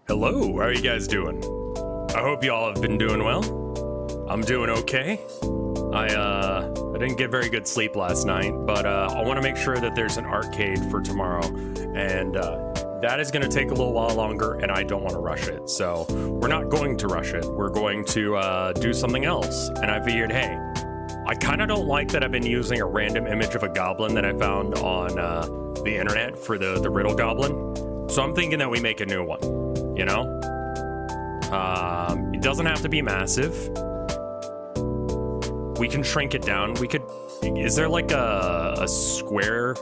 Hello, how are you guys doing? I hope you all have been doing well. I'm doing okay. I didn't get very good sleep last night, but I want to make sure that there's an arcade for tomorrow, and that is going to take a little while longer, and I don't want to rush it. So we're not going to rush it. We're going to do something else. And I figured, hey, I kind of don't like that I've been using a random image of a goblin that I found on the internet for the riddle goblin. So I'm thinking that we make a new one, you know? It doesn't have to be massive. We can shrink it down. We could, is there like a square?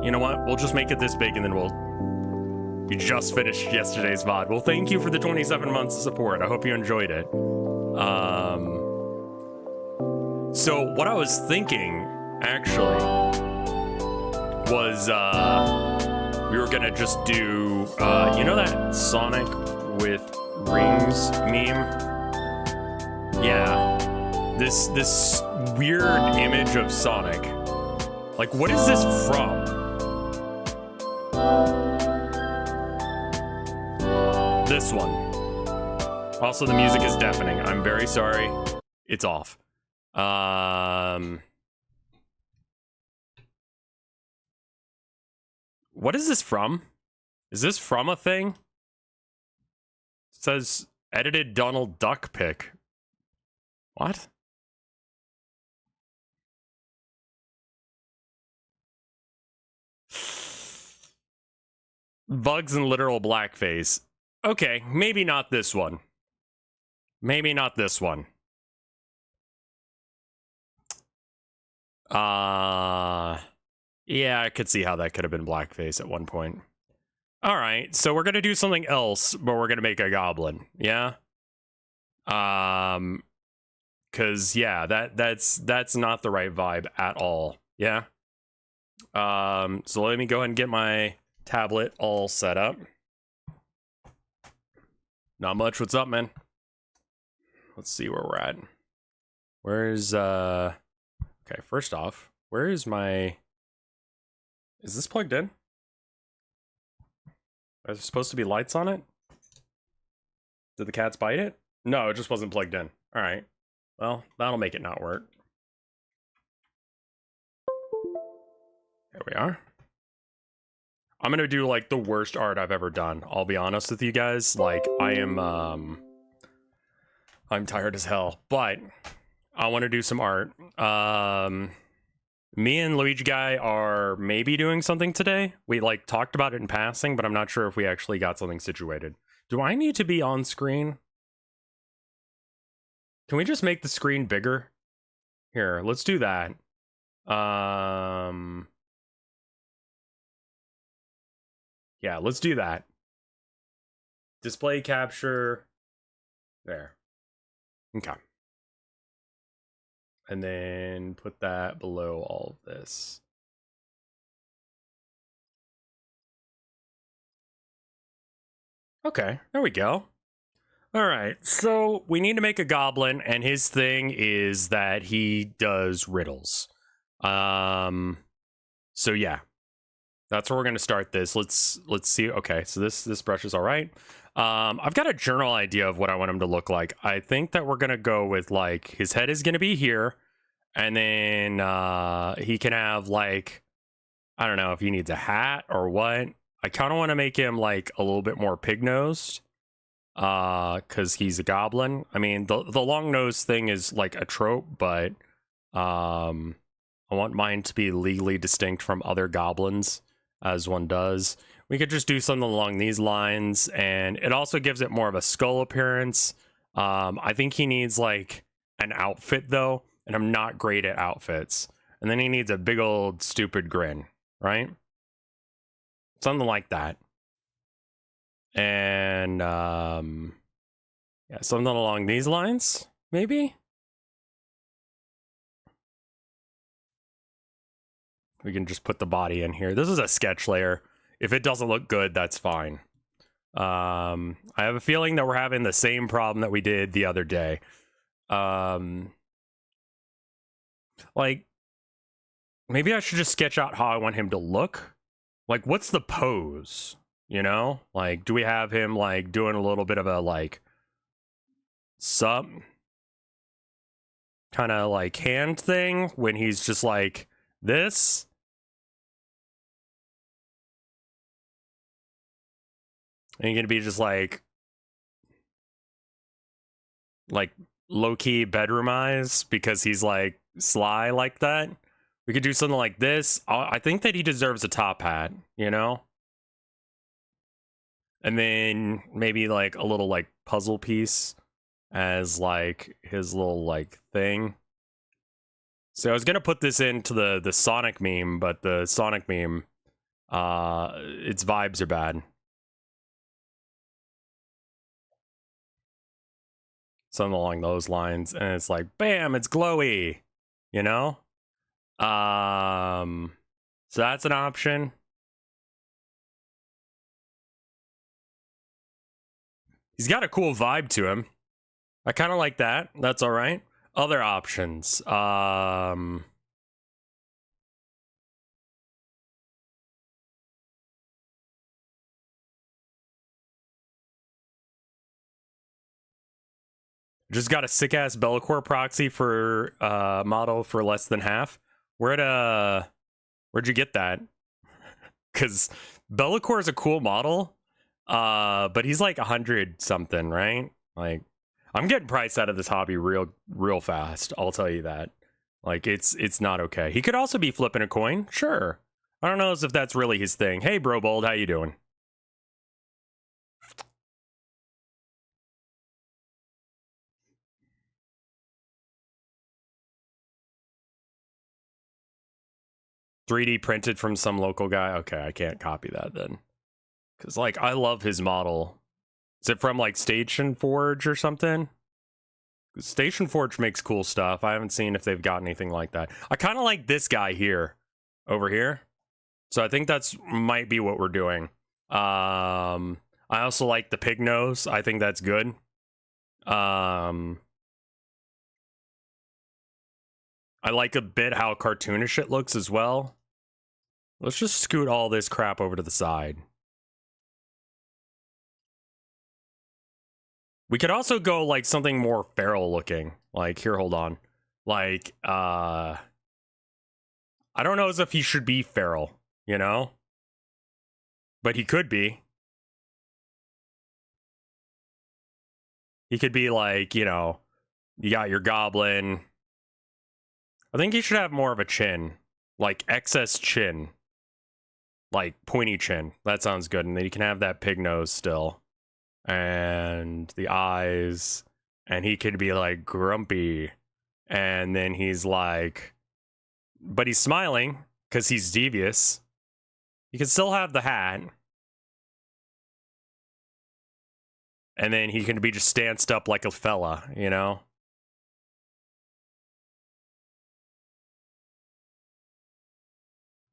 You know what? We'll just make it this big and then we just finished yesterday's VOD. Well, thank you for the 27 months of support. I hope you enjoyed it. So what I was thinking, actually, was we were gonna just do, you know that Sonic with rings meme? Yeah. This weird image of Sonic. Like, what is this from? This one. Also, the music is deafening. I'm very sorry. It's off. What is this from? Is this from a thing? It says edited Donald Duck pic. What? Bugs and literal blackface. Okay, maybe not this one. Maybe not this one. Yeah, I could see how that could have been blackface at one point. All right, so we're gonna do something else, but we're gonna make a goblin. Yeah. Cause yeah, that's not the right vibe at all. Yeah. So let me go ahead and get my tablet all set up. Not much. What's up, man? Let's see where we're at. Where's okay, first off, where is my, is this plugged in? Are there supposed to be lights on it? Did the cats bite it? No, it just wasn't plugged in. All right. Well, that'll make it not work. There we are. I'm gonna do like the worst art I've ever done. I'll be honest with you guys. Like, I'm tired as hell, but I want to do some art. Me and Luigi Guy are maybe doing something today. We like talked about it in passing, but I'm not sure if we actually got something situated. Do I need to be on screen? Can we just make the screen bigger? Here, let's do that. Yeah, let's do that. Display capture. There. Okay. And then put that below all of this. Okay, there we go. All right, so we need to make a goblin, and his thing is that he does riddles. So yeah, that's where we're gonna start this. Let's see. Okay, so this brush is all right. I've got a general idea of what I want him to look like. I think that we're gonna go with like his head is gonna be here, and then he can have like, I don't know if he needs a hat or what. I kind of want to make him like a little bit more pig-nosed. Because he's a goblin. I mean, the long nose thing is like a trope, but I want mine to be legally distinct from other goblins, as one does. We could just do something along these lines, and it also gives it more of a skull appearance. I think he needs like an outfit though, and I'm not great at outfits. And then he needs a big old stupid grin, right? Something like that. And yeah, something along these lines, maybe. We can just put the body in here. This is a sketch layer. If it doesn't look good, that's fine. I have a feeling that we're having the same problem that we did the other day. Like, maybe I should just sketch out how I want him to look. Like, what's the pose? You know, like, do we have him like doing a little bit of a like some kind of like hand thing when he's just like this? And you're gonna be just like low-key bedroom eyes because he's like sly like that. We could do something like this. I think that he deserves a top hat, you know? And then maybe like a little like puzzle piece as like his little like thing. So I was gonna put this into the Sonic meme, but the Sonic meme, its vibes are bad. Something along those lines, and it's like, bam, it's glowy, you know? So that's an option. He's got a cool vibe to him. I kind of like that. That's all right. Other options. Just got a sick ass Bellacore proxy for model for less than half. Where'd you get that? Because Bellacore is a cool model, but he's like 100 something, right? Like, I'm getting priced out of this hobby real fast. I'll tell you that. Like, it's not okay. He could also be flipping a coin, sure. I don't know if that's really his thing. Hey, Bro Bold, how you doing? $3D printed from some local guy. Okay, I can't copy that then. Because, like, I love his model. Is it from, like, Station Forge or something? Station Forge makes cool stuff. I haven't seen if they've got anything like that. I kind of like this guy here. Over here. So I think that's might be what we're doing. I also like the pig nose. I think that's good. I like a bit how cartoonish it looks as well. Let's just scoot all this crap over to the side. We could also go like something more feral looking. Like, here, hold on. Like, I don't know as if he should be feral, you know? But he could be. He could be like, you know, you got your goblin. I think he should have more of a chin. Like, excess chin. Like, pointy chin. That sounds good. And then you can have that pig nose still. And the eyes. And he could be, like, grumpy. And then he's like... But he's smiling, because he's devious. You can still have the hat. And then he can be just stanced up like a fella, you know?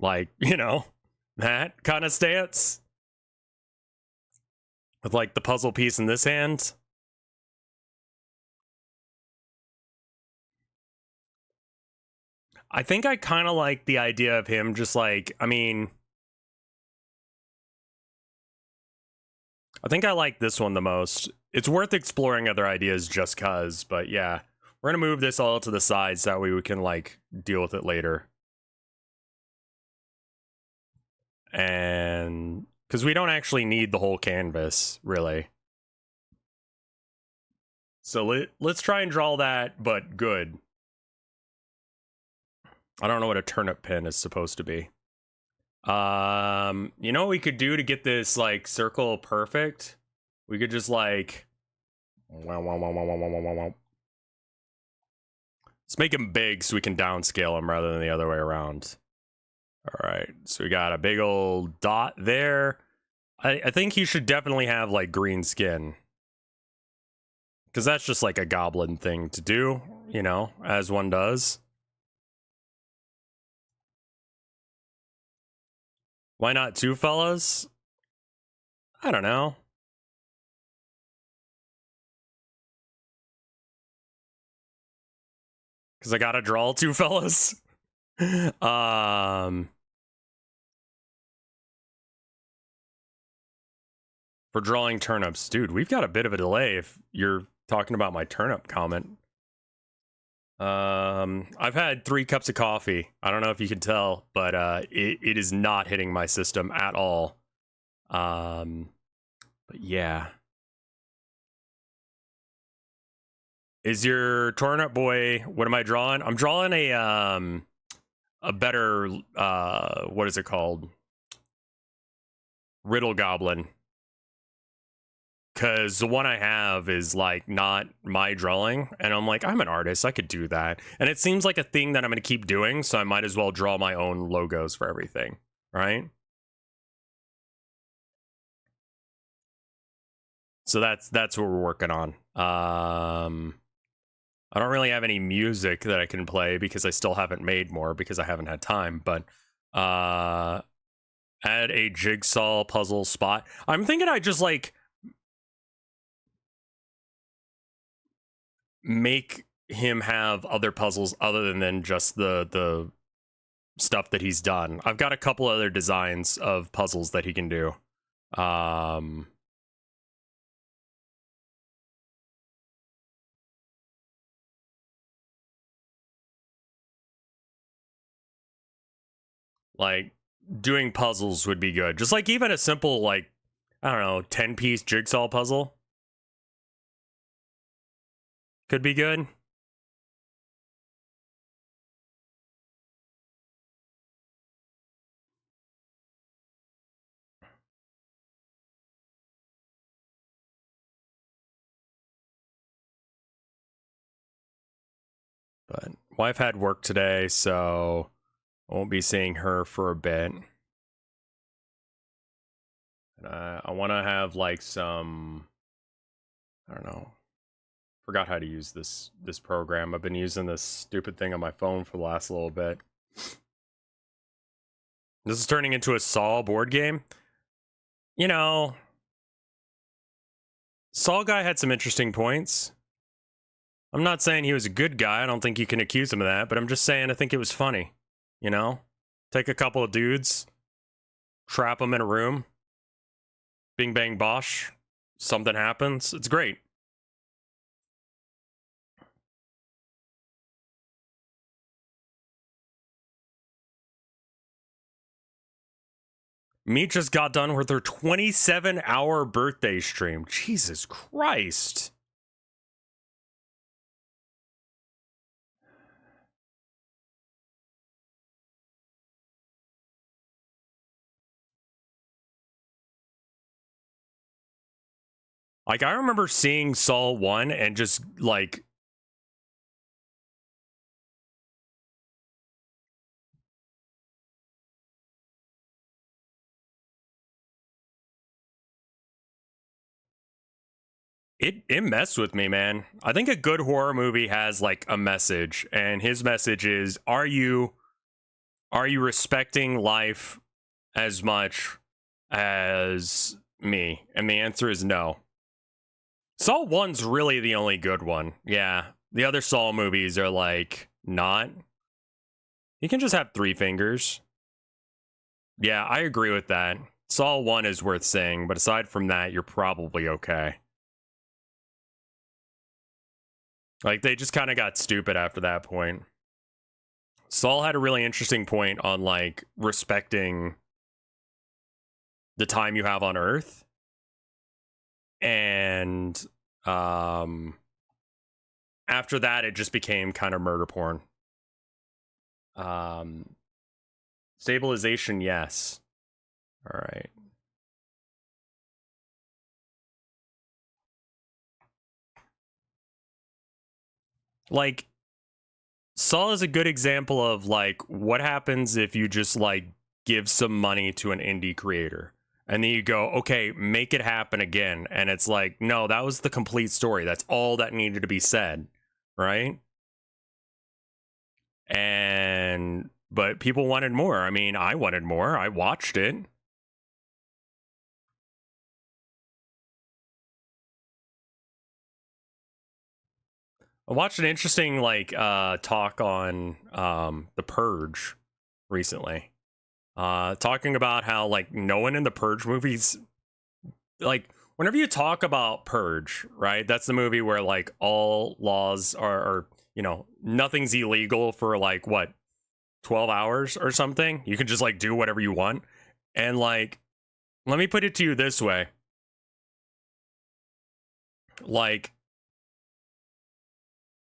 Like, you know, that kind of stance. With, like, the puzzle piece in this hand. I think I kind of like the idea of him just, like, I mean... I think I like this one the most. It's worth exploring other ideas just cuz, but yeah. We're gonna move this all to the side so that way we can, like, deal with it later. And... because we don't actually need the whole canvas, really. So let's try and draw that, but good. I don't know what a turnip pin is supposed to be. You know what we could do to get this, like, circle perfect? We could just, like... Let's make him big so we can downscale him rather than the other way around. Alright, so we got a big old dot there. I think he should definitely have, like, green skin. Because that's just, like, a goblin thing to do, you know, as one does. Why not two fellas? I don't know. Because I gotta draw two fellas. for drawing turnips. Dude, we've got a bit of a delay if you're talking about my turnip comment. I've had 3 cups of coffee. I don't know if you can tell, but it is not hitting my system at all. But yeah. Is your turnip boy, what am I drawing? I'm drawing a better what is it called? Riddle Goblin. Because the one I have is like not my drawing, and I'm like, I'm an artist, I could do that. And it seems like a thing that I'm going to keep doing, so I might as well draw my own logos for everything, right? So that's what we're working on. I don't really have any music that I can play because I still haven't made more because I haven't had time, but add a jigsaw puzzle spot. I'm thinking I just like make him have other puzzles other than just the stuff that he's done. I've got a couple other designs of puzzles that he can do. Like doing puzzles would be good. Just like even a simple like, I don't know, 10-piece jigsaw puzzle could be good. But wife had work today, so I won't be seeing her for a bit. And I want to have like some, I don't know, forgot how to use this program. I've been using this stupid thing on my phone for the last little bit. This is turning into a Saw board game. You know, Saw guy had some interesting points. I'm not saying he was a good guy. I don't think you can accuse him of that, but I'm just saying I think it was funny. You know? Take a couple of dudes, trap them in a room, bing bang bosh, something happens. It's great. Meat just got done with her 27-hour birthday stream. Jesus Christ. Like, I remember seeing Saw 1 and just, like... It messed with me, man. I think a good horror movie has, like, a message. And his message is, are you respecting life as much as me? And the answer is no. Saw 1's really the only good one. Yeah. The other Saw movies are like, not. You can just have 3 fingers. Yeah, I agree with that. Saw 1 is worth saying, but aside from that, you're probably okay. Like, they just kind of got stupid after that point. Saul had a really interesting point on, like, respecting the time you have on Earth. And after that, it just became kind of murder porn. Stabilization, yes. All right. Like, Saul is a good example of, like, what happens if you just, like, give some money to an indie creator. And then you go, okay, make it happen again. And it's like, no, that was the complete story. That's all that needed to be said, right? But people wanted more. I mean, I wanted more. I watched it. I watched an interesting, like, talk on The Purge recently. Talking about how, like, no one in the Purge movies, like, whenever you talk about Purge, right? That's the movie where like all laws are you know, nothing's illegal for like what 12 hours or something. You can just like do whatever you want. And like, let me put it to you this way. Like,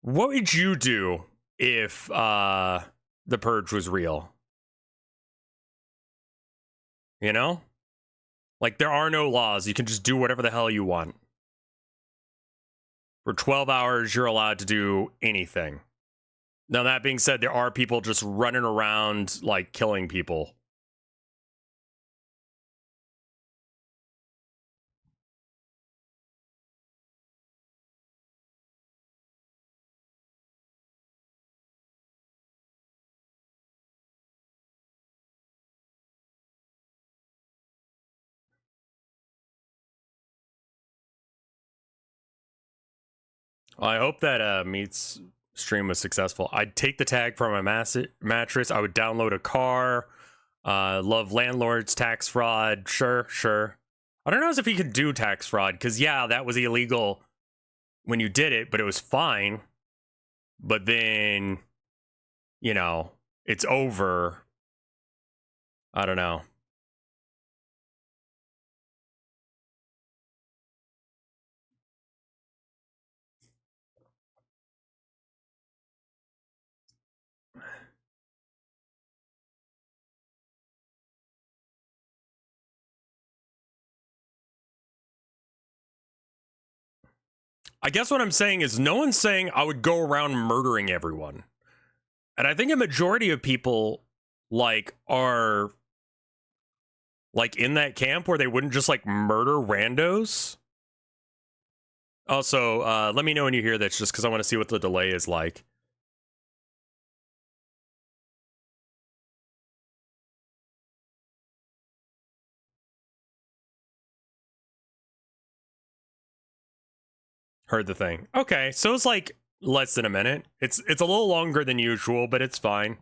what would you do if the Purge was real? You know? Like, there are no laws. You can just do whatever the hell you want. For 12 hours, you're allowed to do anything. Now, that being said, there are people just running around, like, killing people. Well, I hope that Meat's stream was successful. I'd take the tag from my mattress. I would download a car. Love landlords, tax fraud. Sure, sure. I don't know if he could do tax fraud, because, yeah, that was illegal when you did it, but it was fine. But then, you know, it's over. I don't know. I guess what I'm saying is no one's saying I would go around murdering everyone. And I think a majority of people like are like in that camp where they wouldn't just like murder randos. Also, let me know when you hear this, just because I want to see what the delay is like. Heard the thing. Okay, so it's like less than a minute. It's a little longer than usual, but it's fine.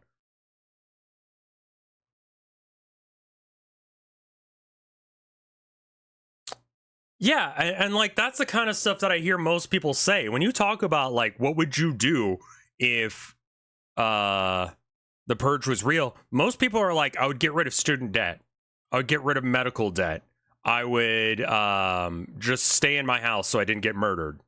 Yeah, and like that's the kind of stuff that I hear most people say when you talk about like what would you do if the Purge was real. Most people are like, I would get rid of student debt. I would get rid of medical debt. I would just stay in my house so I didn't get murdered.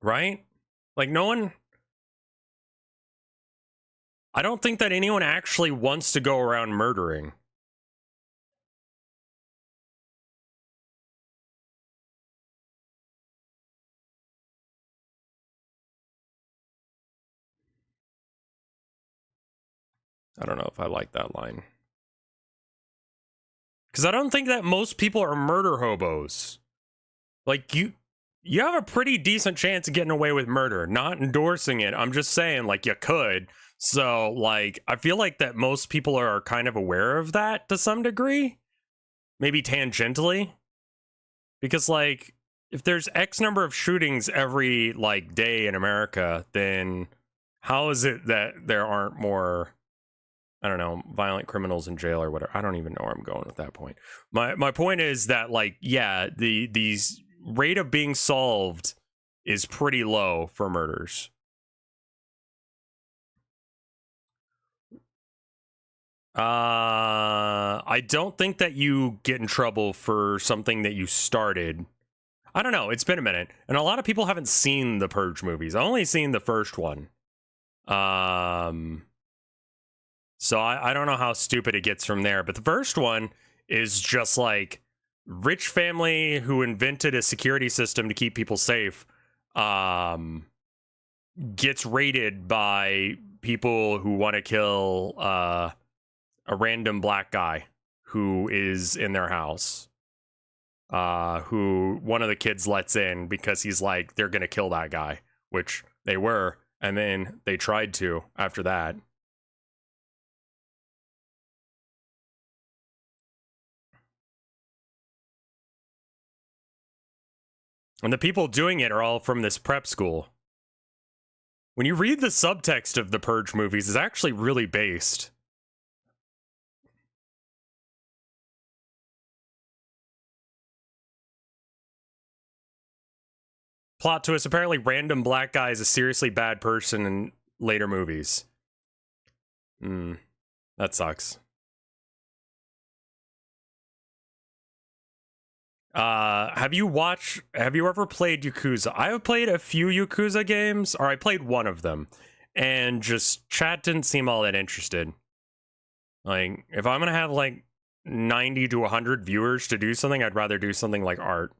Right? Like no one, I don't think that anyone actually wants to go around murdering. I don't know if I like that line. Because I don't think that most people are murder hobos. Like you have a pretty decent chance of getting away with murder. Not endorsing it. I'm just saying like you could. So like I feel like that most people are kind of aware of that to some degree. Maybe tangentially. Because like if there's X number of shootings every like day in America, then how is it that there aren't more, I don't know, violent criminals in jail or whatever? I don't even know where I'm going with that point. My point is that like yeah, these rate of being solved is pretty low for murders. I don't think that you get in trouble for something that you started. I don't know. It's been a minute, and a lot of people haven't seen the Purge movies. I only seen the first one. So I don't know how stupid it gets from there. But the first one is just like rich family who invented a security system to keep people safe. Gets raided by people who want to kill a random black guy who is in their house. Who one of the kids lets in because he's like, they're gonna kill that guy, which they were, and then they tried to after that. And the people doing it are all from this prep school. When you read the subtext of the Purge movies, it's actually really based. Plot twist, apparently random black guy is a seriously bad person in later movies. That sucks. Have you ever played Yakuza? I have played a few Yakuza games, or I played one of them, and just chat didn't seem all that interested. Like, if I'm gonna have like 90 to 100 viewers to do something, I'd rather do something like art.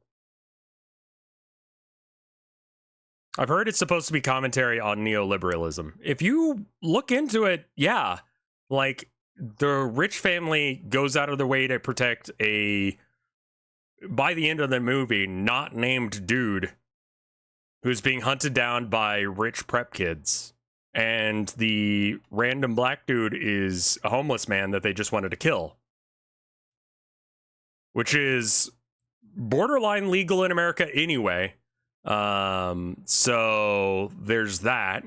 I've heard it's supposed to be commentary on neoliberalism. If you look into it, yeah. Like, the rich family goes out of their way to protect a, by the end of the movie, not named dude who's being hunted down by rich prep kids. And the random black dude is a homeless man that they just wanted to kill. Which is borderline legal in America anyway. So there's that.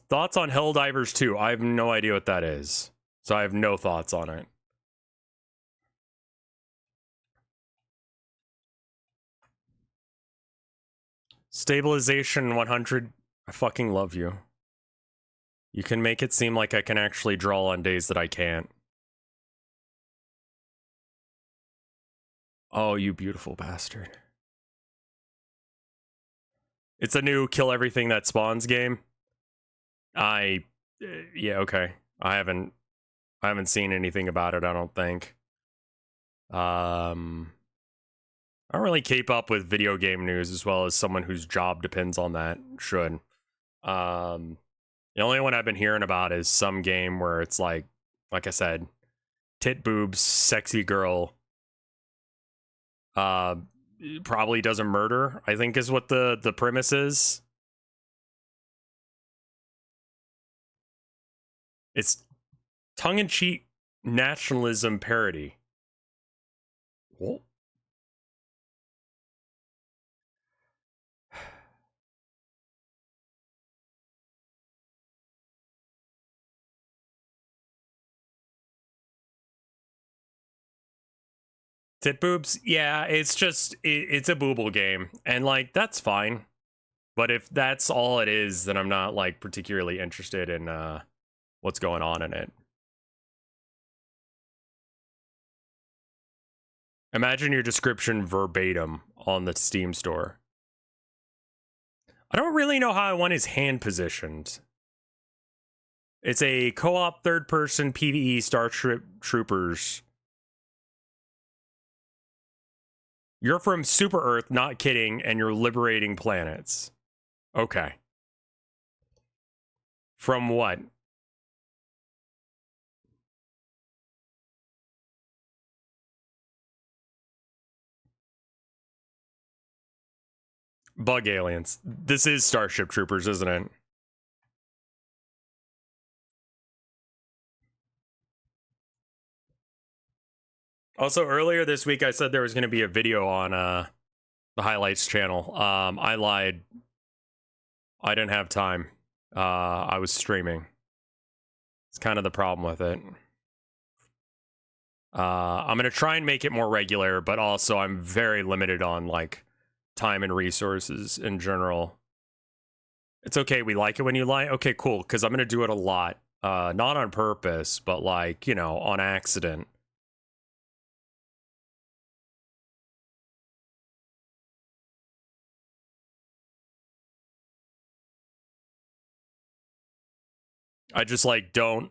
Thoughts on Helldivers 2? I have no idea what that is. So I have no thoughts on it. Stabilization 100. I fucking love you. You can make it seem like I can actually draw on days that I can't. Oh, you beautiful bastard. It's a new kill everything that spawns game. Yeah, okay. I haven't seen anything about it, I don't think. I don't really keep up with video game news as well as someone whose job depends on that should. The only one I've been hearing about is some game where it's like I said, tit boobs, sexy girl, probably does a murder, I think is what the premise is. It's tongue-in-cheek nationalism parody. What? Tit boobs? Yeah, it's just, it's a booble game. And, like, that's fine. But if that's all it is, then I'm not, like, particularly interested in what's going on in it. Imagine your description verbatim on the Steam store. I don't really know how I want his hand positioned. It's a co-op third-person PvE Starship Troopers. You're from Super Earth, not kidding, and you're liberating planets. Okay. From what? Bug aliens. This is Starship Troopers, isn't it? Also, earlier this week, I said there was going to be a video on the highlights channel. I lied. I didn't have time. I was streaming. It's kind of the problem with it. I'm going to try and make it more regular, but also I'm very limited on, like, time and resources in general. It's okay, we like it when you lie? Okay, cool, because I'm going to do it a lot. Not on purpose, but, like, you know, on accident. I just, like, don't.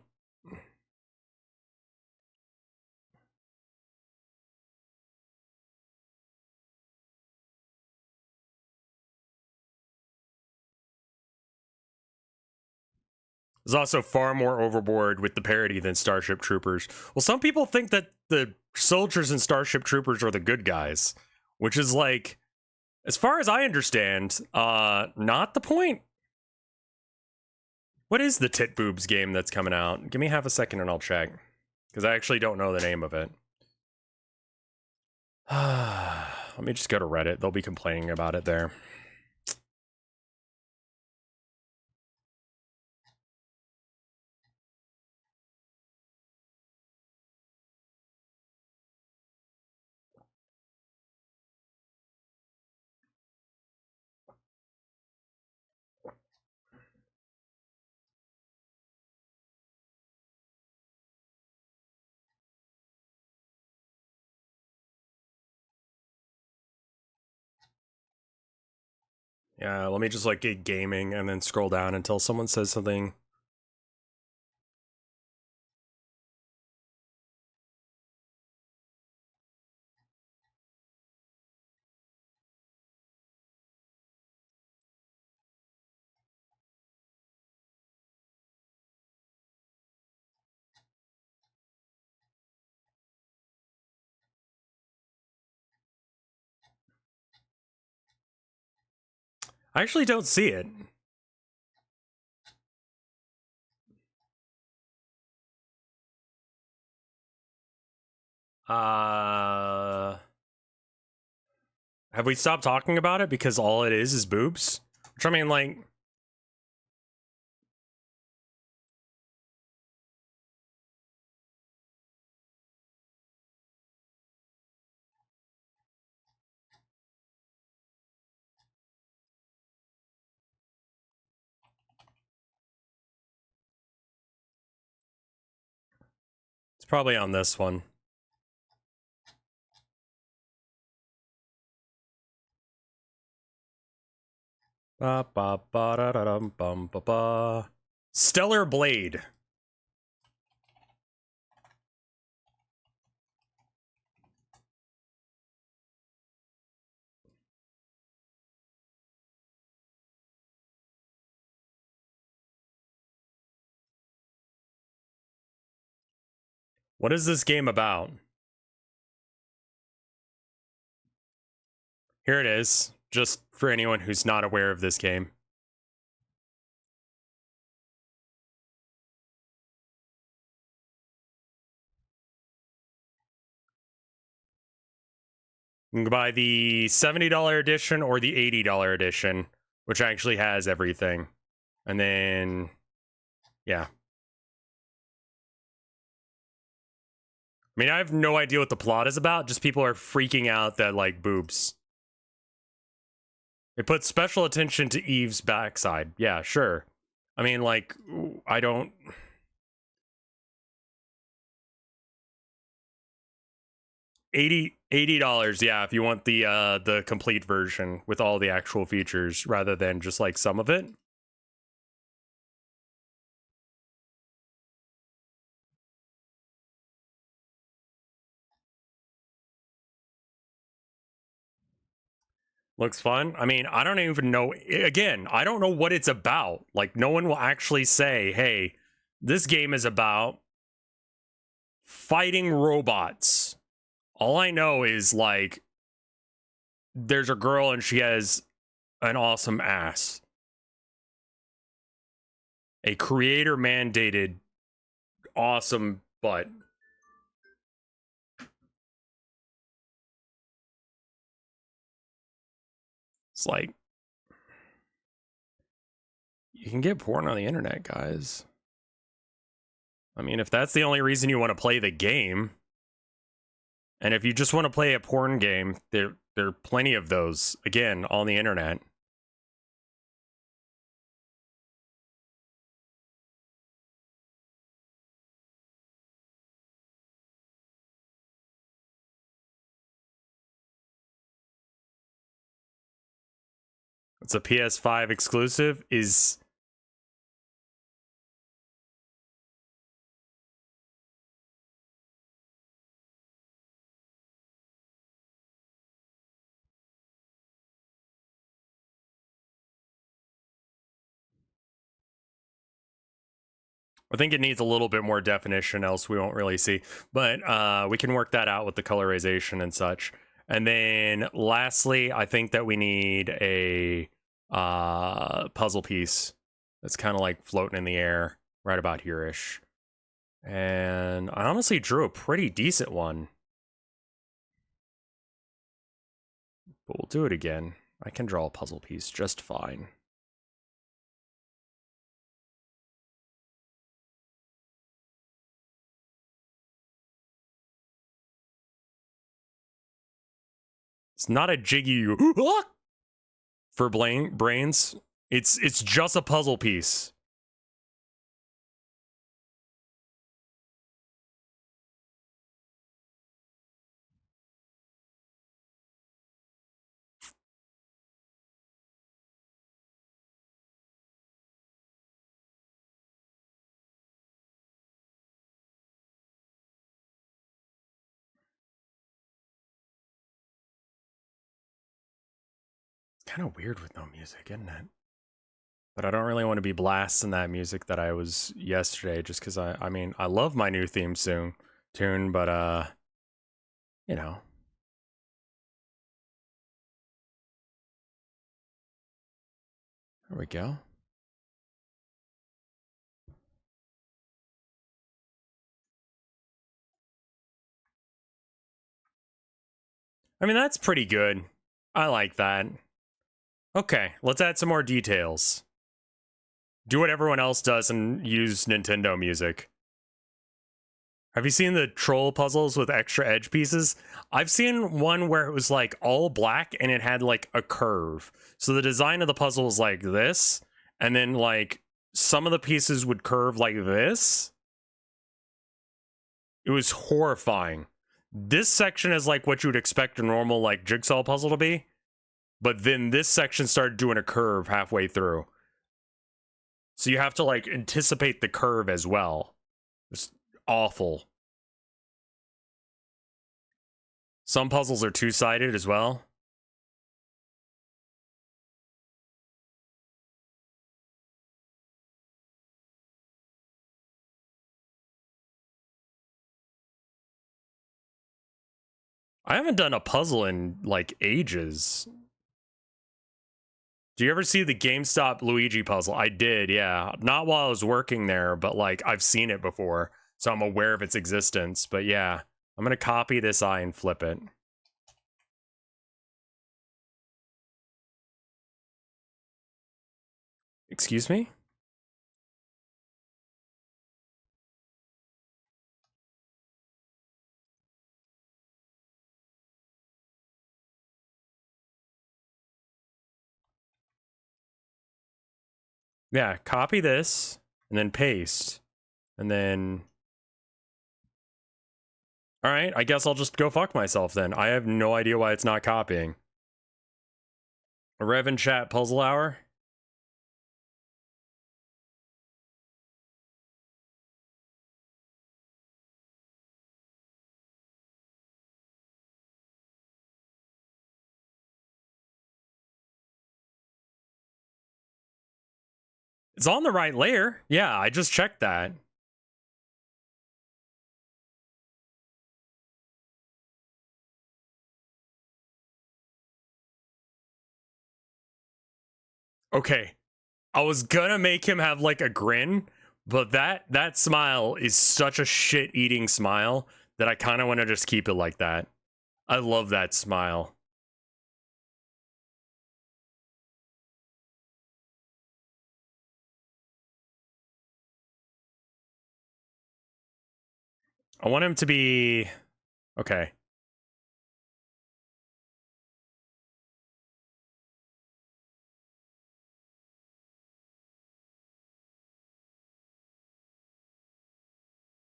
Is also far more overboard with the parody than Starship Troopers. Well, some people think that the soldiers in Starship Troopers are the good guys, which is, like, as far as I understand, not the point. What is the Tit Boobs game that's coming out? Give me half a second and I'll check, because I actually don't know the name of it. Let me just go to Reddit. They'll be complaining about it there. Yeah, let me just like get gaming and then scroll down until someone says something. I actually don't see it. Have we stopped talking about it because all it is boobs? Which I mean, like, it's probably on this one. Ba ba ba da da dum bum ba ba. Stellar Blade. What is this game about? Here it is, just for anyone who's not aware of this game. You can buy the $70 edition or the $80 edition, which actually has everything. And then, yeah. I mean, I have no idea what the plot is about. Just people are freaking out that, like, boobs. It puts special attention to Eve's backside. Yeah, sure. I mean, like, I don't... $80, yeah, if you want the complete version with all the actual features rather than just like some of it. Looks fun. I mean, I don't even know. Again, I don't know what it's about. Like, no one will actually say, hey, this game is about fighting robots. All I know is, like, there's a girl and she has an awesome ass. A creator mandated awesome butt. It's like, you can get porn on the internet, guys. I mean, if that's the only reason you want to play the game, and if you just want to play a porn game, there are plenty of those, again, on the internet. It's a PS5 exclusive. Is... I think it needs a little bit more definition, else we won't really see. But we can work that out with the colorization and such. And then lastly, I think that we need a puzzle piece that's kind of like floating in the air right about here-ish. And I honestly drew a pretty decent one. But we'll do it again. I can draw a puzzle piece just fine. It's not a jiggy for brains. It's just a puzzle piece. Kind of weird with no music, isn't it? But I don't really want to be blasting that music that I was yesterday, just because I mean, I love my new theme tune, but you know. There we go. I mean, that's pretty good. I like that. Okay, let's add some more details. Do what everyone else does and use Nintendo music. Have you seen the troll puzzles with extra edge pieces? I've seen one where it was like all black and it had like a curve. So the design of the puzzle was like this, and then like some of the pieces would curve like this. It was horrifying. This section is like what you would expect a normal like jigsaw puzzle to be, but then this section started doing a curve halfway through. So you have to like anticipate the curve as well. It's awful. Some puzzles are two-sided as well. I haven't done a puzzle in like ages. Do you ever see the GameStop Luigi puzzle? I did, yeah. Not while I was working there, but like I've seen it before, so I'm aware of its existence. But yeah, I'm gonna copy this eye and flip it. Excuse me? Yeah, copy this and then paste. And then... Alright, I guess I'll just go fuck myself then. I have no idea why it's not copying. A Rev and Chat puzzle hour? It's on the right layer. Yeah, I just checked that. Okay. I was gonna make him have like a grin, but that smile is such a shit-eating smile that I kind of want to just keep it like that. I love that smile. I want him to be... Okay.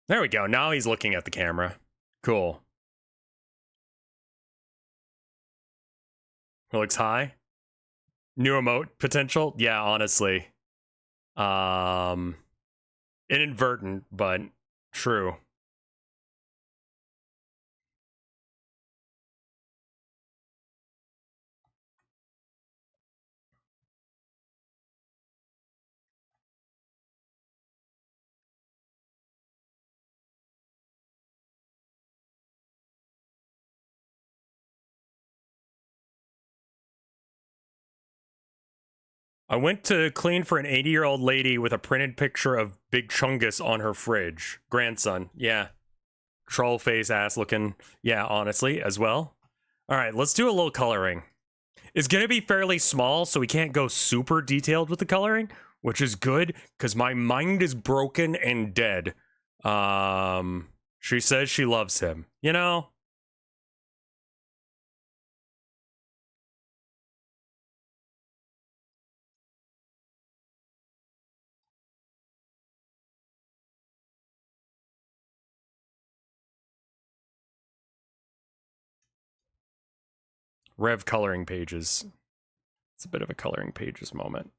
There we go. Now he's looking at the camera. Cool. He looks high. New emote potential? Yeah, honestly. Inadvertent, but true. I went to clean for an 80-year-old lady with a printed picture of Big Chungus on her fridge. Grandson, yeah. Troll face ass looking. Yeah, honestly, as well. All right, let's do a little coloring. It's going to be fairly small, so we can't go super detailed with the coloring, which is good because my mind is broken and dead. She says she loves him. You know? Rev coloring pages. It's a bit of a coloring pages moment.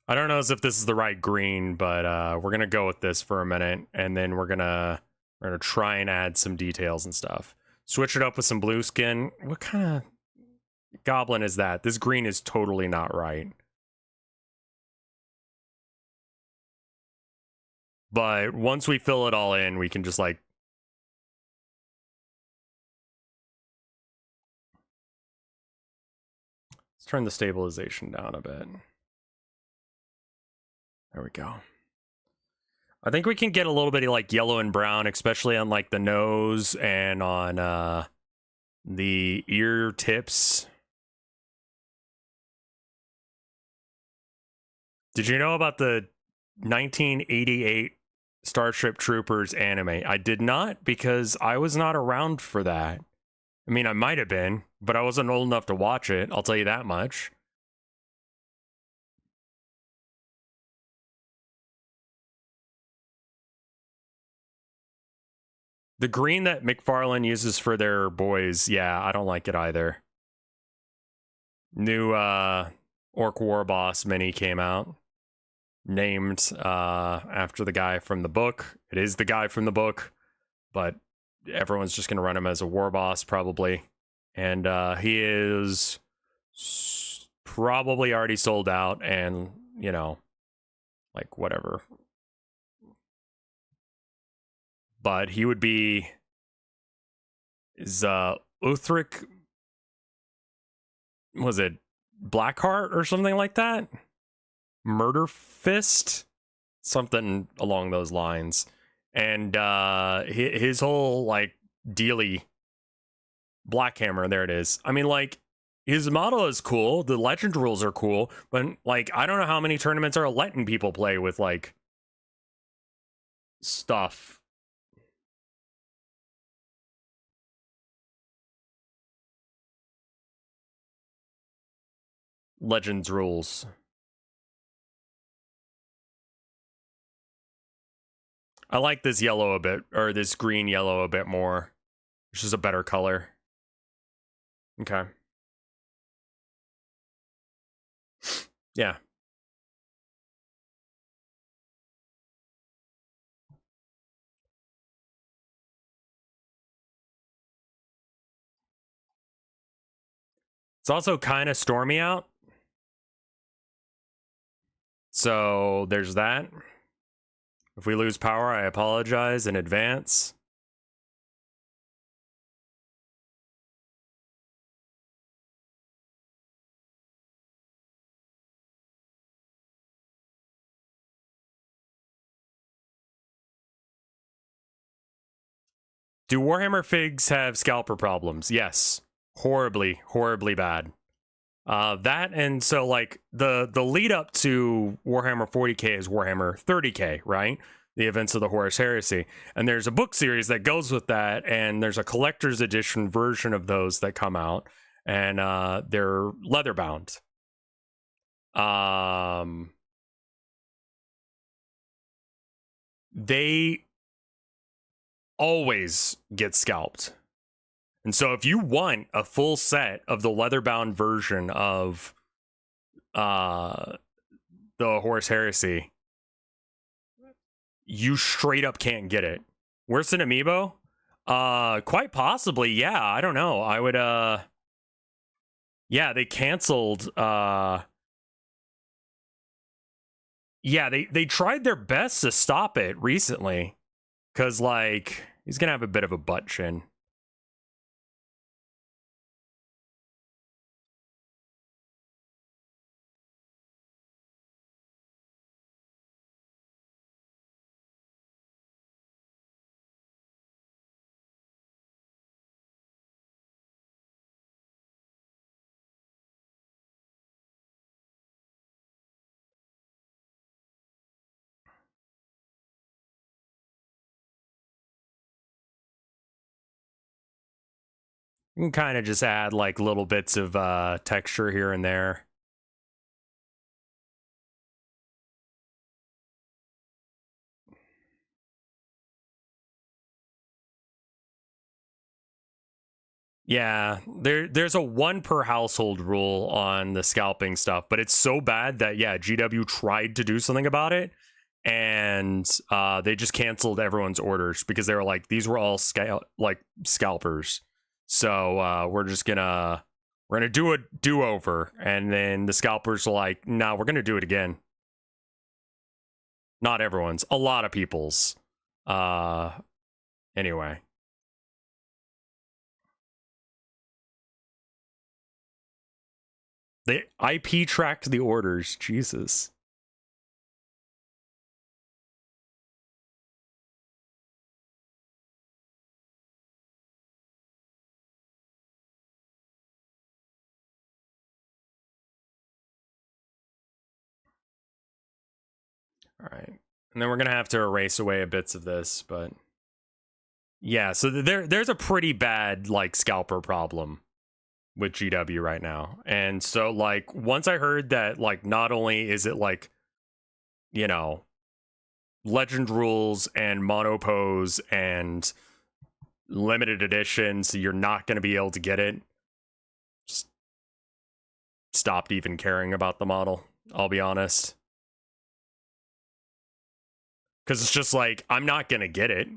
I don't know as if this is the right green, but we're gonna go with this for a minute, and then we're gonna try and add some details and stuff. Switch it up with some blue skin. What kind of goblin is that? This green is totally not right. But once we fill it all in, we can just like let's turn the stabilization down a bit. There we go. I think we can get a little bit of like yellow and brown, especially on like the nose and on the ear tips. Did you know about the 1988 Starship Troopers anime? I did not, because I was not around for that. I mean, I might have been, but I wasn't old enough to watch it, I'll tell you that much. The green that McFarlane uses for their boys, yeah, I don't like it either. New Orc War Boss mini came out, named after the guy from the book. It is the guy from the book, but everyone's just going to run him as a war boss, probably. And he is probably already sold out, and, you know, like, whatever. But he would be... Is Uthric... Was it Blackheart or something like that? Murder Fist? Something along those lines. And his whole, like, dealy... Black Hammer, there it is. I mean, like, his model is cool. The legend rules are cool. But, like, I don't know how many tournaments are letting people play with, like, stuff. Legends rules. I like this yellow a bit, or this green yellow a bit more, which is a better color. Okay. Yeah. It's also kind of stormy out. So there's that. If we lose power, I apologize in advance. Do Warhammer figs have scalper problems? Yes. Horribly, horribly bad. That, and so like the lead up to Warhammer 40k is Warhammer 30k, right? The events of the Horus Heresy. And there's a book series that goes with that, and there's a collector's edition version of those that come out, and they're leather bound. They always get scalped. And so if you want a full set of the leather-bound version of the Horus Heresy, you straight up can't get it. Where's an amiibo? Quite possibly, yeah. I don't know. I would yeah, they canceled yeah, they tried their best to stop it recently. 'Cause like he's gonna have a bit of a butt chin. You can kind of just add like little bits of texture here and there. Yeah, there's a one per household rule on the scalping stuff, but it's so bad that yeah, GW tried to do something about it, and they just canceled everyone's orders because they were like these were all scalpers, so we're gonna do a do over, and then the scalpers are like, no, we're gonna do it again. Not everyone's, a lot of people's. Anyway. They IP tracked the orders. Jesus. All right. And then we're going to have to erase away a bits of this, but yeah, so there's a pretty bad like scalper problem with GW right now. And so like once I heard that like not only is it like, you know, legend rules and monopose and limited edition, so you're not going to be able to get it, just stopped even caring about the model, I'll be honest. Because it's just like, I'm not going to get it,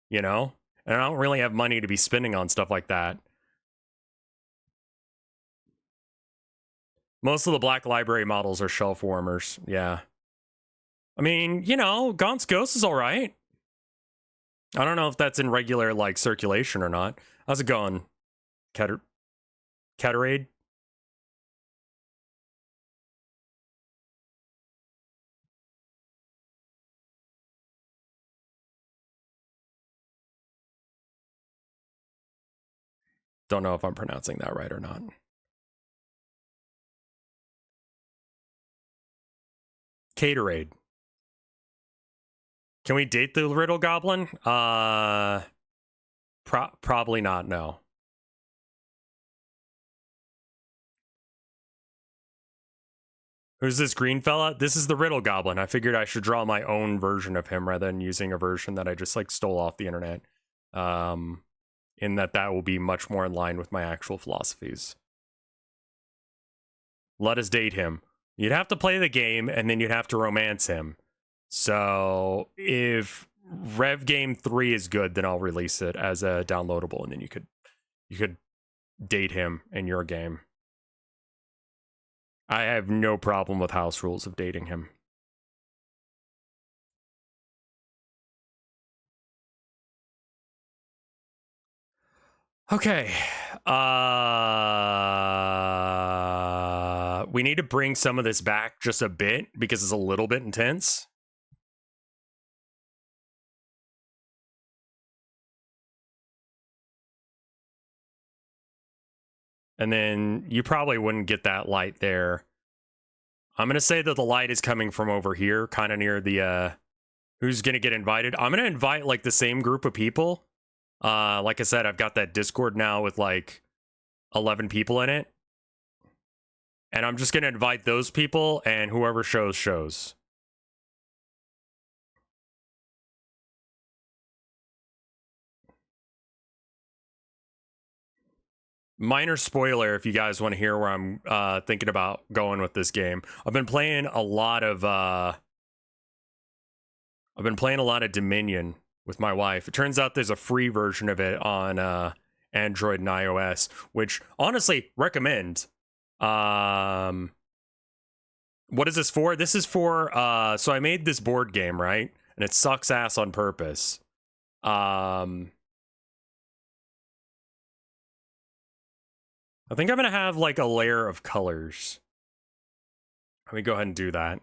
you know? And I don't really have money to be spending on stuff like that. Most of the Black Library models are shelf warmers, yeah. I mean, you know, Gaunt's Ghost is all right. I don't know if that's in regular, like, circulation or not. How's it going, Caterade? Don't know if I'm pronouncing that right or not. Caterade. Can we date the Riddle Goblin? Probably not, no. Who's this green fella? This is the Riddle Goblin. I figured I should draw my own version of him rather than using a version that I just like stole off the internet. In that will be much more in line with my actual philosophies. Let us date him. You'd have to play the game and then you'd have to romance him. So if Rev Game 3 is good, then I'll release it as a downloadable and then you could date him in your game. I have no problem with house rules of dating him. Okay. We need to bring some of this back just a bit because it's a little bit intense. And then you probably wouldn't get that light there. I'm going to say that the light is coming from over here, kind of near the, who's going to get invited. I'm going to invite, like, the same group of people. Like I said, I've got that Discord now with, like, 11 people in it. And I'm just going to invite those people, and whoever shows, shows. Minor spoiler if you guys want to hear where I'm thinking about going with this game. I've been playing a lot of Dominion with my wife. It turns out there's a free version of it on Android and iOS, which honestly recommend. What is this for? This is for so I made this board game, right? And it sucks ass on purpose. I think I'm gonna have like a layer of colors. Let me go ahead and do that.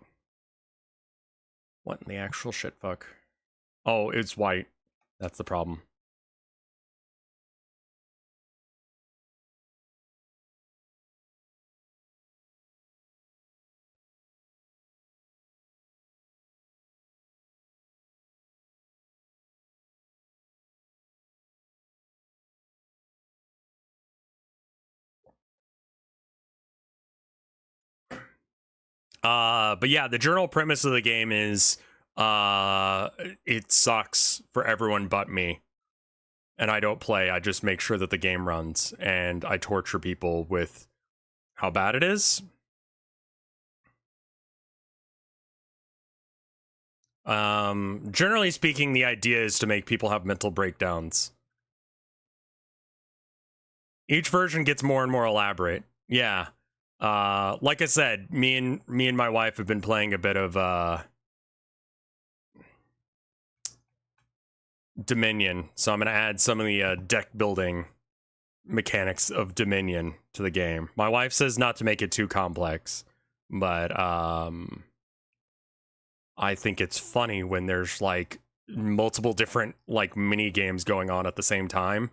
What in the actual shit fuck? Oh, it's white. That's the problem. But yeah, the general premise of the game is it sucks for everyone but me. And I don't play, I just make sure that the game runs, and I torture people with how bad it is. Generally speaking, the idea is to make people have mental breakdowns. Each version gets more and more elaborate. Yeah. Like I said, me and my wife have been playing a bit of Dominion, so I'm gonna add some of the deck building mechanics of Dominion to the game. My wife says not to make it too complex, but I think it's funny when there's like multiple different like mini games going on at the same time.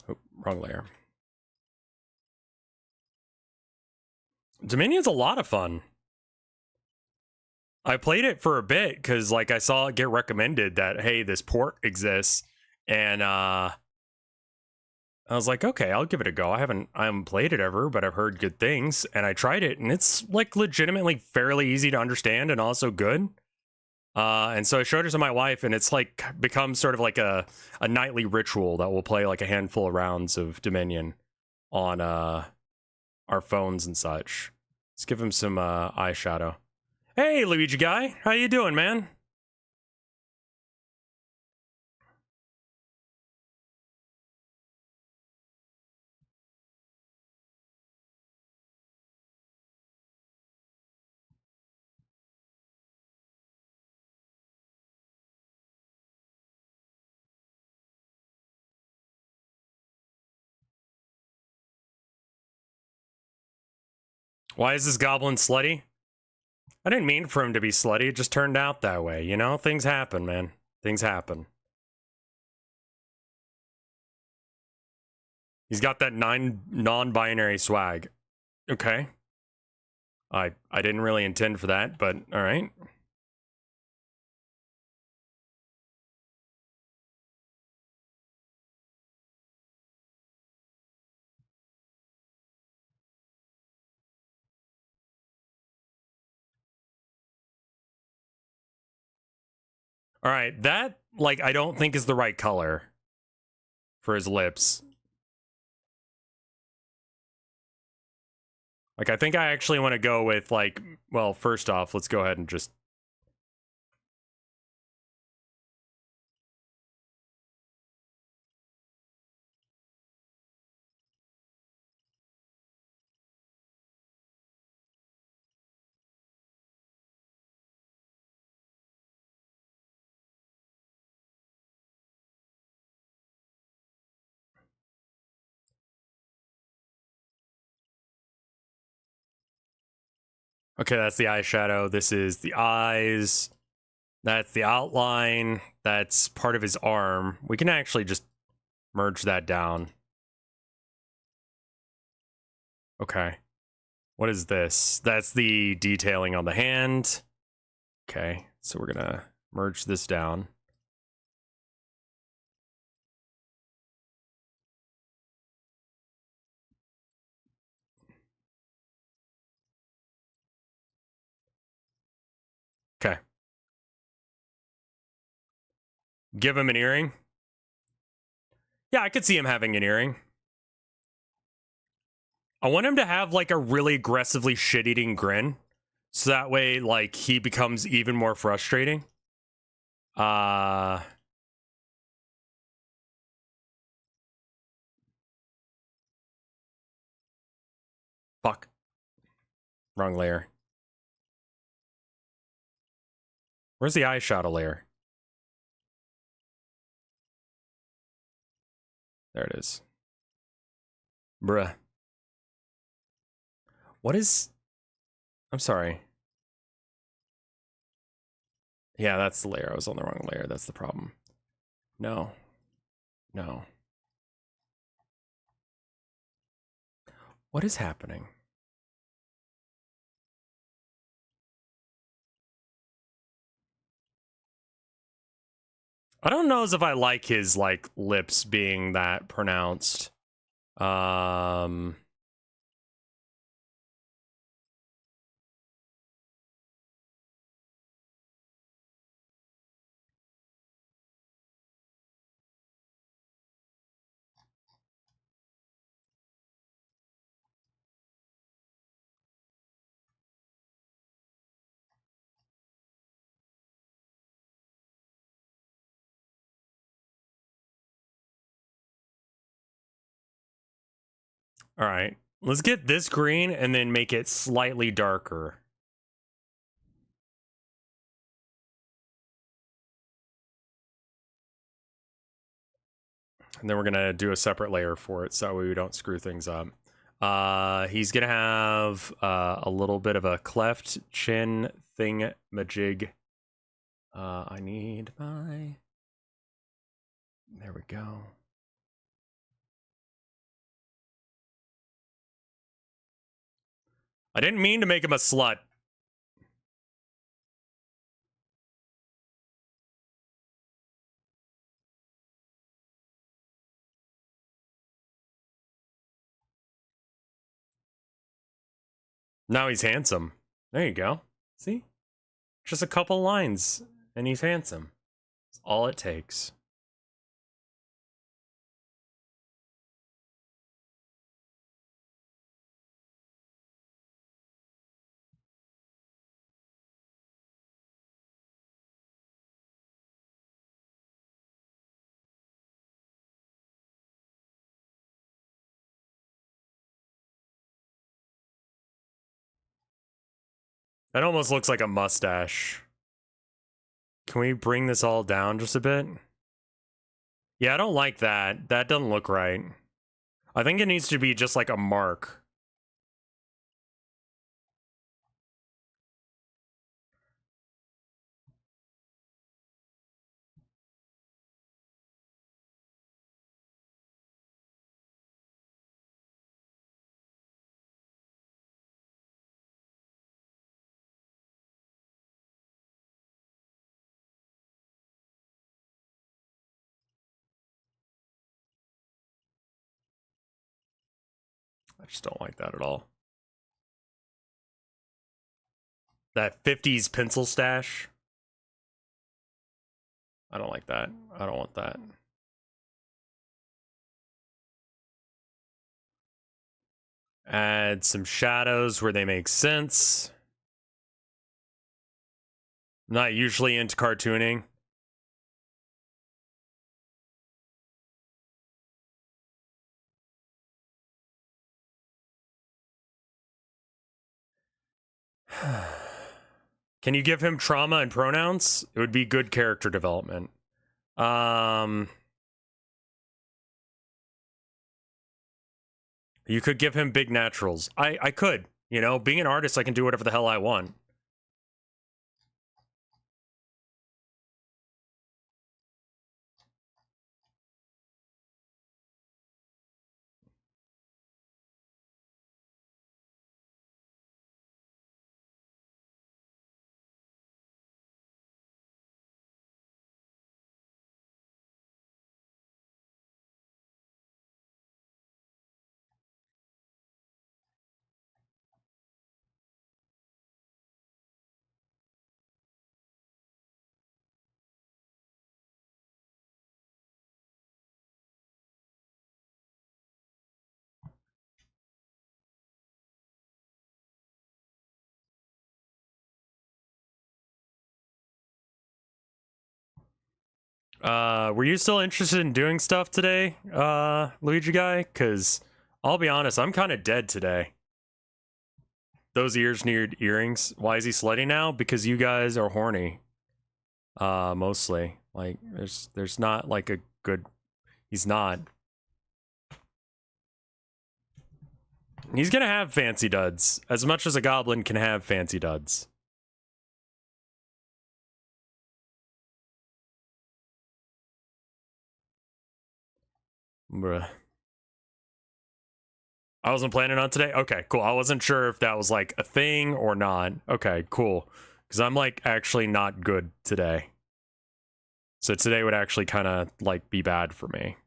Oh, wrong layer. Dominion's a lot of fun. I played it for a bit because like I saw it get recommended that hey, this port exists, and I was like, okay, I'll give it a go. I haven't played it ever, but I've heard good things, and I tried it, and it's like legitimately fairly easy to understand and also good. And so I showed it to my wife, and it's like become sort of like a nightly ritual that we'll play like a handful of rounds of Dominion on our phones and such. Let's give him some eyeshadow. Hey, Luigi guy, how you doing, man? Why is this goblin slutty? I didn't mean for him to be slutty. It just turned out that way, you know? Things happen, man. Things happen. He's got that non-binary swag. Okay. I didn't really intend for that, but all right. All right, that like I don't think is the right color for his lips. Like I think I actually want to go with like, well, first off, let's go ahead and just okay, that's the eyeshadow. This is the eyes. That's the outline. That's part of his arm. We can actually just merge that down. Okay. What is this? That's the detailing on the hand. Okay, so we're gonna merge this down. Okay. Give him an earring. Yeah, I could see him having an earring. I want him to have like a really aggressively shit-eating grin. So that way, like, he becomes even more frustrating. Fuck. Wrong layer. Where's the eyeshadow layer? There it is. Bruh. What is... I'm sorry. Yeah, that's the layer. I was on the wrong layer. That's the problem. No. No. What is happening? I don't know as if I like his, like, lips being that pronounced. All right, let's get this green and then make it slightly darker. And then we're gonna do a separate layer for it so that way we don't screw things up. He's gonna have a little bit of a cleft chin thing majig. I need my... There we go. I didn't mean to make him a slut. Now he's handsome. There you go. See? Just a couple lines and he's handsome. That's all it takes. That almost looks like a mustache. Can we bring this all down just a bit? Yeah, I don't like that. That doesn't look right. I think it needs to be just like a mark. I just don't like that at all. That 50s pencil stash. I don't like that. I don't want that. Add some shadows where they make sense. Not usually into cartooning. Can you give him trauma and pronouns? It would be good character development. You could give him big naturals. I could. You know, being an artist, I can do whatever the hell I want. Were you still interested in doing stuff today, Luigi guy? Because I'll be honest, I'm kind of dead today. Those ears need earrings. Why is he slutty now? Because you guys are horny. Mostly. Like, there's not like a good... He's not. He's gonna have fancy duds. As much as a goblin can have fancy duds. Bruh. I wasn't planning on today? Okay, cool. I wasn't sure if that was like a thing or not. Okay, cool. Because I'm like actually not good today. So today would actually kind of like be bad for me.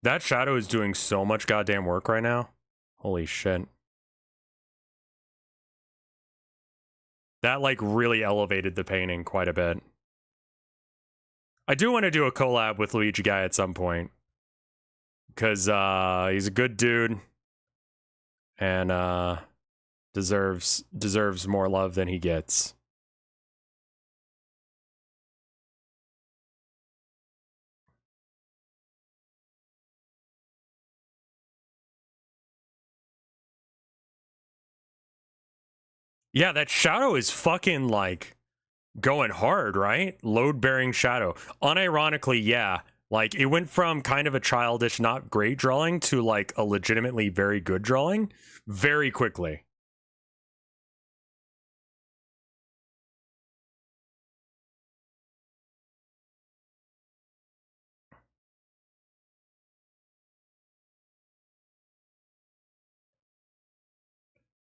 That shadow is doing so much goddamn work right now. Holy shit. That like really elevated the painting quite a bit. I do want to do a collab with Luigi Guy at some point. Because he's a good dude. And deserves more love than he gets. Yeah, that shadow is fucking like going hard, right? Load bearing shadow. Unironically, yeah. Like it went from kind of a childish, not great drawing to like a legitimately very good drawing very quickly.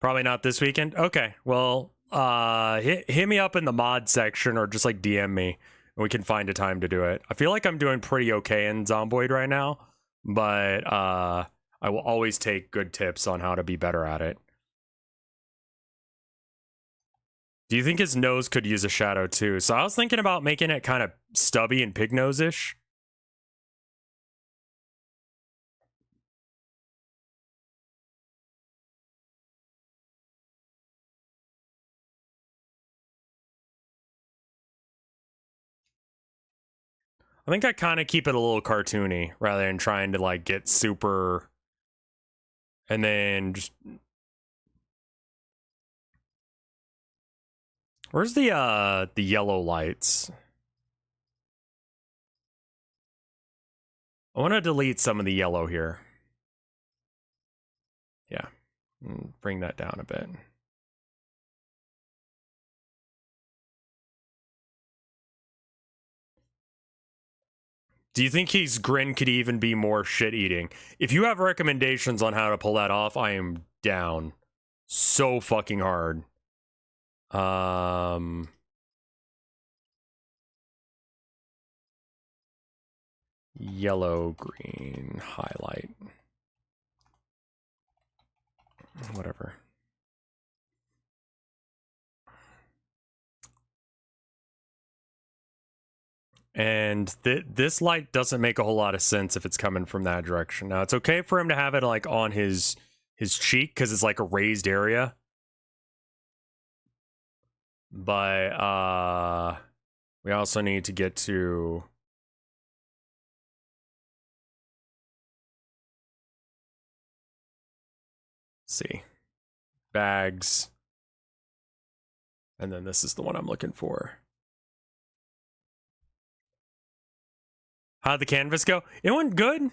Probably not this weekend. Okay, well, hit me up in the mod section or just like DM me, and we can find a time to do it. I feel like I'm doing pretty okay in Zomboid right now, but I will always take good tips on how to be better at it. Do you think his nose could use a shadow too? So I was thinking about making it kind of stubby and pig nose-ish. I think I kind of keep it a little cartoony rather than trying to like get super and then just where's the yellow lights? I want to delete some of the yellow here. Yeah. Bring that down a bit. Do you think his grin could even be more shit-eating? If you have recommendations on how to pull that off, I am down so fucking hard. Yellow, green, highlight. Whatever. And this light doesn't make a whole lot of sense if it's coming from that direction. Now, it's okay for him to have it like on his cheek because it's like a raised area. But we also need to get to see bags, and then this is the one I'm looking for. How'd the canvas go? It went good.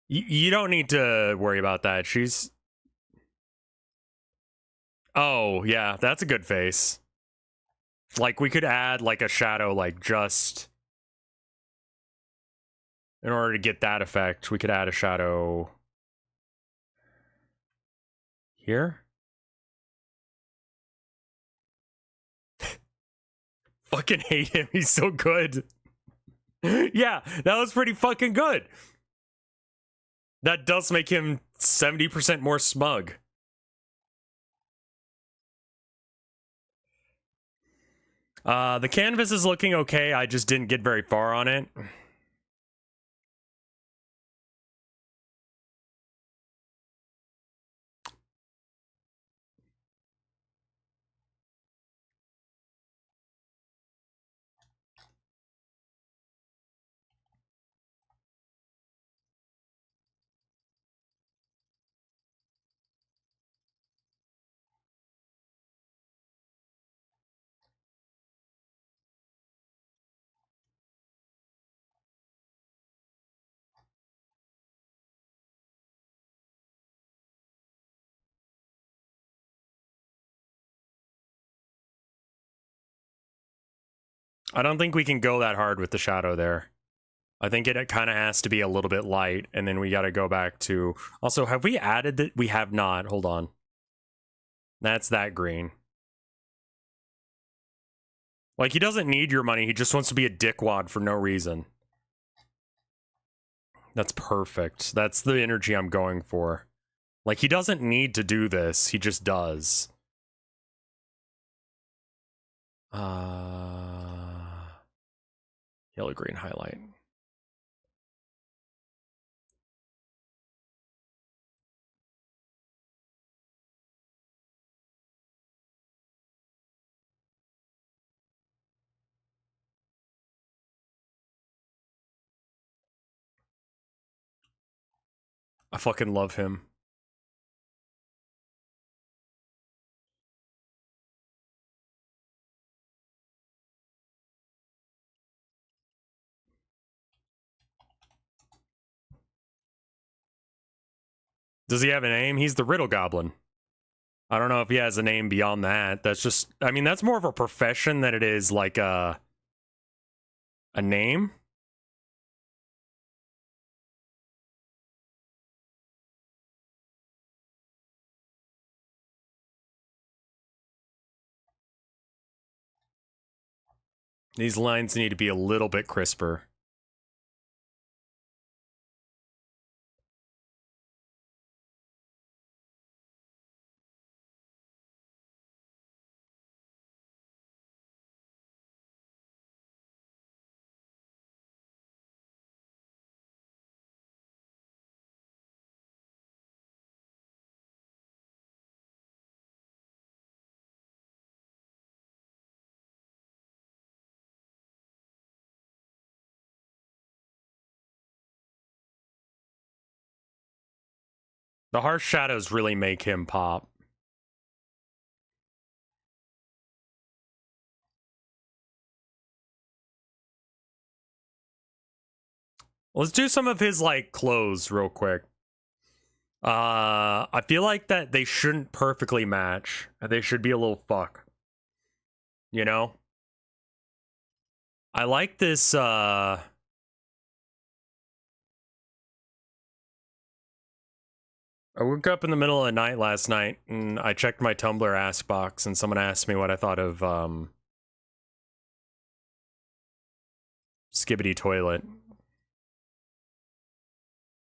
You don't need to worry about that. She's oh yeah, that's a good face. Like we could add like a shadow, like just in order to get that effect, we could add a shadow here. Fucking hate him. He's so good. Yeah, that was pretty fucking good. That does make him 70% more smug. The canvas is looking okay. I just didn't get very far on it. I don't think we can go that hard with the shadow there. I think it kind of has to be a little bit light, and then we got to go back to... Also, have we added that? We have not. Hold on. That's that green. Like, he doesn't need your money. He just wants to be a dickwad for no reason. That's perfect. That's the energy I'm going for. Like, he doesn't need to do this. He just does. Yellow, green, highlight. I fucking love him. Does he have a name? He's the Riddle Goblin. I don't know if he has a name beyond that. That's just... I mean, that's more of a profession than it is like a name. These lines need to be a little bit crisper. The harsh shadows really make him pop. Let's do some of his, like, clothes real quick. I feel like that they shouldn't perfectly match. They should be a little fuck. You know? I like this, I woke up in the middle of the night last night, and I checked my Tumblr ask box, and someone asked me what I thought of, Skibbity Toilet.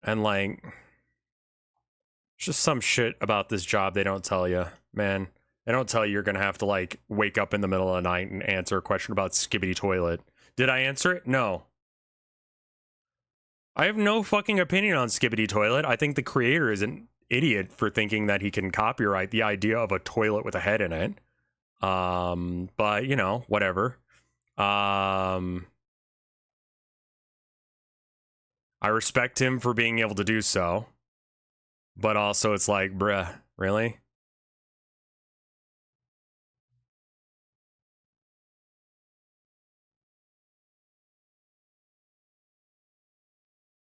And, like... just some shit about this job they don't tell you, man. They don't tell you you're gonna have to, like, wake up in the middle of the night and answer a question about Skibbity Toilet. Did I answer it? No. I have no fucking opinion on Skibbity Toilet. I think the creator is an idiot for thinking that he can copyright the idea of a toilet with a head in it. But, you know, whatever. I respect him for being able to do so. But also, it's like, bruh, really?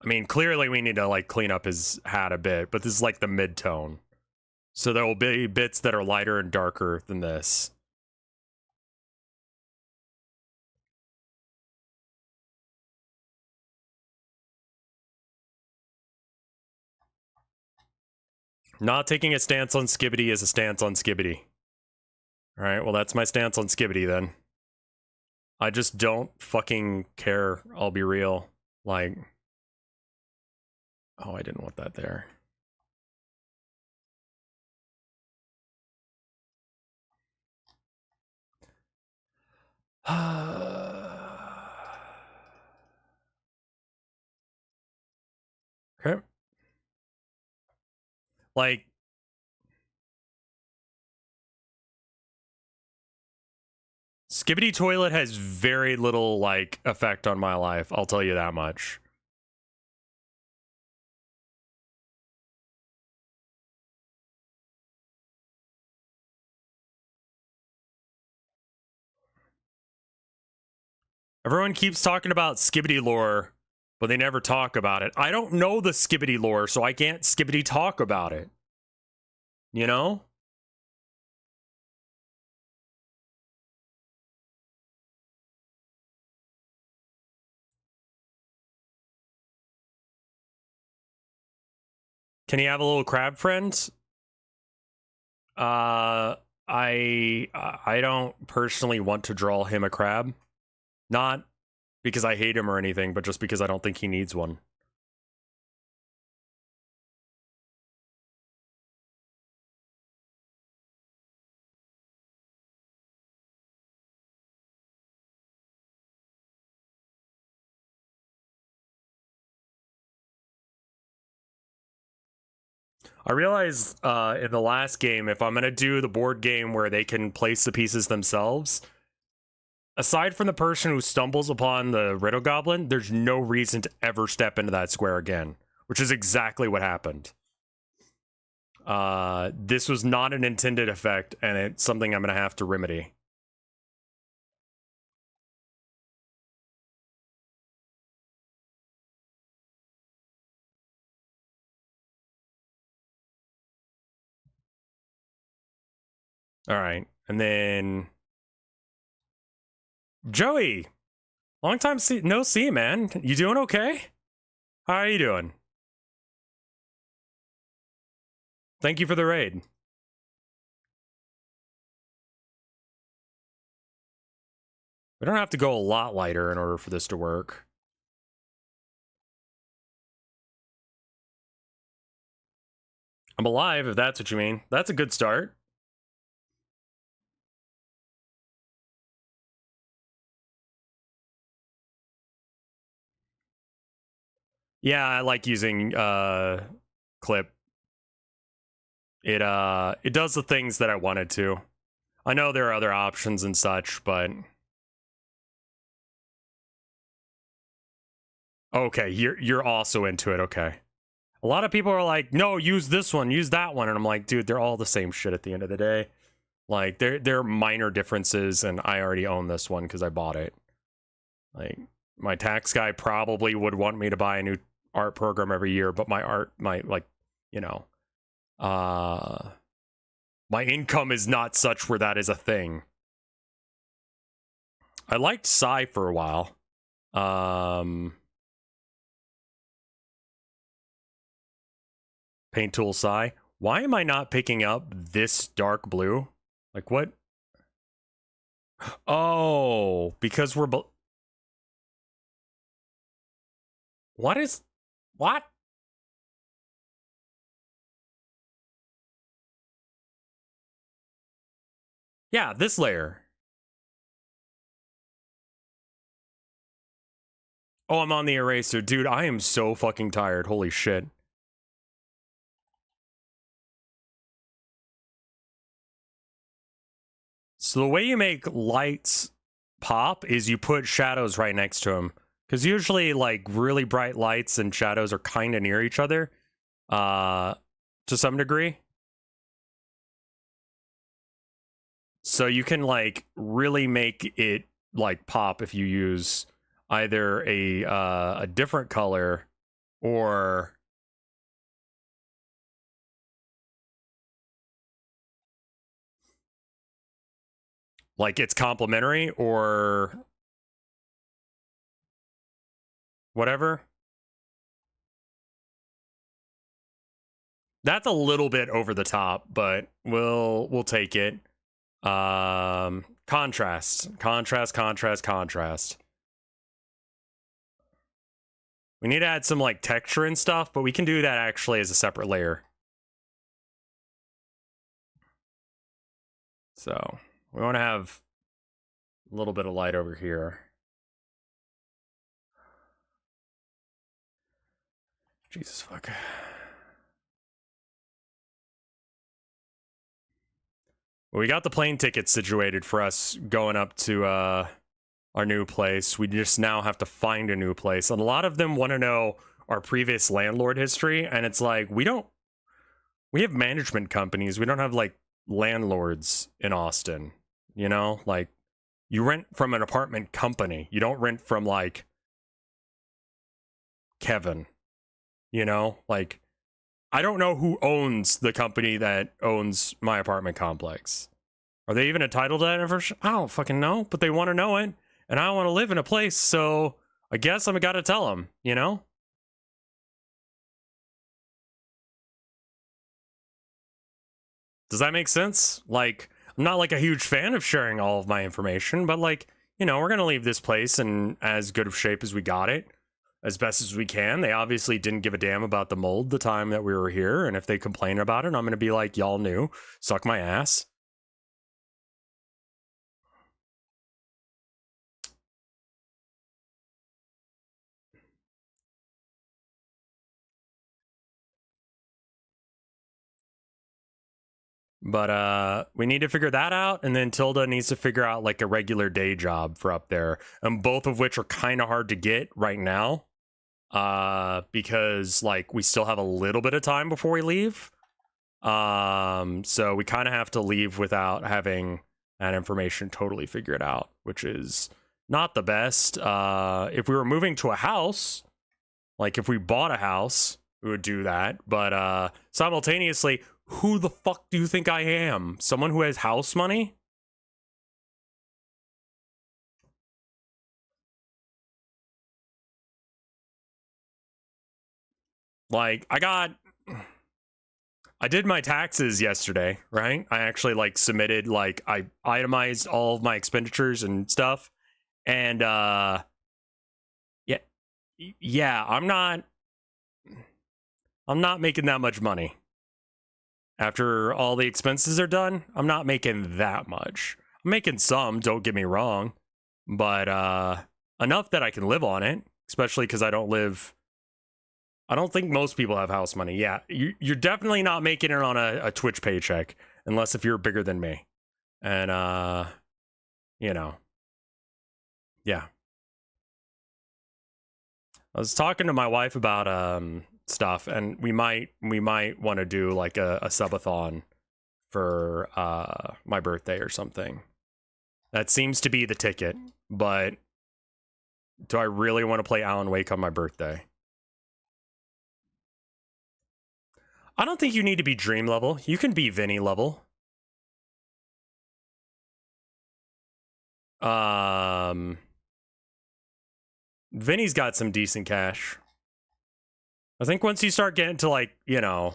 I mean, clearly we need to, like, clean up his hat a bit, but this is, like, the mid-tone. So there will be bits that are lighter and darker than this. Not taking a stance on Skibbity is a stance on Skibbity. Alright, well, that's my stance on Skibbity, then. I just don't fucking care, I'll be real. Like... oh, I didn't want that there. Okay. Like... Skibbity Toilet has very little, like, effect on my life, I'll tell you that much. Everyone keeps talking about Skibbity lore, but they never talk about it. I don't know the Skibbity lore, so I can't Skibbity talk about it. You know? Can he have a little crab friend? I don't personally want to draw him a crab. Not because I hate him or anything, but just because I don't think he needs one. I realize in the last game, if I'm going to do the board game where they can place the pieces themselves, aside from the person who stumbles upon the Riddle Goblin, there's no reason to ever step into that square again, which is exactly what happened. This was not an intended effect, and it's something I'm going to have to remedy. All right, and then Joey, long time no see, man. You doing okay? How are you doing? Thank you for the raid. We don't have to go a lot lighter in order for this to work. I'm alive, if that's what you mean. That's a good start. Yeah, I like using clip. It does the things that I wanted to. I know there are other options and such, but okay, you're also into it. Okay. A lot of people are like, "No, use this one, use that one." And I'm like, "Dude, they're all the same shit at the end of the day." Like there are minor differences, and I already own this one cuz I bought it. Like my tax guy probably would want me to buy a new art program every year, but my you know, my income is not such where that is a thing. I liked Psy for a while. Paint tool Psy. Why am I not picking up this dark blue? Like what? Oh, because we're what is what? Yeah, this layer. Oh, I'm on the eraser. Dude, I am so fucking tired. Holy shit. So the way you make lights pop is you put shadows right next to them. Because usually, like, really bright lights and shadows are kind of near each other. To some degree. So you can, like, really make it, like, pop if you use either a different color or like it's complementary or whatever. That's a little bit over the top, but we'll take it. Contrast. We need to add some like texture and stuff, but we can do that actually as a separate layer. So we want to have a little bit of light over here. Jesus fuck. Well, we got the plane tickets situated for us going up to our new place. We just now have to find a new place. And a lot of them want to know our previous landlord history, and it's like we have management companies. We don't have like landlords in Austin, you know? Like you rent from an apartment company. You don't rent from like Kevin, you know? Like I don't know who owns the company that owns my apartment complex. Are they even entitled to that information? I don't fucking know, but they want to know it, and I want to live in a place, so I guess I'm gotta tell them, you know? Does that make sense? Like, I'm not like a huge fan of sharing all of my information, but like, you know, we're gonna leave this place in as good of shape as we got it, as best as we can. They obviously didn't give a damn about the mold the time that we were here, and if they complain about it, I'm gonna be like, y'all knew, suck my ass. But we need to figure that out, and then Tilda needs to figure out like a regular day job for up there, and both of which are kind of hard to get right now, because like we still have a little bit of time before we leave. So we kind of have to leave without having that information totally figured out, which is not the best. If we were moving to a house, like if we bought a house, we would do that. But simultaneously, who the fuck do you think I am? Someone who has house money? Like, I did my taxes yesterday, right? I actually like submitted, like I itemized all of my expenditures and stuff. And yeah, I'm not making that much money. After all the expenses are done, I'm not making that much. I'm making some, don't get me wrong, but enough that I can live on it, especially because I don't think most people have house money. Yeah, you're definitely not making it on a Twitch paycheck, unless if you're bigger than me. And, you know, yeah. I was talking to my wife about stuff, and we might want to do like a subathon for my birthday or something. That seems to be the ticket, but do I really want to play Alan Wake on my birthday? I don't think you need to be Dream level. You can be Vinny level. Vinny's got some decent cash. I think once you start getting to like, you know,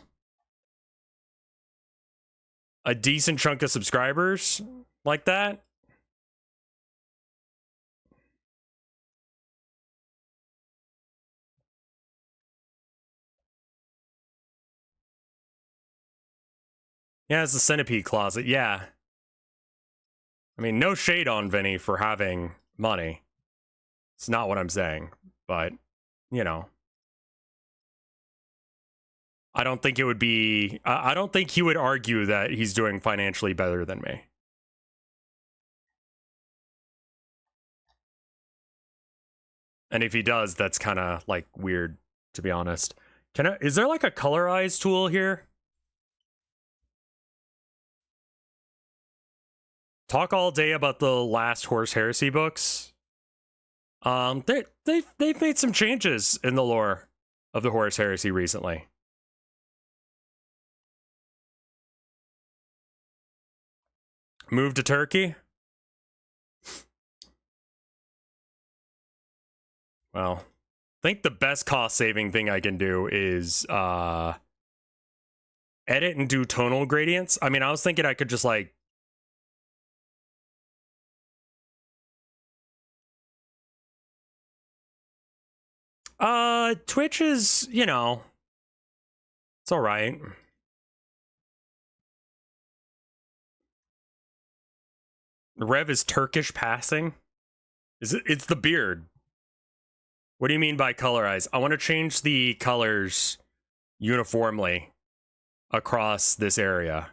a decent chunk of subscribers like that. Yeah, it's the centipede closet. Yeah. I mean, no shade on Vinny for having money. It's not what I'm saying, but, you know. I don't think it would be... I don't think he would argue that he's doing financially better than me. And if he does, that's kind of, like, weird, to be honest. Is there, like, a colorize tool here? Talk all day about the last Horse Heresy books. They've made some changes in the lore of the Horus Heresy recently. Move to Turkey? Well, I think the best cost-saving thing I can do is edit and do tonal gradients. I mean, I was thinking I could just like... Twitch is, you know, it's all right. Rev is Turkish passing? It's the beard. What do you mean by colorize? I want to change the colors uniformly across this area.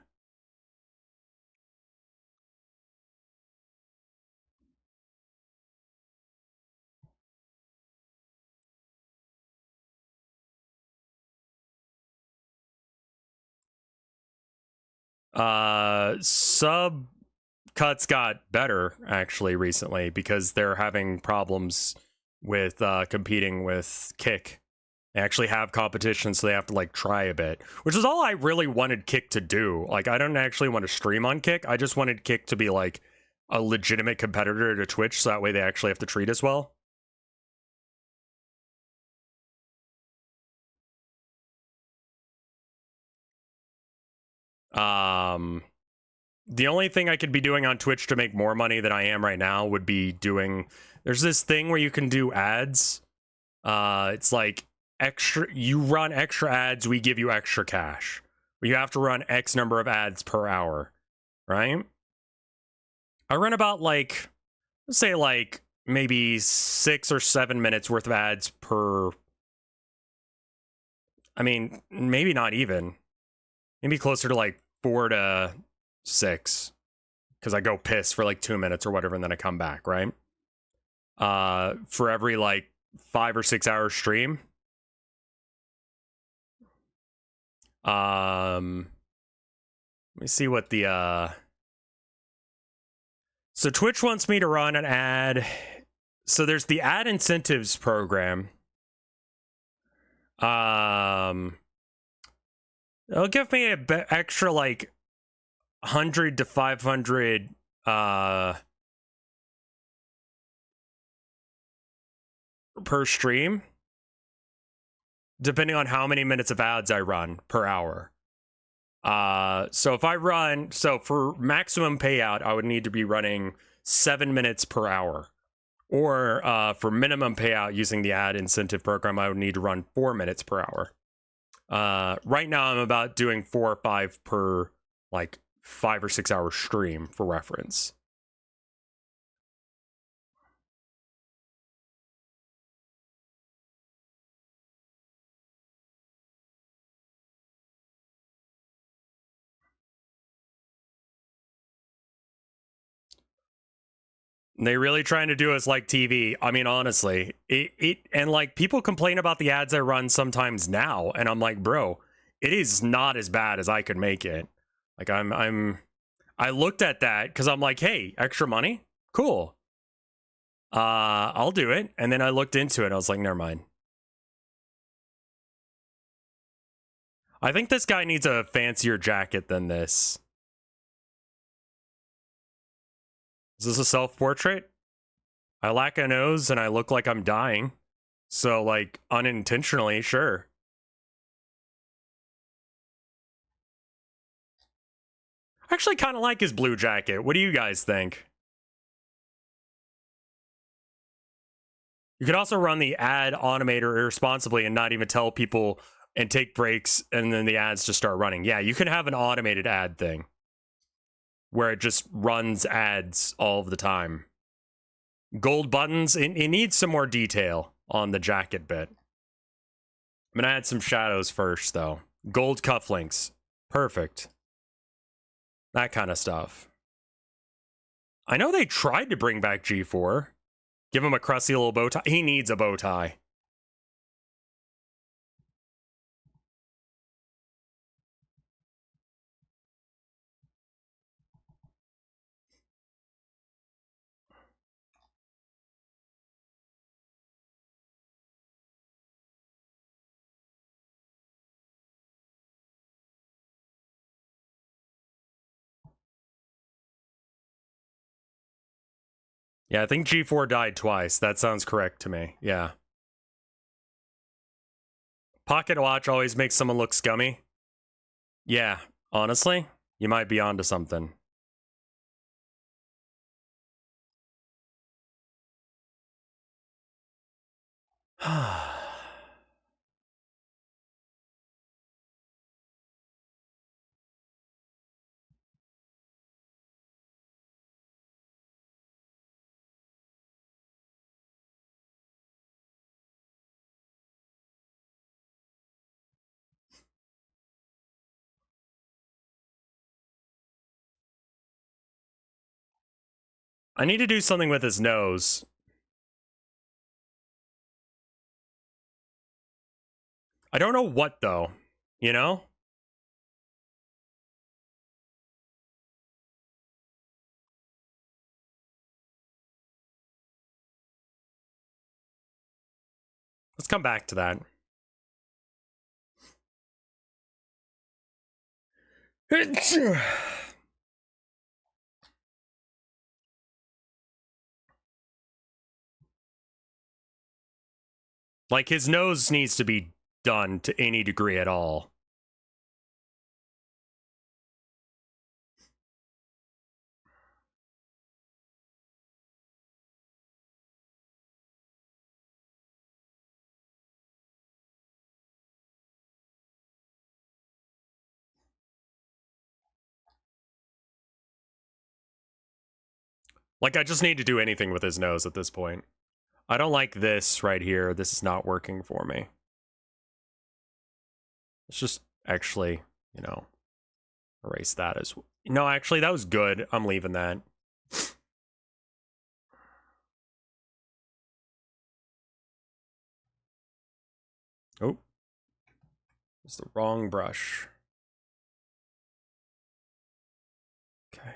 Sub cuts got better actually recently because they're having problems with competing with Kick. They actually have competition, so they have to like try a bit, which is all I really wanted Kick to do. Like, I don't actually want to stream on Kick. I just wanted Kick to be like a legitimate competitor to Twitch, so that way they actually have to treat us well. The only thing I could be doing on Twitch to make more money than I am right now would be doing, there's this thing where you can do ads. It's like you run extra ads, we give you extra cash. You have to run X number of ads per hour, right? I run about like, let's say like maybe 6 or 7 minutes worth of ads per, I mean, maybe not even, maybe closer to like 4 to 6, because I go piss for like 2 minutes or whatever and then I come back, right? For every like 5 or 6 hour stream. Let me see what the so Twitch wants me to run an ad. So there's the ad incentives program. It'll give me a bit extra like 100 to 500 per stream, depending on how many minutes of ads I run per hour. So if I run, so for maximum payout, I would need to be running 7 minutes per hour. Or for minimum payout using the ad incentive program, I would need to run 4 minutes per hour. Right now I'm about doing 4 or 5 per like 5 or 6 hour stream for reference. They really trying to do us like TV. I mean, honestly, and like people complain about the ads I run sometimes now, and I'm like, bro, it is not as bad as I could make it. Like I looked at that because I'm like, hey, extra money, cool. I'll do it, and then I looked into it. I was like, never mind. I think this guy needs a fancier jacket than this. Is this a self-portrait? I lack a nose and I look like I'm dying. So, like, unintentionally, sure. I actually kind of like his blue jacket. What do you guys think? You could also run the ad automator irresponsibly and not even tell people and take breaks and then the ads just start running. Yeah, you can have an automated ad thing where it just runs ads all of the time. Gold buttons, it needs some more detail on the jacket bit. I'm gonna add some shadows first though. Gold cufflinks, perfect. That kind of stuff. I know they tried to bring back G4. Give him a crusty little bow tie. He needs a bow tie. Yeah, I think G4 died twice. That sounds correct to me. Yeah. Pocket watch always makes someone look scummy. Yeah, honestly, you might be onto something. I need to do something with his nose. I don't know what, though. You know? Let's come back to that. Like, his nose needs to be done to any degree at all. Like, I just need to do anything with his nose at this point. I don't like this right here. This is not working for me. Let's just actually, you know, erase that as well. No, actually, that was good. I'm leaving that. Oh. It's the wrong brush. Okay.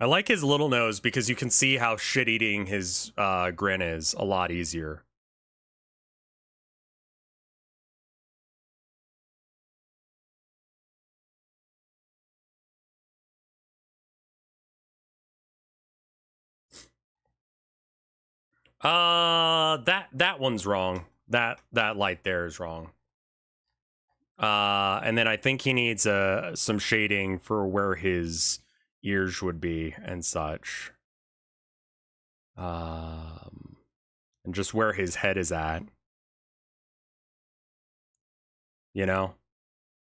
I like his little nose because you can see how shit-eating his grin is a lot easier. That one's wrong. That light there is wrong. And then I think he needs some shading for where his ears would be and such. And just where his head is at. You know?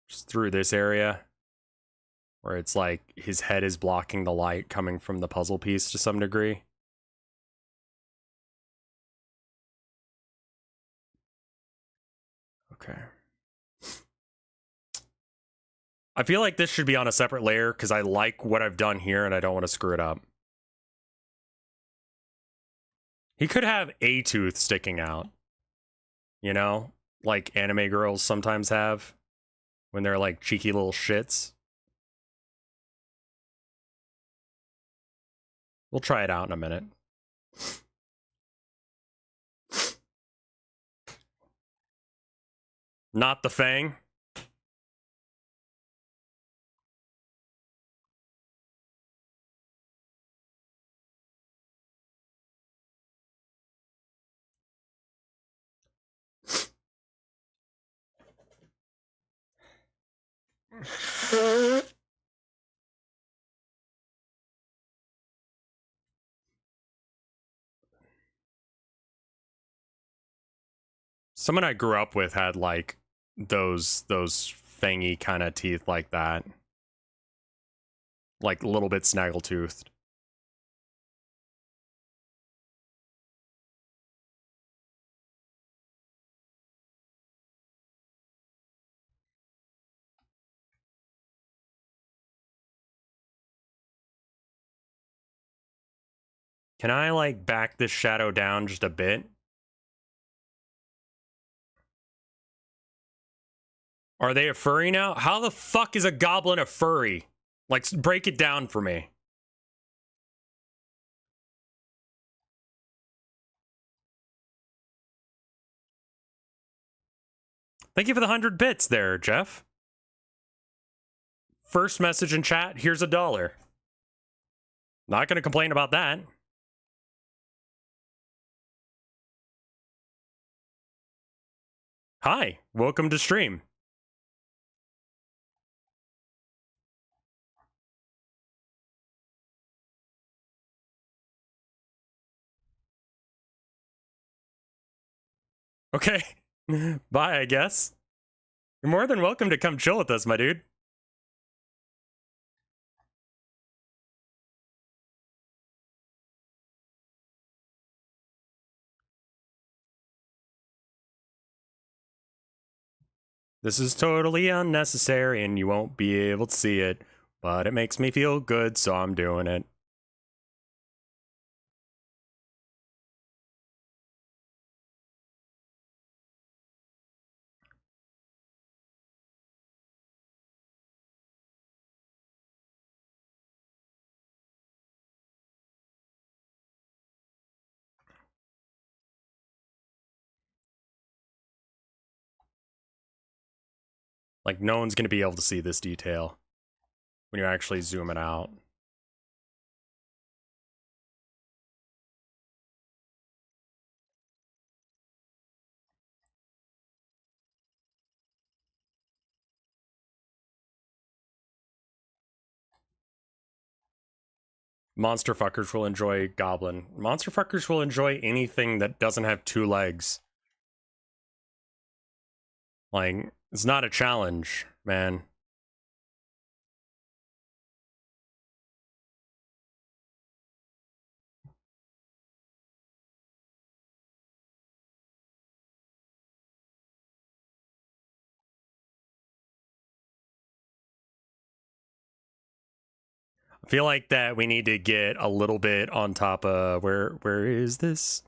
Just through this area. Where it's like his head is blocking the light coming from the puzzle piece to some degree. Okay. I feel like this should be on a separate layer because I like what I've done here and I don't want to screw it up. He could have a tooth sticking out. You know? Like anime girls sometimes have. When they're like cheeky little shits. We'll try it out in a minute. Not the fang. Someone I grew up with had like those fangy kind of teeth like that. Like a little bit snaggle-toothed. Can I like back this shadow down just a bit? Are they a furry now? How the fuck is a goblin a furry? Like, break it down for me. Thank you for the 100 bits there, Jeff. First message in chat, here's $1. Not gonna complain about that. Hi, welcome to stream. Okay, bye, I guess. You're more than welcome to come chill with us, my dude. This is totally unnecessary and you won't be able to see it, but it makes me feel good, so I'm doing it. Like, no one's gonna be able to see this detail when you're actually zooming out. Monster fuckers will enjoy Goblin. Monster fuckers will enjoy anything that doesn't have 2 legs. Like, it's not a challenge, man. I feel like that we need to get a little bit on top of where is this?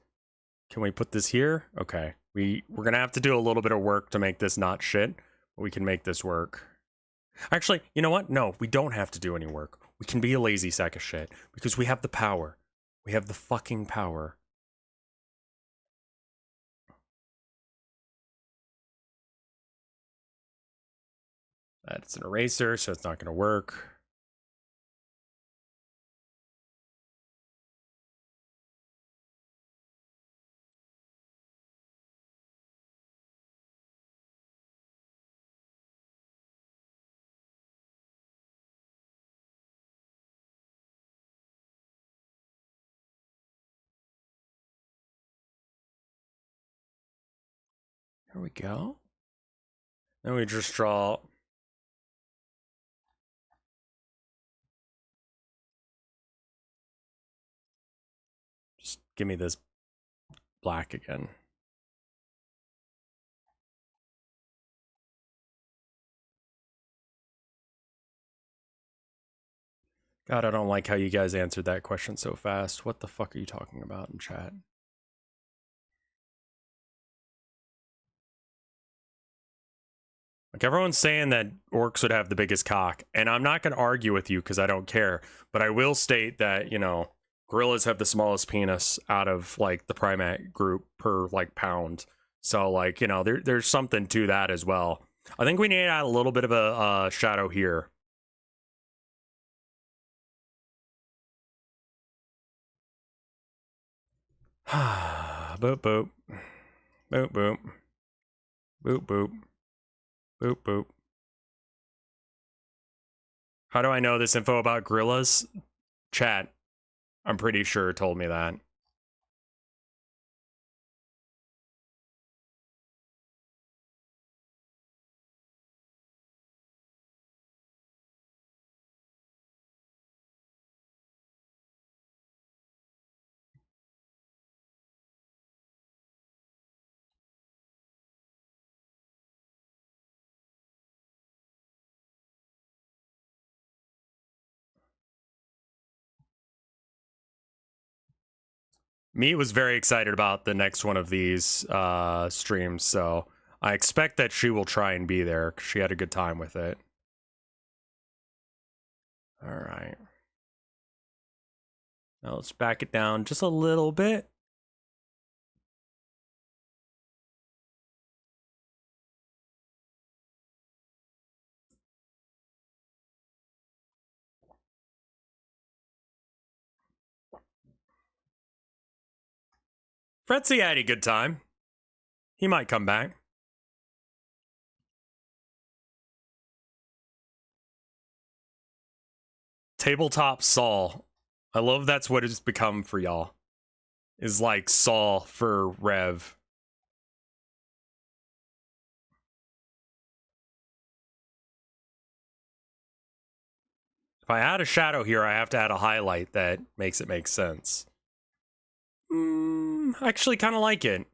Can we put this here? Okay. We're gonna have to do a little bit of work to make this not shit, but we can make this work. Actually, you know what? No, we don't have to do any work. We can be a lazy sack of shit because we have the power. We have the fucking power. That's an eraser, so it's not gonna work. There we go. Then we just draw. Just give me this black again. God, I don't like how you guys answered that question so fast. What the fuck are you talking about in chat? Like, everyone's saying that orcs would have the biggest cock, and I'm not going to argue with you because I don't care, but I will state that, you know, gorillas have the smallest penis out of, like, the primate group per, like, pound. So, like, you know, there's something to that as well. I think we need to add a little bit of a shadow here. Boop, boop. Boop, boop. Boop, boop. Boop, boop. How do I know this info about gorillas? Chat, I'm pretty sure, told me that. Meat was very excited about the next one of these streams, so I expect that she will try and be there because she had a good time with it. All right. Now let's back it down just a little bit. Fretzy had a good time. He might come back. Tabletop Saul. I love that's what it's become for y'all. Is like Saul for Rev. If I add a shadow here, I have to add a highlight that makes it make sense. I actually kind of like it.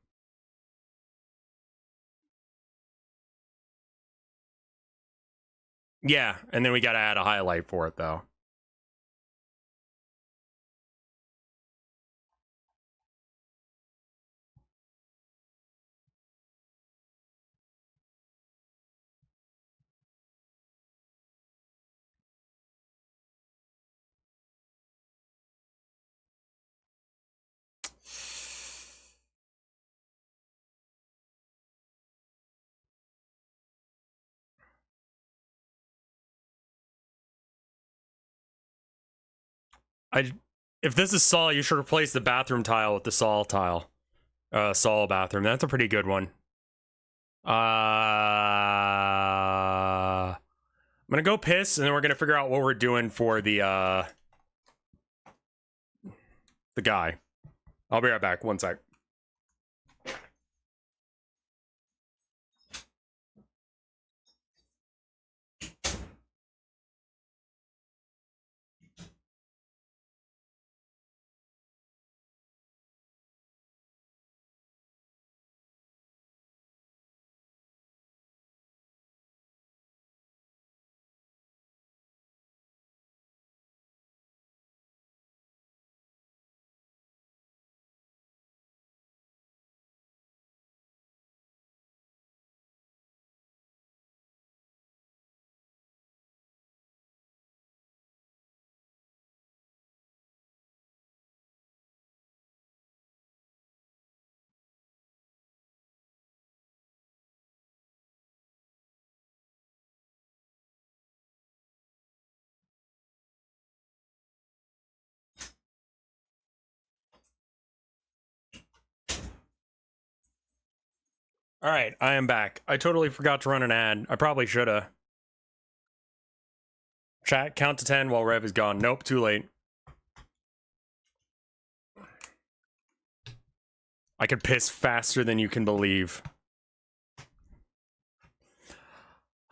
Yeah, and then we got to add a highlight for it, though. If this is Saul, you should replace the bathroom tile with the Saul tile. Saul bathroom. That's a pretty good one. I'm gonna go piss, and then we're gonna figure out what we're doing for the guy. I'll be right back. One sec. All right, I am back. I totally forgot to run an ad. I probably shoulda. Chat, count to 10 while Rev is gone. Nope, too late. I could piss faster than you can believe.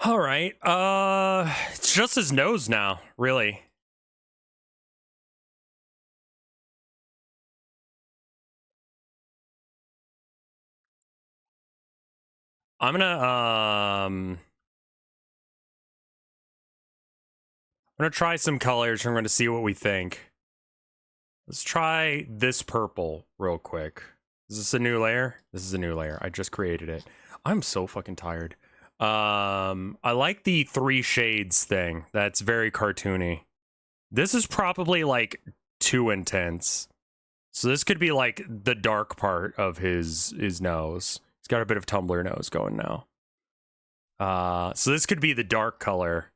All right, it's just his nose now, really. I'm gonna try some colors. I'm gonna see what we think. Let's try this purple real quick. Is this a new layer? This is a new layer. I just created it. I'm so fucking tired. I like the 3 shades thing. That's very cartoony. This is probably like too intense. So this could be like the dark part of his nose. He's got a bit of Tumblr nose going now. So this could be the dark color.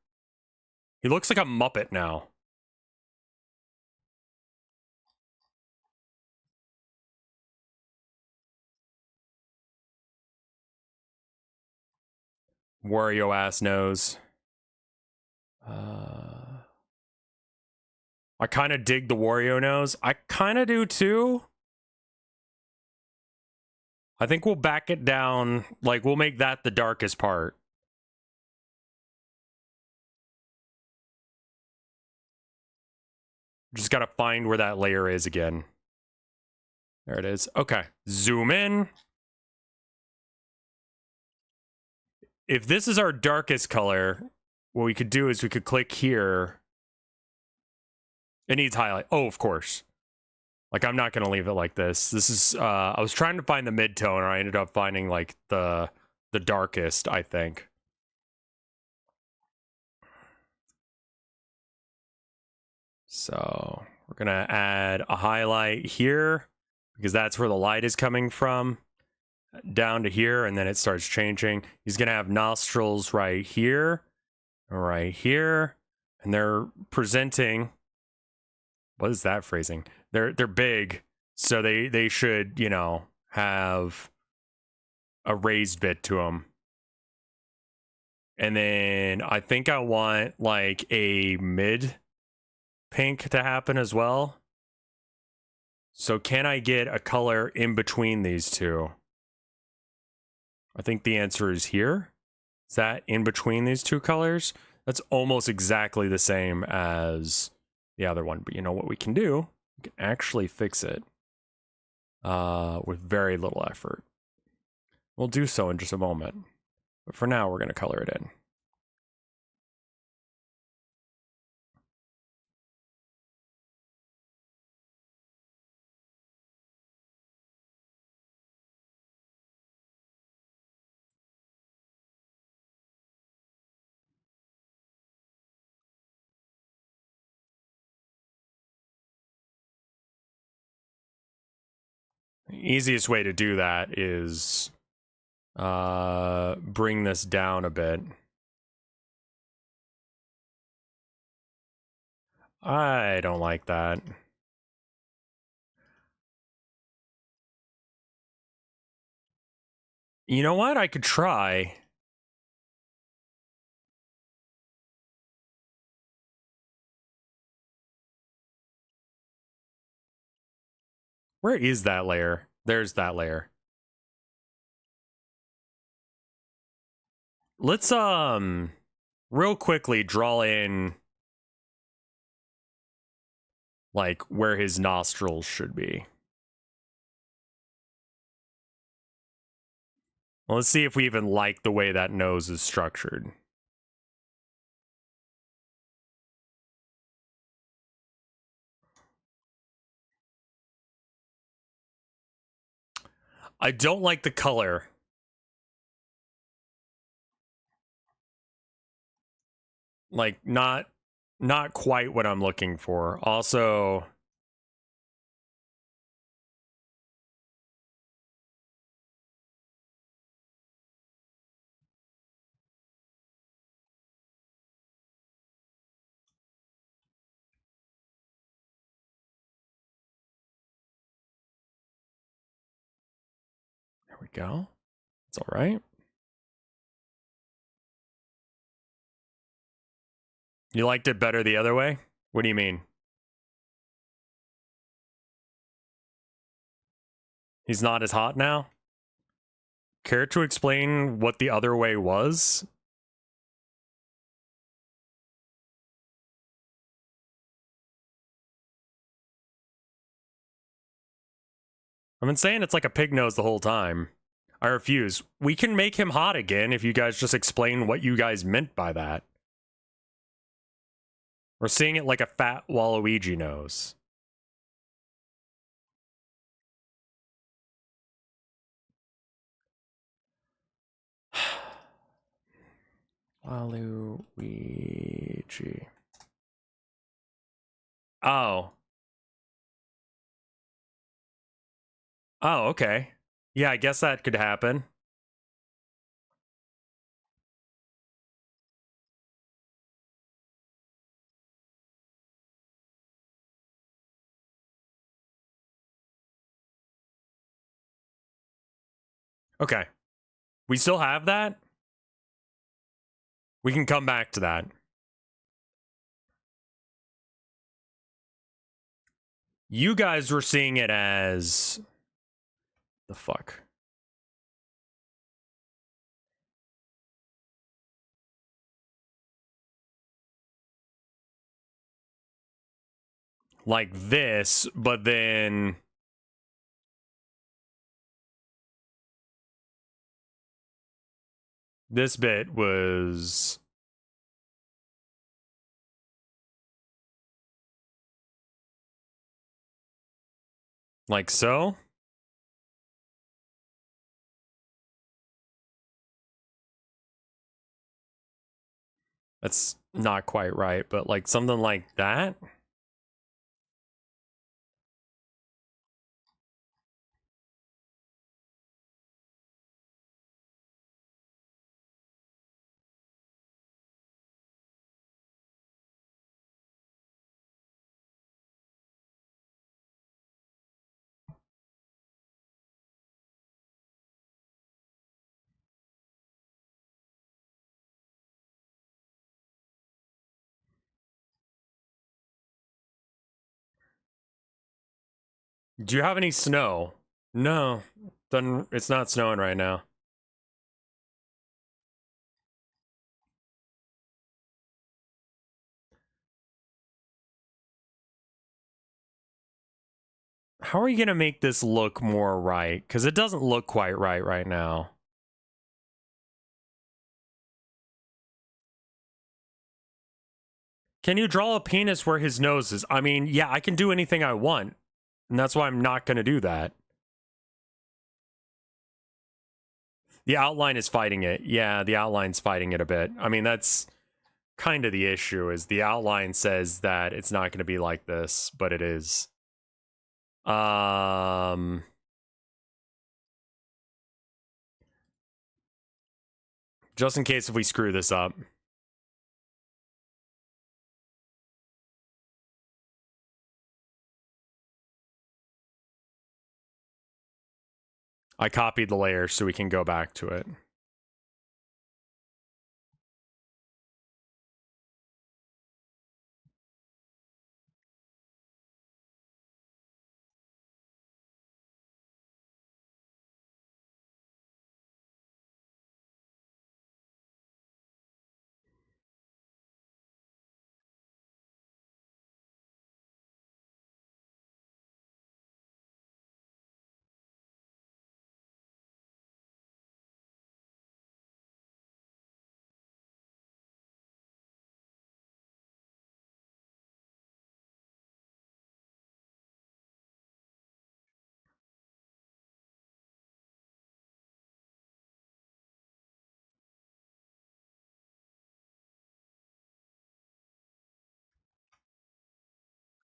He looks like a Muppet now. Wario ass nose. I kind of dig the Wario nose. I kind of do too. I think we'll back it down. Like, we'll make that the darkest part. Just gotta find where that layer is again. There it is. Okay. Zoom in. If this is our darkest color, what we could do is we could click here. It needs highlight. Oh, of course. Like, I'm not going to leave it like this. This is, I was trying to find the mid-tone, and I ended up finding, like, the darkest, I think. So, we're going to add a highlight here, because that's where the light is coming from, down to here, and then it starts changing. He's going to have nostrils right here, and they're presenting... What is that phrasing? They're big, so they should, you know, have a raised bit to them. And then I think I want like a mid pink to happen as well. So can I get a color in between these two? I think the answer is here. Is that in between these two colors? That's almost exactly the same as the other one, but you know what we can do? We can actually fix it with very little effort. We'll do so in just a moment, but for now we're going to color it in. The easiest way to do that is bring this down a bit. I don't like that. You know what? I could try. Where is that layer? There's that layer. Let's real quickly draw in like where his nostrils should be. Well, let's see if we even like the way that nose is structured. I don't like the color. Like, not quite what I'm looking for. Also, there we go. It's all right. You liked it better the other way? What do you mean? He's not as hot now? Care to explain what the other way was? I've been saying it's like a pig nose the whole time. I refuse. We can make him hot again if you guys just explain what you guys meant by that. We're seeing it like a fat Waluigi nose. Waluigi. Oh. Oh, okay. Yeah, I guess that could happen. Okay. We still have that? We can come back to that. You guys were seeing it as... The fuck? Like this, but then... This bit was... Like so? That's not quite right, but like something like that? Do you have any snow? No. Then it's not snowing right now. How are you going to make this look more right? Because it doesn't look quite right now. Can you draw a penis where his nose is? I mean, yeah, I can do anything I want. And that's why I'm not going to do that. The outline is fighting it. Yeah, the outline's fighting it a bit. I mean, that's kind of the issue, is the outline says that it's not going to be like this, but it is. Just in case if we screw this up. I copied the layer so we can go back to it.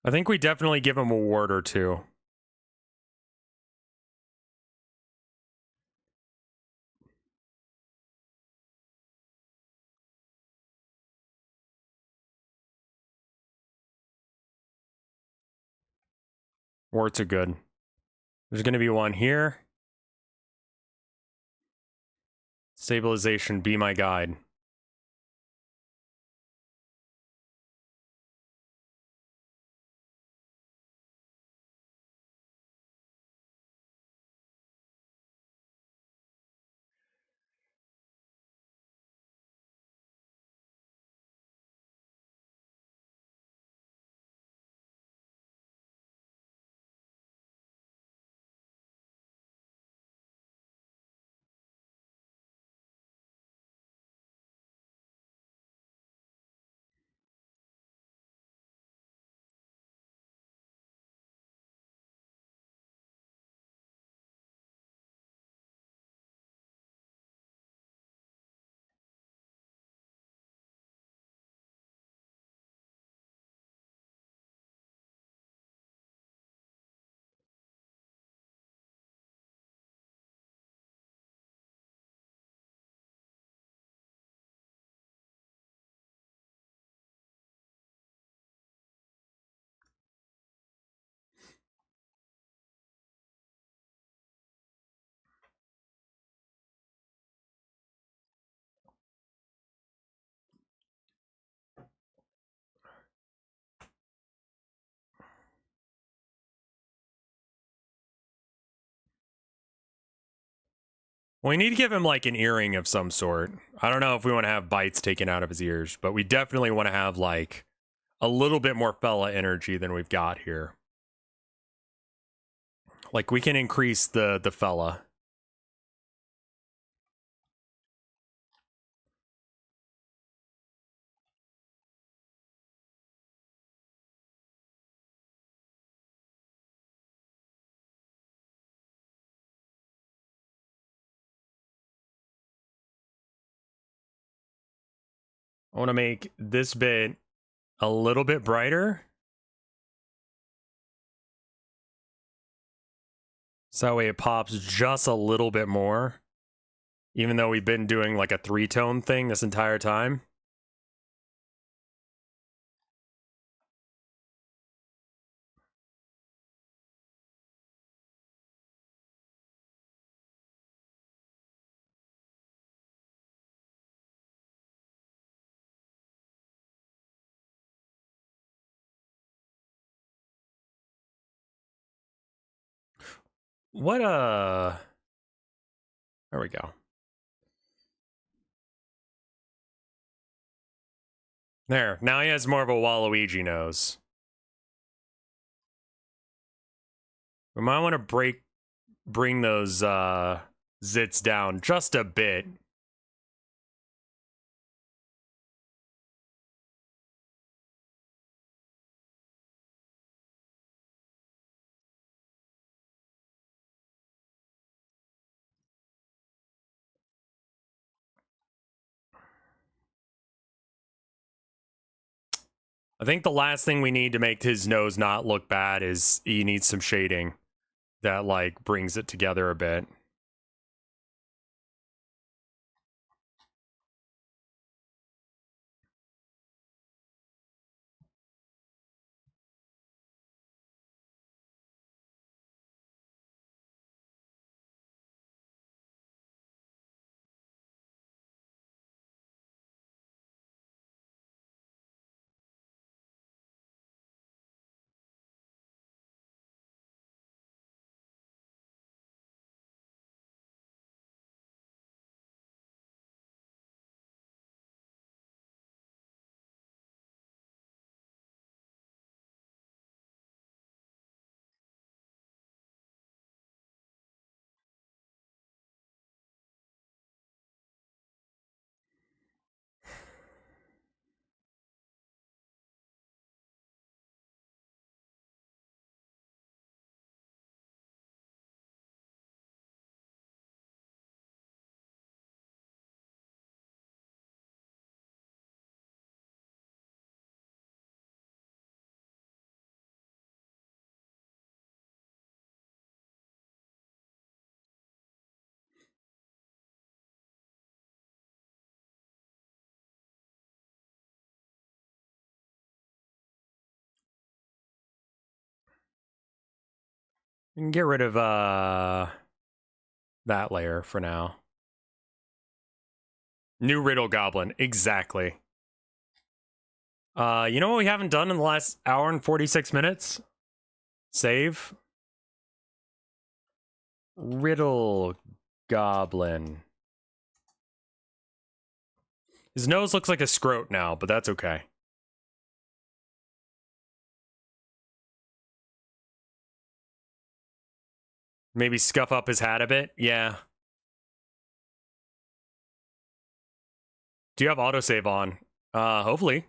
I think we definitely give him a ward or two. Warts are good. There's going to be one here. Stabilization, be my guide. We need to give him like an earring of some sort. I don't know if we want to have bites taken out of his ears, but we definitely want to have like a little bit more fella energy than we've got here. Like we can increase the fella. I want to make this bit a little bit brighter. So that way it pops just a little bit more. Even though we've been doing like a 3-tone thing this entire time. What there we go. There, now he has more of a Waluigi nose. We might want to bring those zits down just a bit. I think the last thing we need to make his nose not look bad is he needs some shading that like brings it together a bit. We can get rid of that layer for now. New riddle goblin. Exactly. You know what we haven't done in the last hour and 46 minutes? Save. Riddle goblin. His nose looks like a scrote now, but that's okay. Maybe scuff up his hat a bit? Yeah. Do you have autosave on? Hopefully.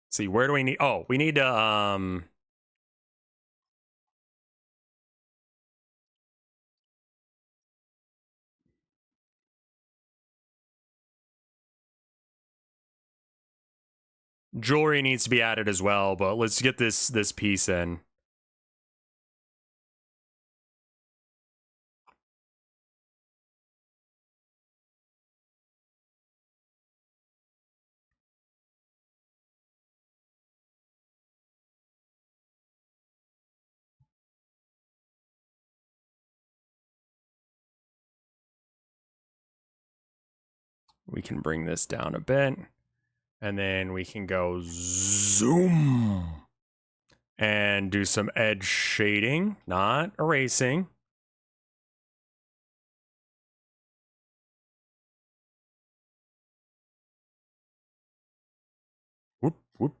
Let's see, where do we need... Oh, we need to, jewelry needs to be added as well, but let's get this piece in. We can bring this down a bit. And then we can go zoom. And do some edge shading, not erasing. Whoop, whoop.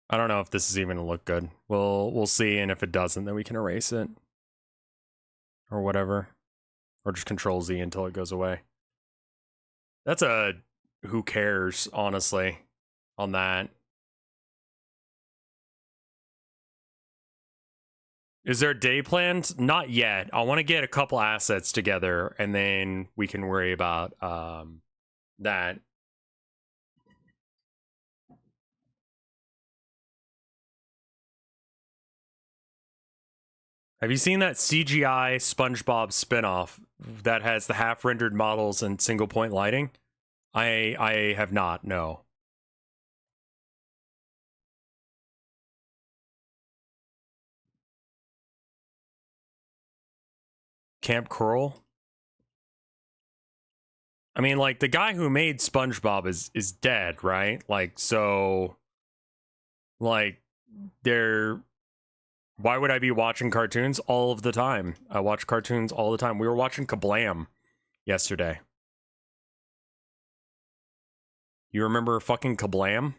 I don't know if this is even gonna look good. We'll see, and if it doesn't, then we can erase it. Or whatever. Or just Control Z until it goes away. That's a who cares, honestly, on that. Is there a day planned? Not yet. I want to get a couple assets together, and then we can worry about that. Have you seen that CGI SpongeBob spinoff that has the half-rendered models and single-point lighting? I have not, no. Camp Coral? I mean, like, the guy who made SpongeBob is dead, right? Like, so... Like, they're... Why would I be watching cartoons all of the time? I watch cartoons all the time. We were watching Kablam yesterday. You remember fucking Kablam?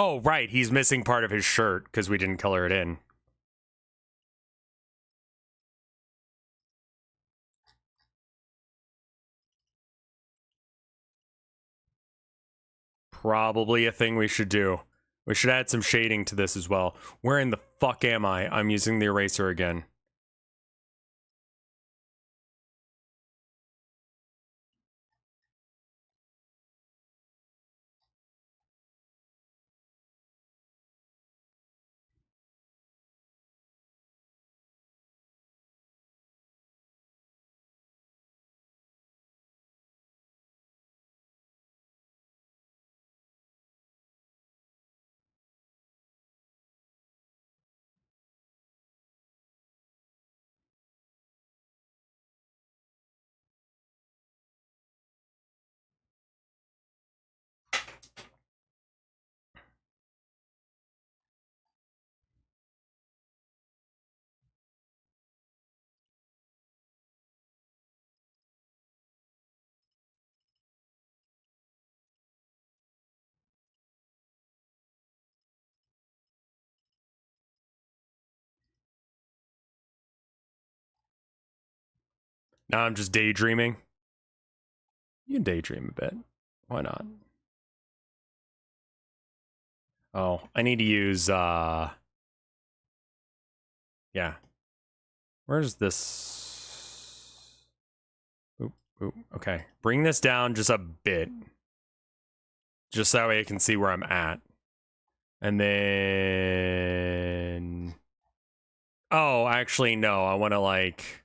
Oh, right. He's missing part of his shirt because we didn't color it in. Probably a thing we should do. We should add some shading to this as well. Where in the fuck am I? I'm using the eraser again. Now I'm just daydreaming. You can daydream a bit. Why not? Oh, I need to use, yeah. Where's this? Oop, oop, okay. Bring this down just a bit. Just that way I can see where I'm at. And then... Oh, actually, no. I want to, like...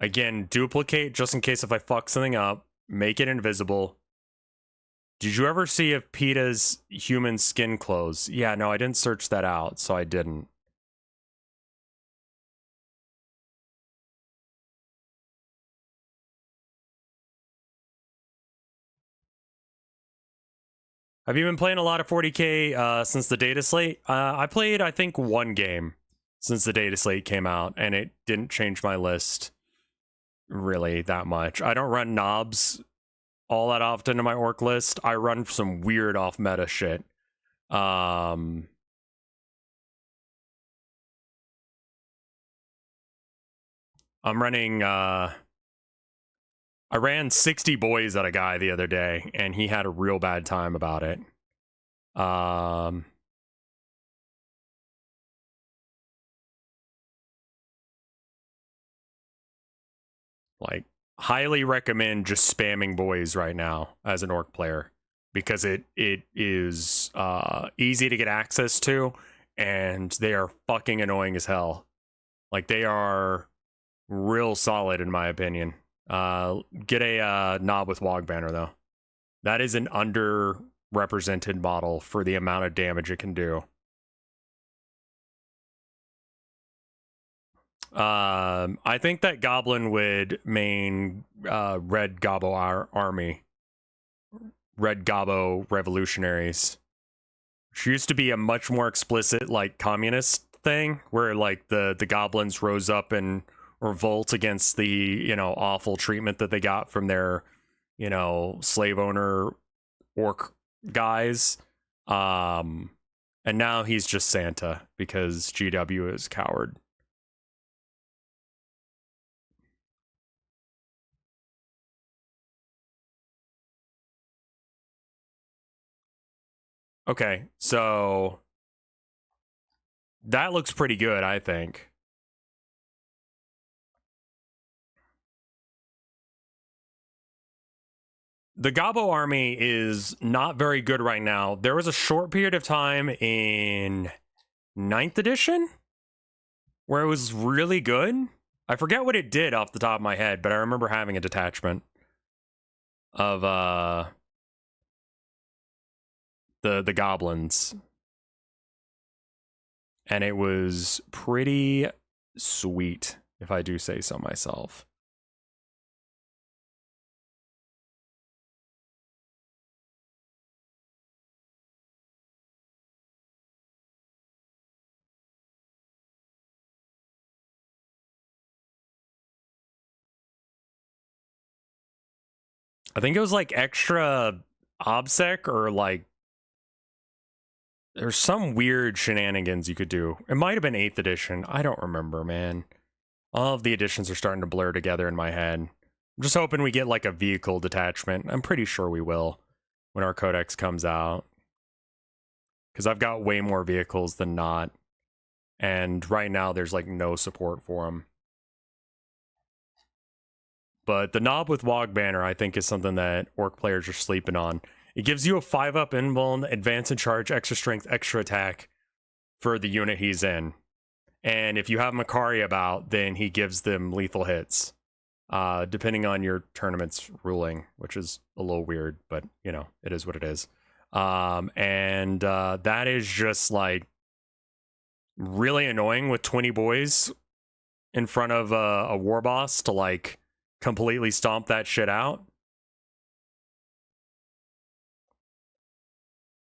Again, duplicate just in case if I fuck something up. Make it invisible. Did you ever see if PETA's human skin clothes? Yeah, no, I didn't search that out, so I didn't. Have you been playing a lot of 40K since the data slate? I played, I think, one game since the data slate came out, and it didn't change my list really that much. I don't run knobs all that often in my orc list. I run some weird off-meta shit. I'm running, I ran 60 boys at a guy the other day, and he had a real bad time about it. Like, highly recommend just spamming boys right now as an orc player, because it is easy to get access to, and they are fucking annoying as hell. Like, they are real solid in my opinion. Get a knob with Wog Banner though. That is an underrepresented model for the amount of damage it can do. I think that Goblin would main Red Gobbo army. Red Gobbo revolutionaries. She used to be a much more explicit, like, communist thing, where, like, the goblins rose up and revolt against the, you know, awful treatment that they got from their, you know, slave owner orc guys. And now he's just Santa because GW is coward. Okay, so that looks pretty good, I think. The Gobbo army is not very good right now. There was a short period of time in 9th edition where it was really good. I forget what it did off the top of my head, but I remember having a detachment of the goblins. And it was pretty sweet, if I do say so myself. I think it was like extra obsec, or like there's some weird shenanigans you could do. It might have been 8th edition. I don't remember, man. All of the editions are starting to blur together in my head. I'm just hoping we get like a vehicle detachment. I'm pretty sure we will when our codex comes out, because I've got way more vehicles than not, and right now there's like no support for them. But the knob with Wog Banner, I think, is something that orc players are sleeping on. It gives you a 5-up invuln, advance and charge, extra strength, extra attack for the unit he's in. And if you have Makari about, then he gives them lethal hits, depending on your tournament's ruling, which is a little weird, but, you know, it is what it is. And that is just, like, really annoying with 20 boys in front of a war boss to, like, completely stomp that shit out.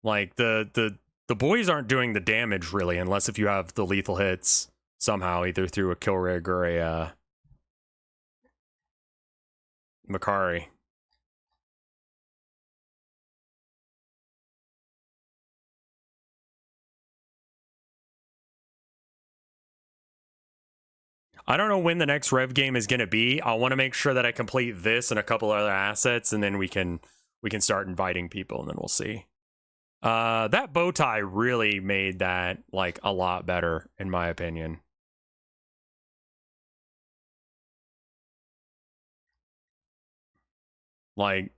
Like, the boys aren't doing the damage really, unless if you have the lethal hits somehow, either through a kill rig or a Makari. I don't know when the next Rev game is going to be. I want to make sure that I complete this and a couple other assets, and then we can start inviting people, and then we'll see. That bow tie really made that like a lot better, in my opinion. Like,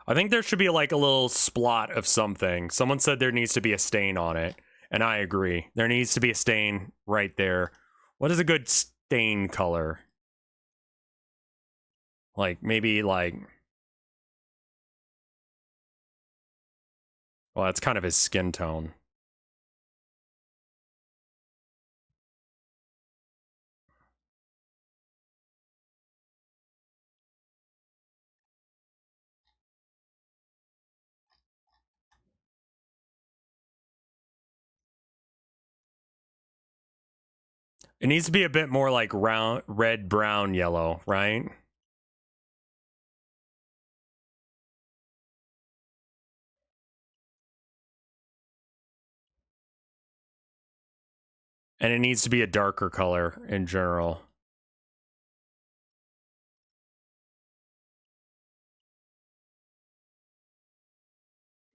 I think there should be like a little splot of something. Someone said there needs to be a stain on it, and I agree. There needs to be a stain right there. What is a good stain color? Like, maybe like... Well, that's kind of his skin tone. It needs to be a bit more like round, red, brown, yellow, right? And it needs to be a darker color in general.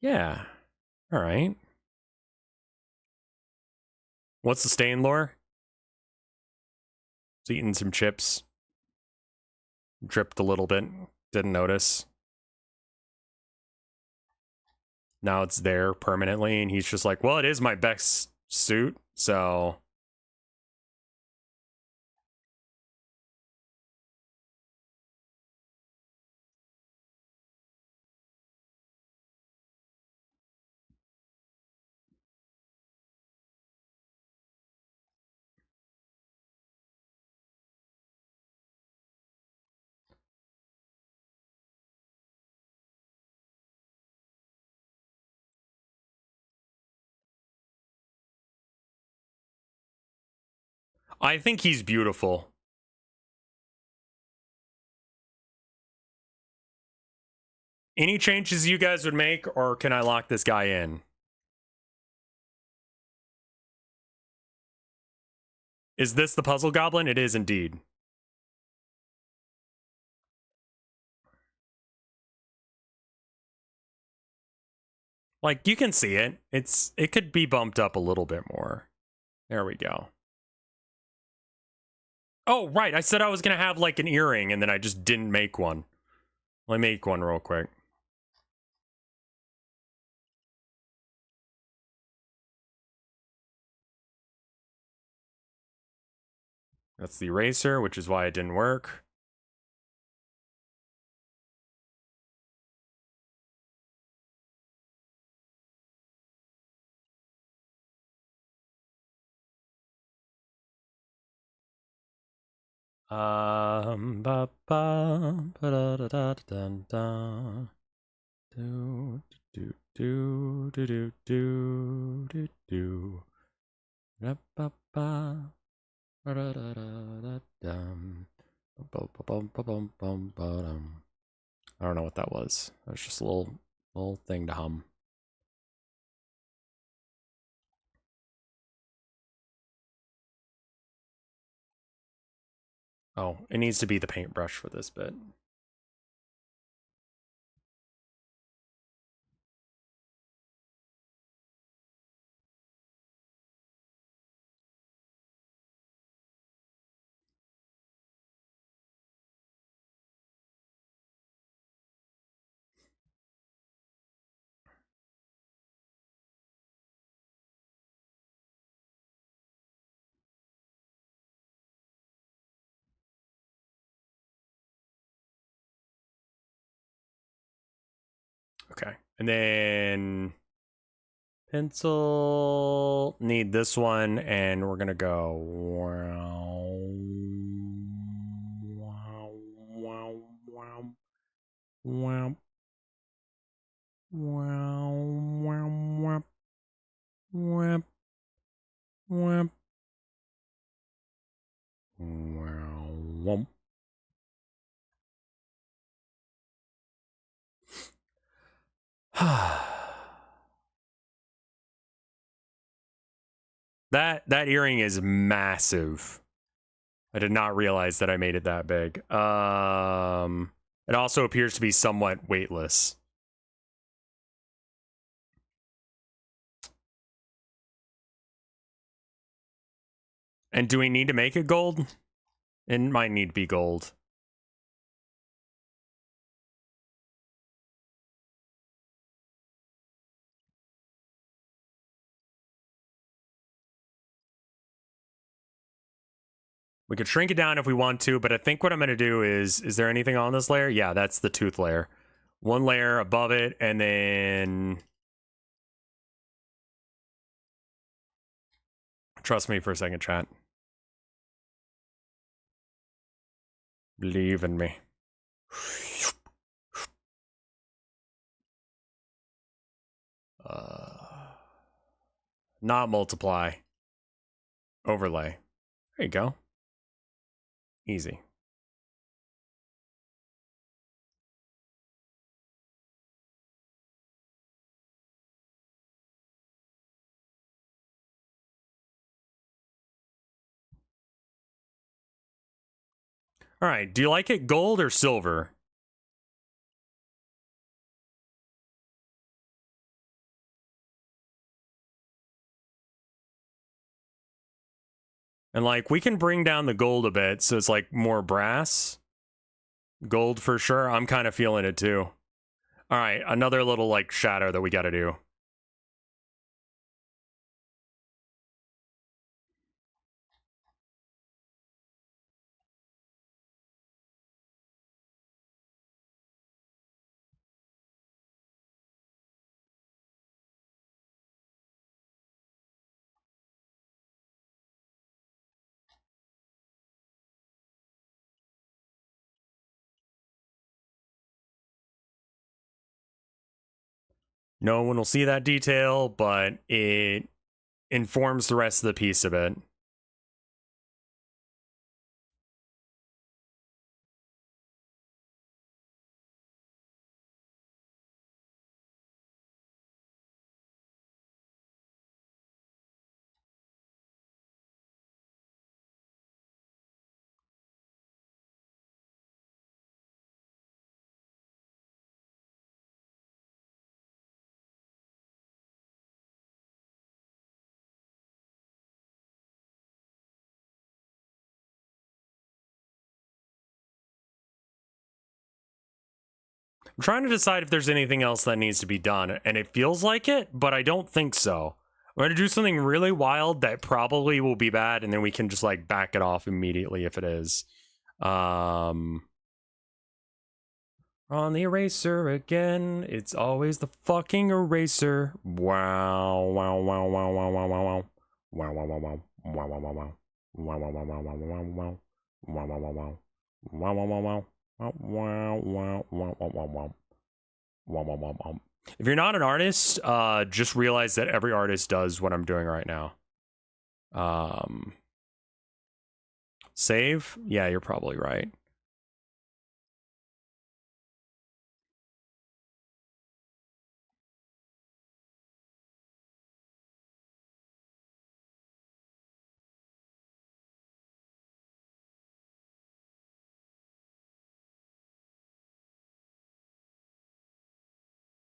Yeah. All right. What's the stain lore? It's eating some chips. Dripped a little bit. Didn't notice. Now it's there permanently, and he's just like, well, it is my best suit, so... I think he's beautiful. Any changes you guys would make, or can I lock this guy in? Is this the puzzle goblin? It is indeed. Like, you can see it. It could be bumped up a little bit more. There we go. Oh, right. I said I was going to have, like, an earring, and then I just didn't make one. Let me make one real quick. That's the eraser, which is why it didn't work. Ba ba ba da da da da da. Do do do do do do do do. Ba ba ba ba da da da da dum. Ba ba ba ba bum bum ba dum. I don't know what that was. That was just a little thing to hum. Oh, it needs to be the paintbrush for this bit. Okay, and then pencil, need this one, and we're gonna go wow, wow, wow, wow, wow, wow, wow, wow, wow, wow. That earring is massive. I did not realize that I made it that big. It also appears to be somewhat weightless. And do we need to make it gold? It might need to be gold. We could shrink it down if we want to, but I think what I'm going to do is there anything on this layer? Yeah, that's the tooth layer. One layer above it, and then... Trust me for a second, chat. Believe in me. Not multiply. Overlay. There you go. Easy. All right, do you like it gold or silver? And like, we can bring down the gold a bit so it's like more brass. Gold for sure. I'm kind of feeling it too. All right, another little like shadow that we got to do. No one will see that detail, but it informs the rest of the piece a bit. I'm trying to decide if there's anything else that needs to be done, and it feels like it, but I don't think so. I'm going to do something really wild that probably will be bad, and then we can just like back it off immediately if it is. On the eraser again. It's always the fucking eraser. Wow, wow, wow, wow, wow, wow, wow, wow. Wow, wow, wow, wow. Wow, wow, wow, wow. Wow, wow, wow, wow, wow, wow, wow. Wow, wow, wow, wow. Wow, wow, wow, wow. Wow, wow, wow, wow, wow, wow, wow. Wow, wow, wow, wow. If you're not an artist, just realize that every artist does what I'm doing right now. Save? Yeah, you're probably right.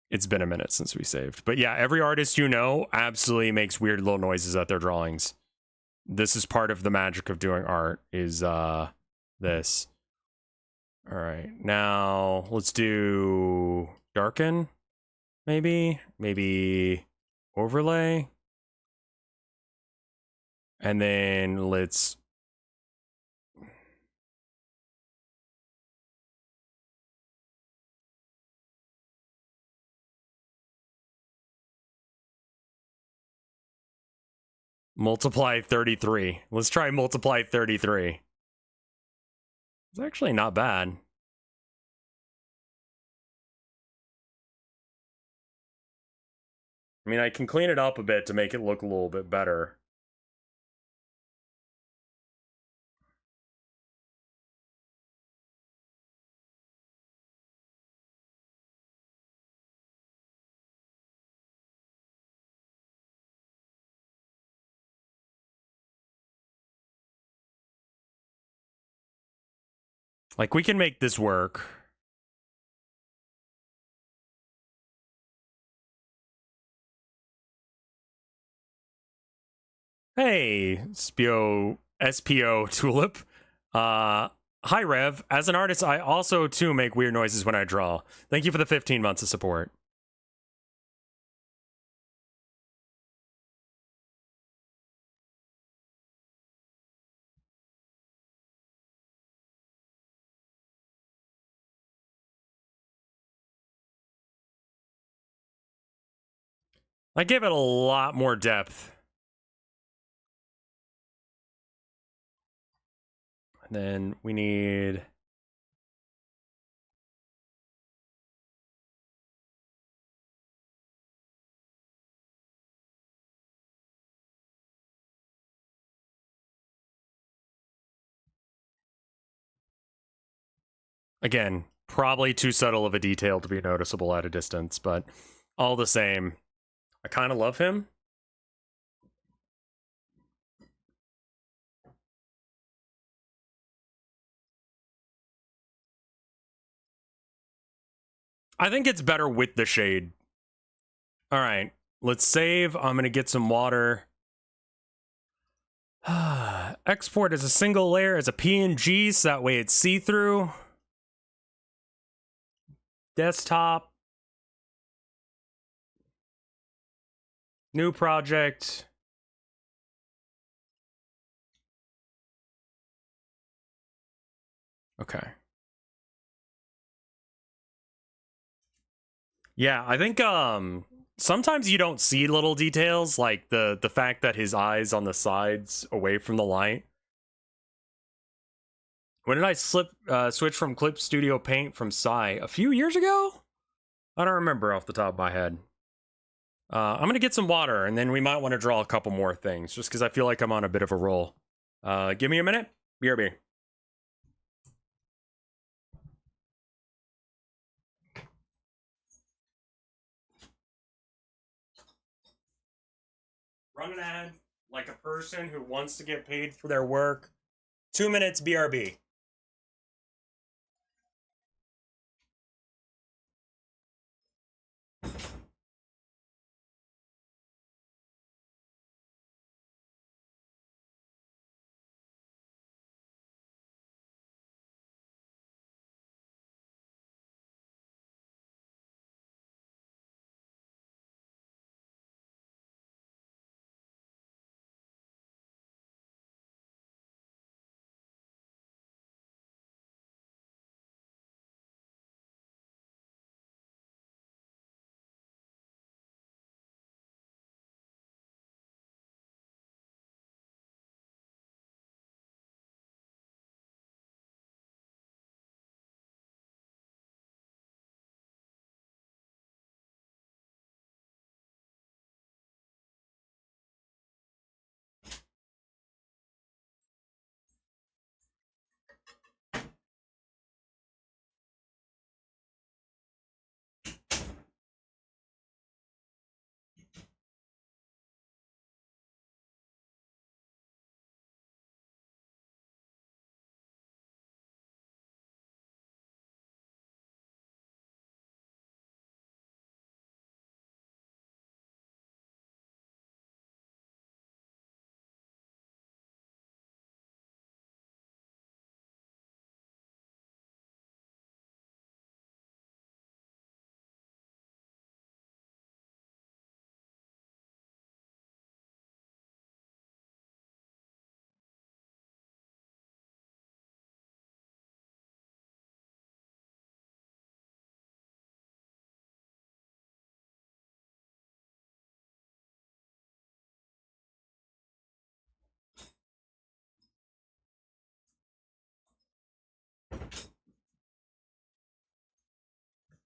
It's been a minute since we saved. But yeah, every artist you know absolutely makes weird little noises at their drawings. This is part of the magic of doing art, is this. All right, now let's do darken, maybe overlay. And then let's multiply 33. Let's try multiply 33. It's actually not bad. I mean, I can clean it up a bit to make it look a little bit better. Like, we can make this work. Hey, SPO Tulip. Hi, Rev. As an artist, I also, too, make weird noises when I draw. Thank you for the 15 months of support. I give it a lot more depth. And then we need... Again, probably too subtle of a detail to be noticeable at a distance, but all the same, I kind of love him. I think it's better with the shade. All right, let's save. I'm going to get some water. Export as a single layer as a PNG, so that way it's see-through. Desktop. New project. Okay. Yeah, I think sometimes you don't see little details, like the fact that his eyes on the sides away from the light. When did I switch from Clip Studio Paint from Psy? A few years ago? I don't remember off the top of my head. I'm gonna get some water, and then we might want to draw a couple more things, just because I feel like I'm on a bit of a roll. Give me a minute. BRB. Run an ad like a person who wants to get paid for their work. 2 minutes, BRB.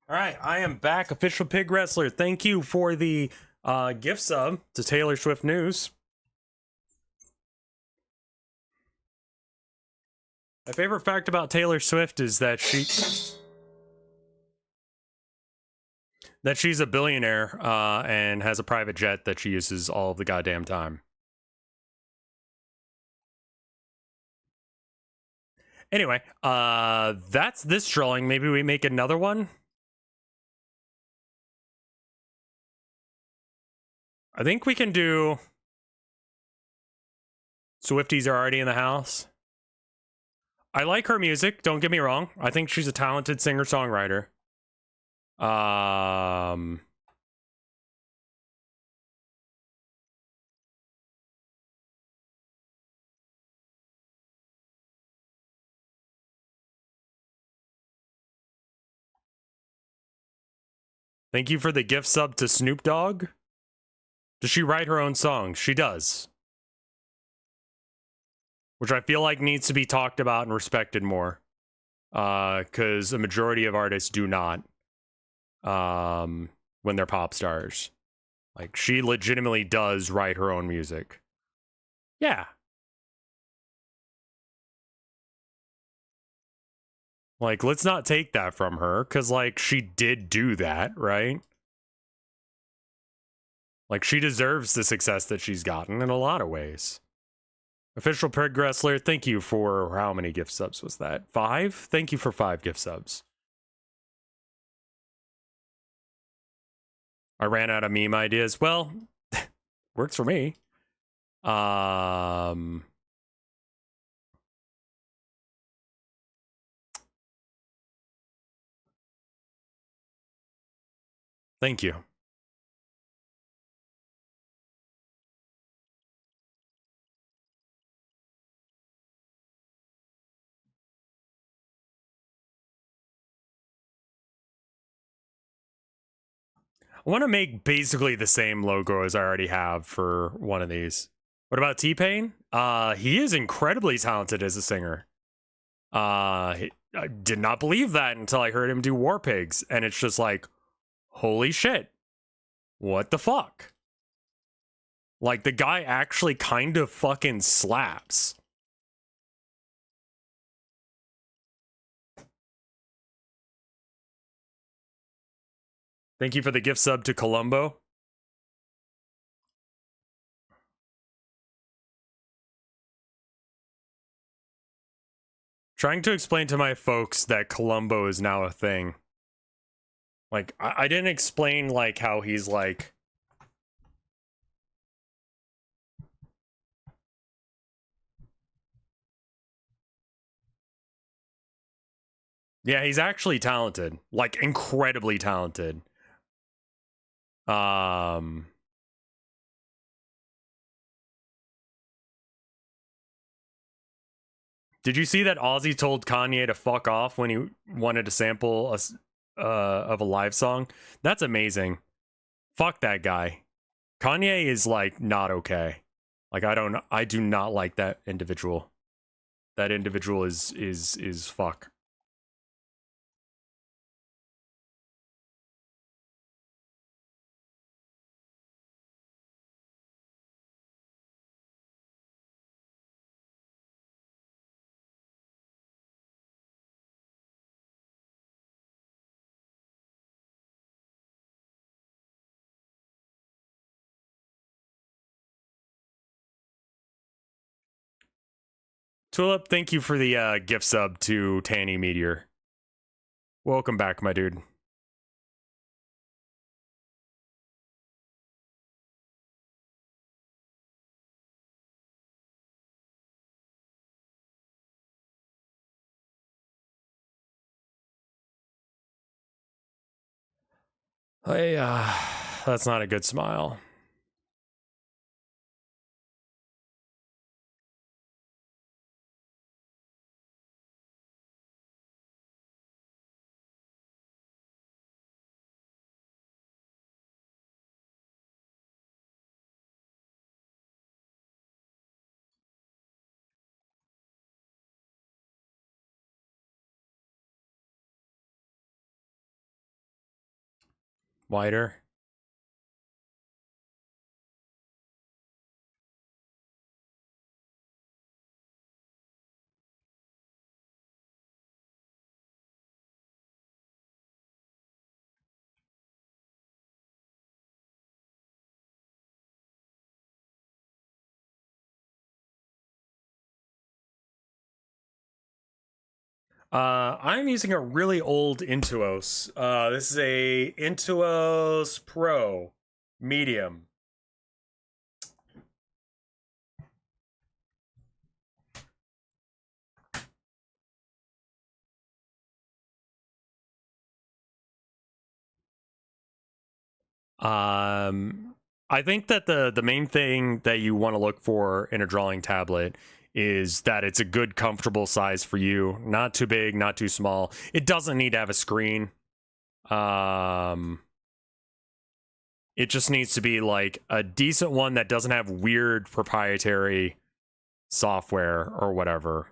All right, I am back, official pig wrestler. Thank you for the gift sub to Taylor Swift News. My favorite fact about Taylor Swift is that she's a billionaire and has a private jet that she uses all of the goddamn time. Anyway, that's this drawing. Maybe we make another one. I think we can do. Swifties are already in the house. I like her music. Don't get me wrong. I think she's a talented singer-songwriter. Thank you for the gift sub to Snoop Dogg. Does she write her own songs? She does. Which I feel like needs to be talked about and respected more. Because a majority of artists do not. When they're pop stars. Like, she legitimately does write her own music. Yeah. Like, let's not take that from her, because, like, she did do that, right? Like, she deserves the success that she's gotten in a lot of ways. Official Prig Wrestler, thank you for how many gift subs was that? 5? Thank you for 5 gift subs. I ran out of meme ideas. Well, works for me. Thank you. I want to make basically the same logo as I already have for one of these. What about T-Pain? He is incredibly talented as a singer. I did not believe that until I heard him do War Pigs, and it's just like, holy shit. What the fuck? Like, the guy actually kind of fucking slaps. Thank you for the gift sub to Columbo. Trying to explain to my folks that Columbo is now a thing. Like, I didn't explain, like, how he's, like... Yeah, he's actually talented. Like, incredibly talented. Did you see that Ozzy told Kanye to fuck off when he wanted to sample of a live song? That's amazing. Fuck that guy. Kanye is like not okay. Like I do not like that individual. That individual is fuck. Tulip, thank you for the gift sub to Tanny Meteor. Welcome back, my dude. Hey, that's not a good smile. Wider. I'm using a really old Intuos. This is a Intuos Pro medium. I think that the main thing that you want to look for in a drawing tablet is that it's a good, comfortable size for you. Not too big, not too small. It doesn't need to have a screen. It just needs to be like a decent one that doesn't have weird proprietary software or whatever.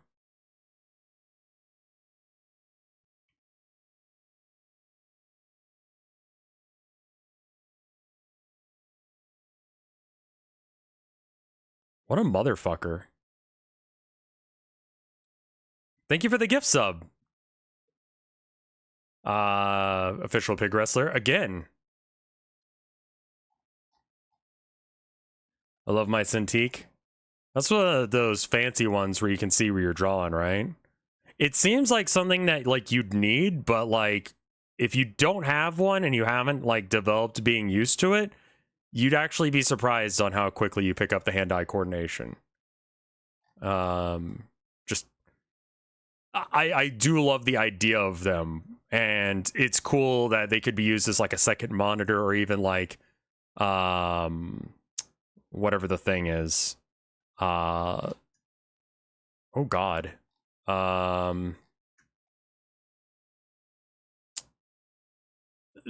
What a motherfucker. Thank you for the gift sub. Official pig wrestler again. I love my Cintiq. That's one of those fancy ones where you can see where you're drawing, right? It seems like something that like you'd need, but like if you don't have one and you haven't like developed being used to it, you'd actually be surprised on how quickly you pick up the hand-eye coordination. Just I do love the idea of them, and it's cool that they could be used as like a second monitor or even like whatever the thing is. Oh god.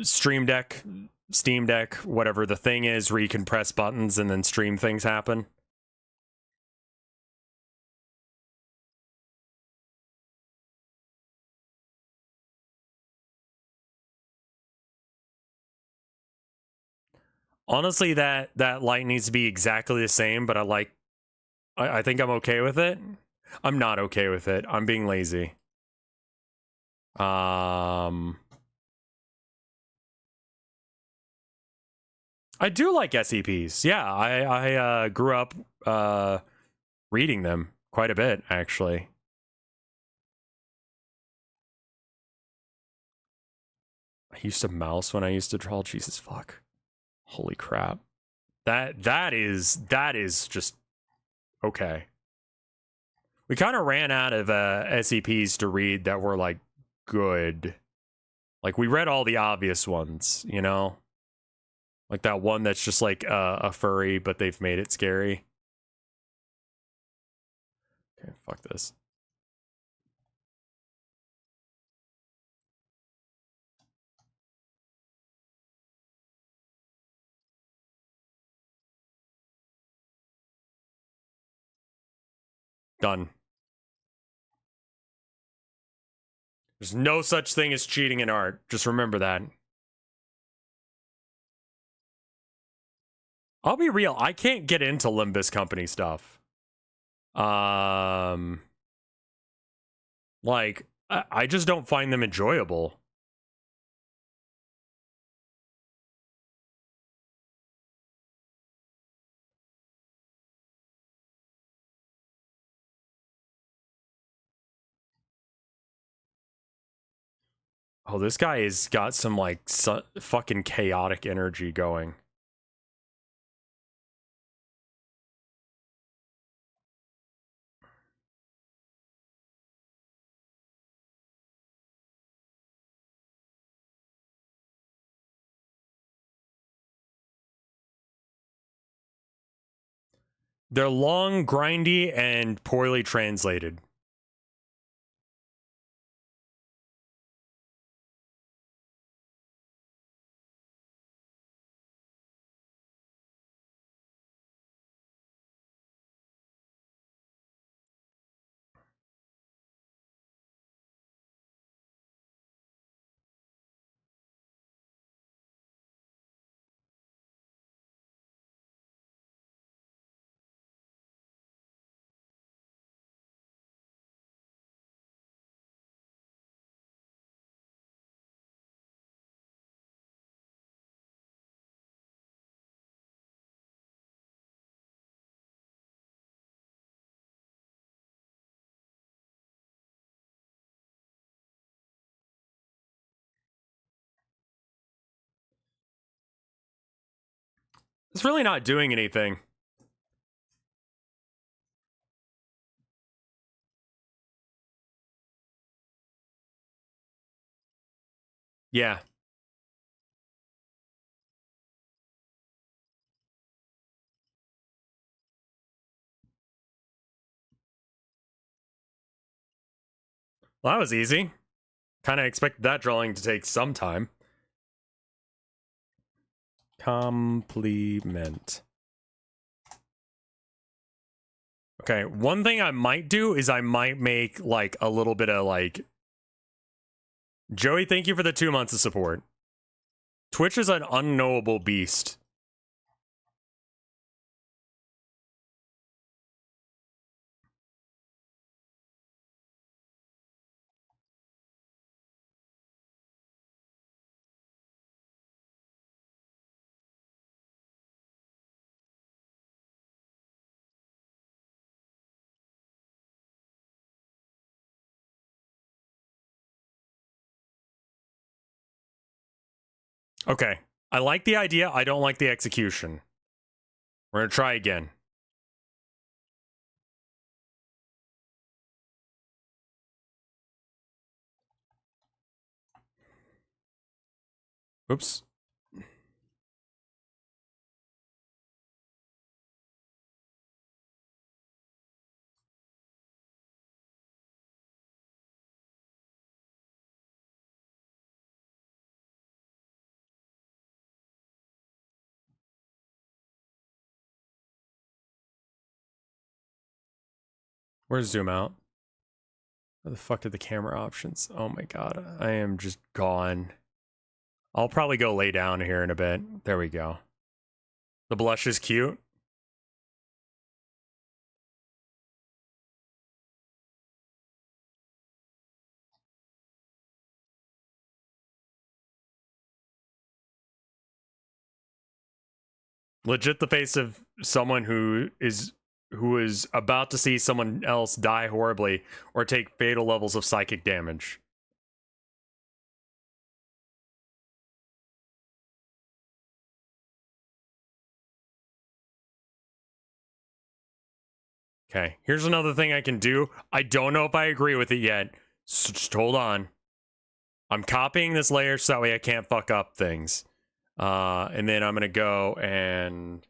Stream Deck, Steam Deck, whatever the thing is where you can press buttons and then stream things happen. Honestly, that light needs to be exactly the same, but I think I'm okay with it. I'm not okay with it. I'm being lazy. I do like SCPs. Yeah, I grew up reading them quite a bit, actually. I used to mouse when I used to draw. Jesus fuck. Holy crap. That is just okay. We kind of ran out of SCPs to read that were like good. Like we read all the obvious ones, you know? Like that one that's just like a furry, but they've made it scary. Okay, fuck this. Done. There's no such thing as cheating in art. Just remember that. I'll be real. I can't get into Limbus Company stuff. Like I just don't find them enjoyable. Oh, this guy has got some like fucking chaotic energy going. They're long, grindy, and poorly translated. It's really not doing anything. Yeah. Well, that was easy. Kind of expected that drawing to take some time. Compliment. Okay, one thing I might do is I might make like a little bit of like... Joey, thank you for the 2 months of support. Twitch is an unknowable beast. Okay, I like the idea. I don't like the execution. We're gonna try again. Oops. Where's zoom out? Where the fuck are the camera options? Oh my god, I am just gone. I'll probably go lay down here in a bit. There we go. The blush is cute. Legit the face of someone who is about to see someone else die horribly or take fatal levels of psychic damage. Okay, here's another thing I can do. I don't know if I agree with it yet, so just hold on. I'm copying this layer so that way I can't fuck up things. And then I'm gonna go and...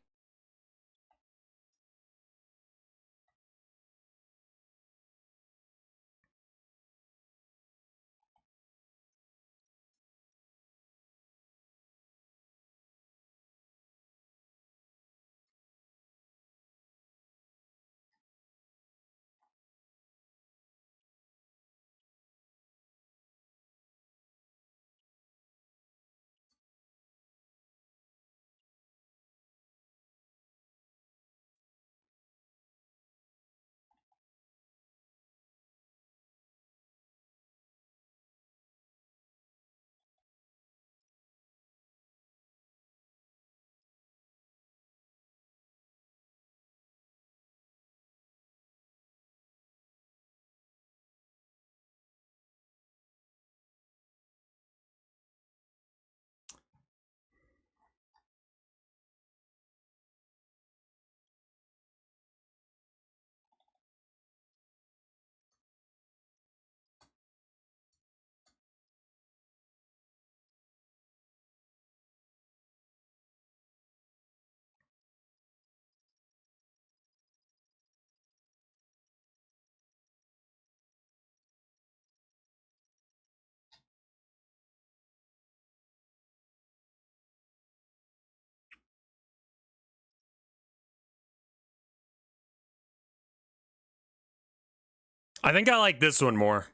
I think I like this one more.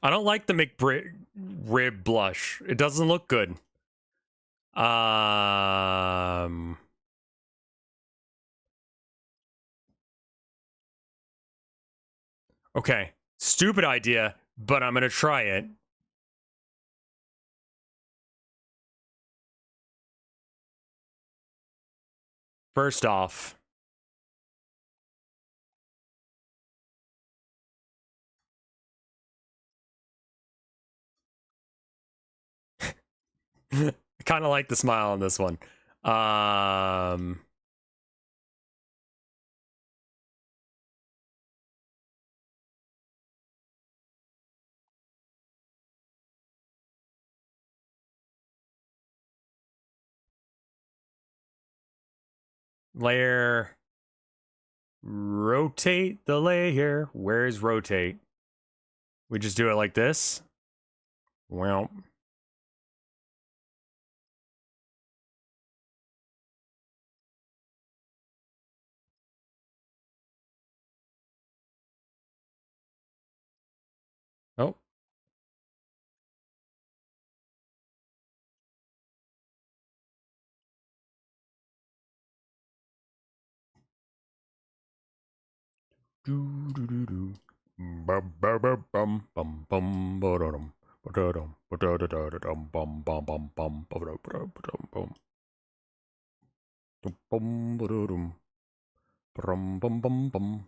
I don't like the McRib blush. It doesn't look good. Okay. Stupid idea, but I'm gonna try it. First off, I kind of like the smile on this one. Layer. Rotate the layer. Where's rotate? We just do it like this. Well. Oh. Do do do do. Bum bum bum bum bum bum ba-da-dum. Ba-da-dum. Ba-da-da-da-da-dum. Bum bum bum bum ba-da-da-da-da-dum. Bum. Bum ba-da-dum. Bum bum bum bum.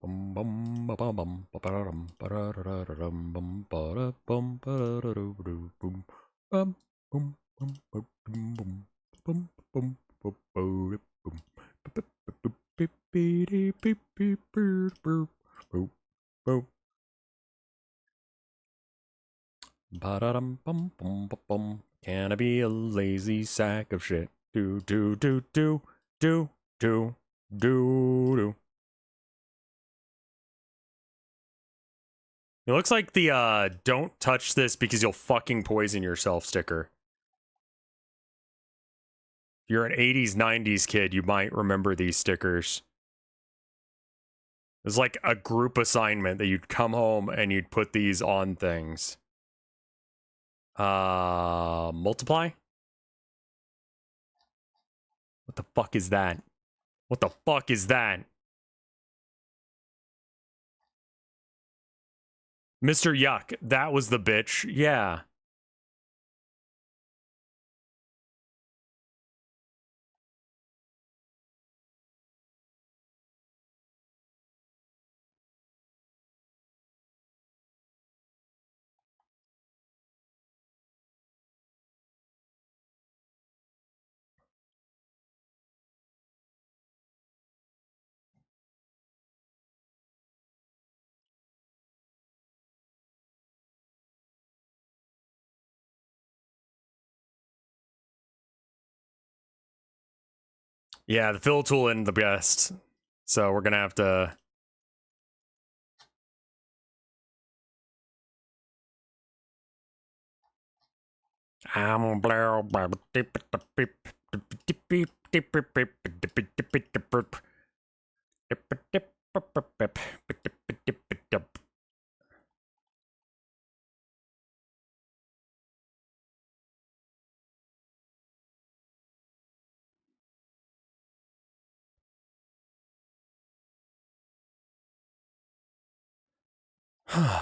Bum bum ba bum ba-da-dum. Ba-da-da-da-da-dum. Bum ba-da-bum ba-da-da-da-da-dum. Bum bum bum bum bum bum bum bum bum bum. Beep beep beep beep beep beep beep boop boop. Ba-da-dum bum bum bum bum. Can I be a lazy sack of shit? Do do do do do do do do. It looks like the don't touch this because you'll fucking poison yourself sticker. If you're an 80s, 90s kid, you might remember these stickers. It was like a group assignment that you'd come home and you'd put these on things. Multiply? What the fuck is that? What the fuck is that? Mr. Yuck, that was the bitch. Yeah. Yeah, the fill tool isn't the best. So we're gonna have to...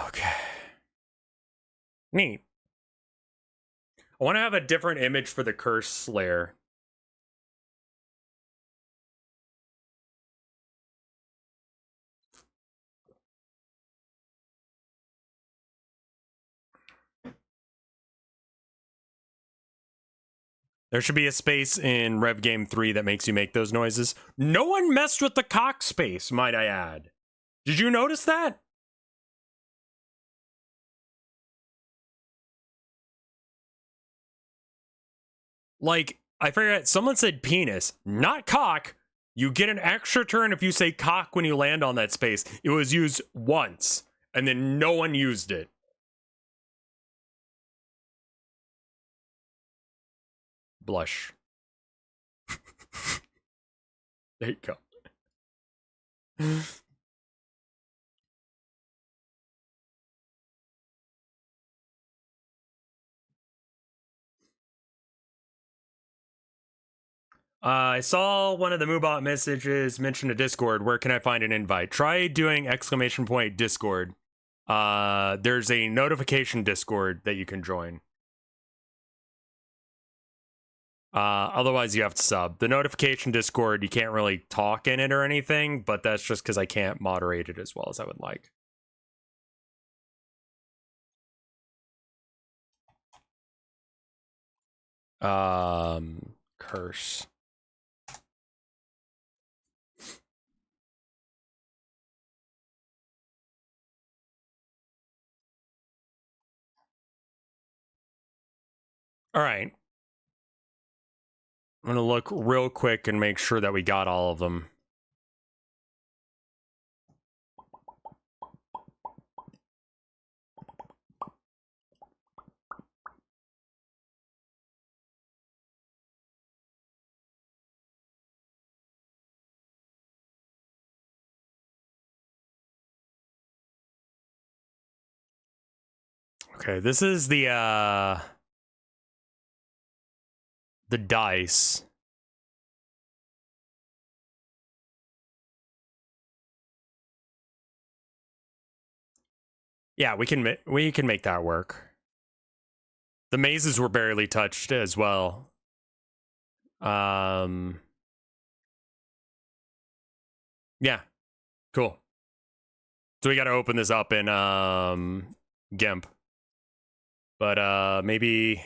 Okay. Neat. I want to have a different image for the curse layer. There should be a space in Rev Game 3 that makes you make those noises. No one messed with the cock space, might I add. Did you notice that? Like, I forgot, someone said penis, not cock. You get an extra turn if you say cock when you land on that space. It was used once, and then no one used it. Blush. There you go. I saw one of the Moobot messages mention a Discord. Where can I find an invite? Try doing !Discord. There's a notification Discord that you can join. Otherwise, you have to sub. The notification Discord, you can't really talk in it or anything, but that's just because I can't moderate it as well as I would like. Curse. All right. I'm going to look real quick and make sure that we got all of them. Okay, this is the dice. Yeah, we can make that work. The mazes were barely touched as well. Yeah, cool. So we got to open this up in GIMP. But maybe.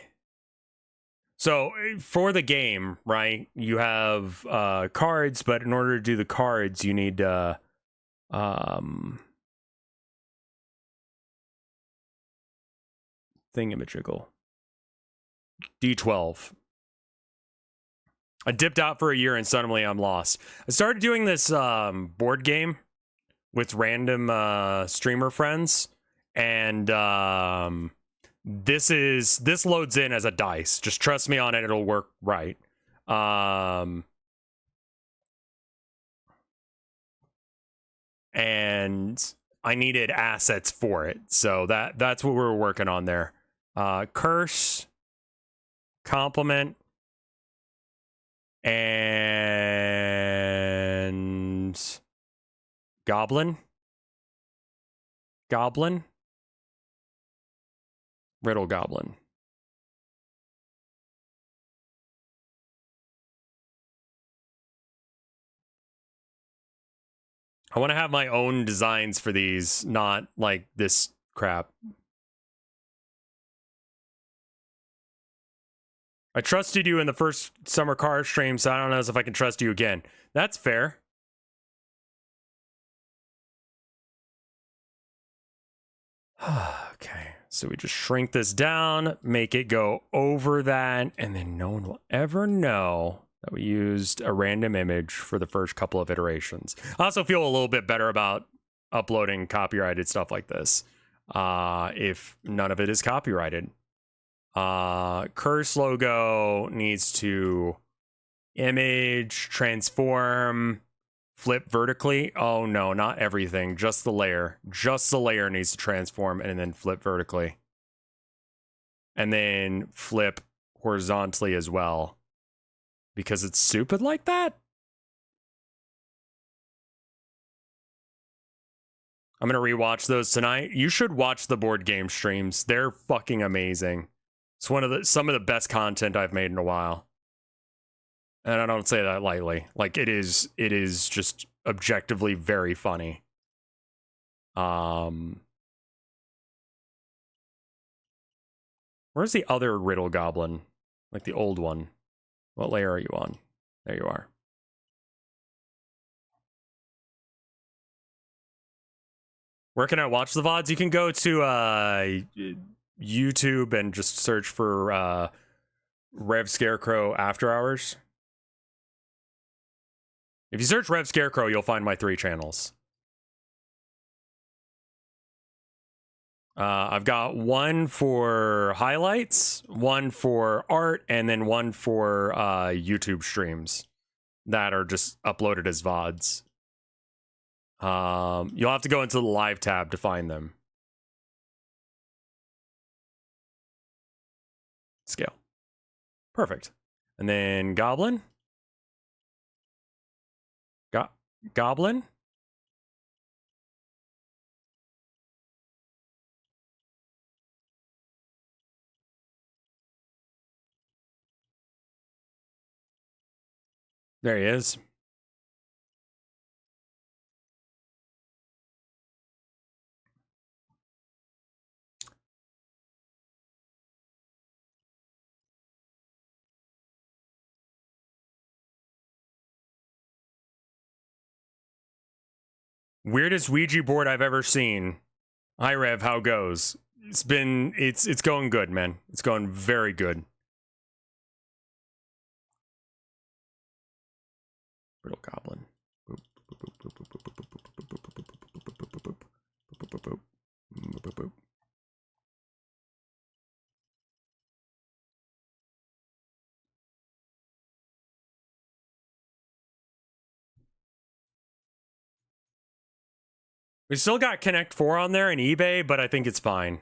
So for the game, right? You have cards, but in order to do the cards, you need thingamajiggle. D12. I dipped out for a year and suddenly I'm lost. I started doing this board game with random streamer friends, and this loads in as a dice. Just trust me on it, it'll work right. And I needed assets for it, so that's what we were working on there. Curse, compliment, and goblin, riddle goblin. I want to have my own designs for these, not like this crap. I trusted you in the first summer car stream, so I don't know if I can trust you again. That's fair. Okay, so we just shrink this down, make it go over that, and then no one will ever know that we used a random image for the first couple of iterations. I also feel a little bit better about uploading copyrighted stuff like this, if none of it is copyrighted. Curse logo needs to image, transform, flip vertically. Oh no, not everything, just the layer. Just the layer needs to transform and then flip vertically. And then flip horizontally as well. Because it's stupid like that? I'm gonna rewatch those tonight. You should watch the board game streams. They're fucking amazing. It's some of the best content I've made in a while. And I don't say that lightly. Like it is just objectively very funny. Where's the other riddle goblin? Like the old one. What layer are you on? There you are. Where can I watch the VODs? You can go to YouTube and just search for RevScarecrow After Hours. If you search RevScarecrow, you'll find my 3 channels. I've got one for highlights, one for art, and then one for YouTube streams that are just uploaded as VODs. You'll have to go into the live tab to find them. Scale. Perfect. And then goblin. Goblin. There he is. Weirdest Ouija board I've ever seen. Hi Rev, how goes? It's going good, man. It's going very good. Brittle Goblin. We still got Connect 4 on there and eBay, but I think it's fine.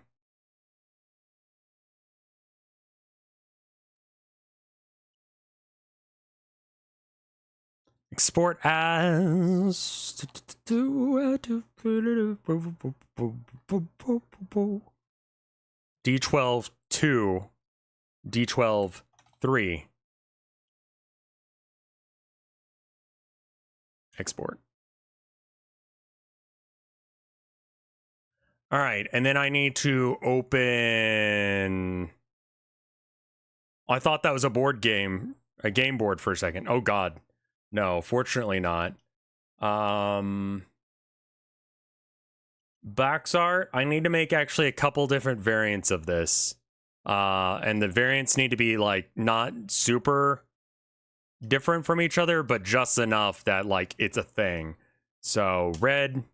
Export as D12 2, D12 3. Export. All right, and then I need to open. I thought that was a board game, a game board for a second. Oh God, no, fortunately not. Box art. I need to make actually a couple different variants of this, and the variants need to be like not super different from each other, but just enough that like it's a thing. So red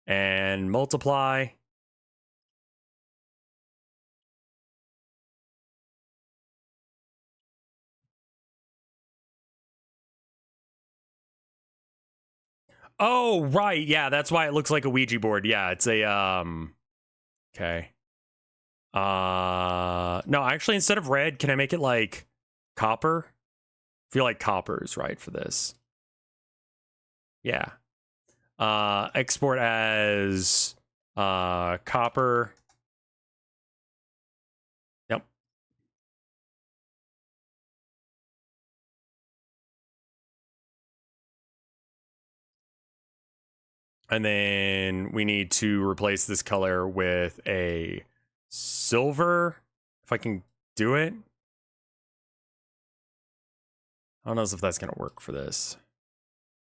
and multiply. Oh, right. Yeah, that's why it looks like a Ouija board. Yeah, it's a okay. No, actually instead of red, can I make it like copper? I feel like copper is right for this. Yeah. Export as copper. Yep. And then we need to replace this color with a silver, if I can do it. I don't know if that's gonna work for this.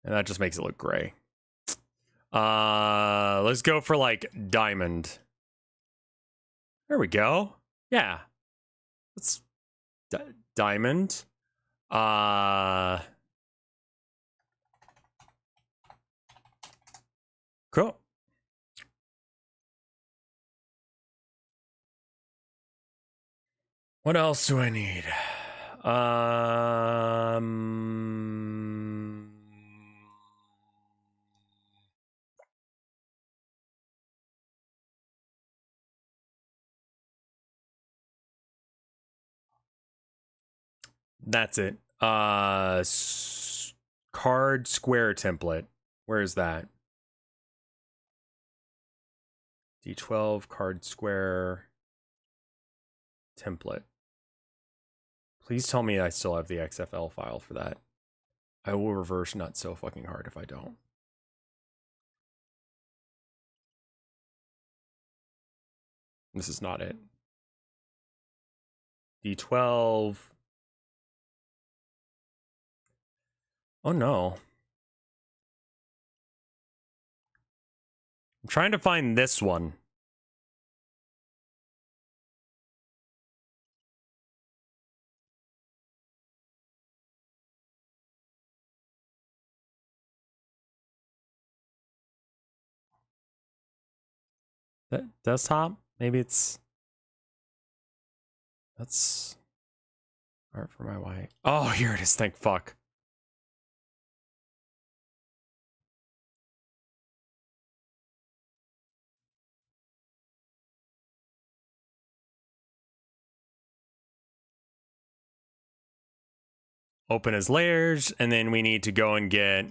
And that just makes it look gray. Let's go for like diamond. There we go. Yeah. Let's diamond. Cool. What else do I need? That's it. Card square template. Where is that? D12 card square template. Please tell me I still have the XFL file for that. I will reverse nut so fucking hard if I don't. This is not it. D12. Oh no. I'm trying to find this one. That desktop? Maybe it's... That's... Art for my wife. Oh, here it is. Thank fuck. Open as layers, and then we need to go and get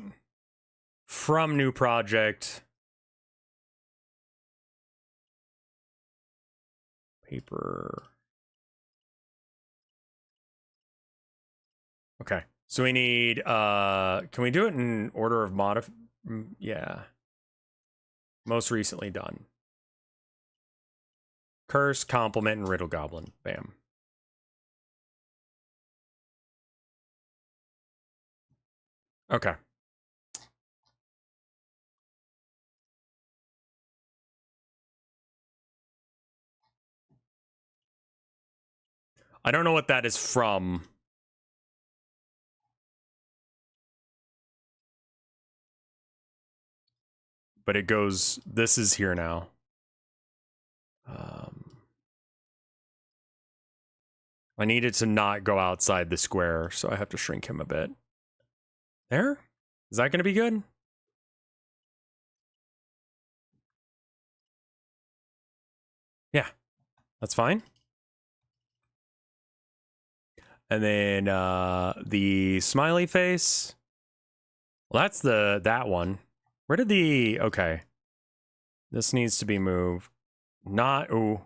from new project paper. Okay, so we need can we do it in order of yeah, most recently done. Curse, compliment, and riddle goblin. Bam. Okay. I don't know what that is from. But it goes, this is here now. I need it to not go outside the square, so I have to shrink him a bit. There? Is that going to be good? Yeah, that's fine. And then the smiley face. Well, that's that one. Where did the... Okay. This needs to be moved. Not... Ooh.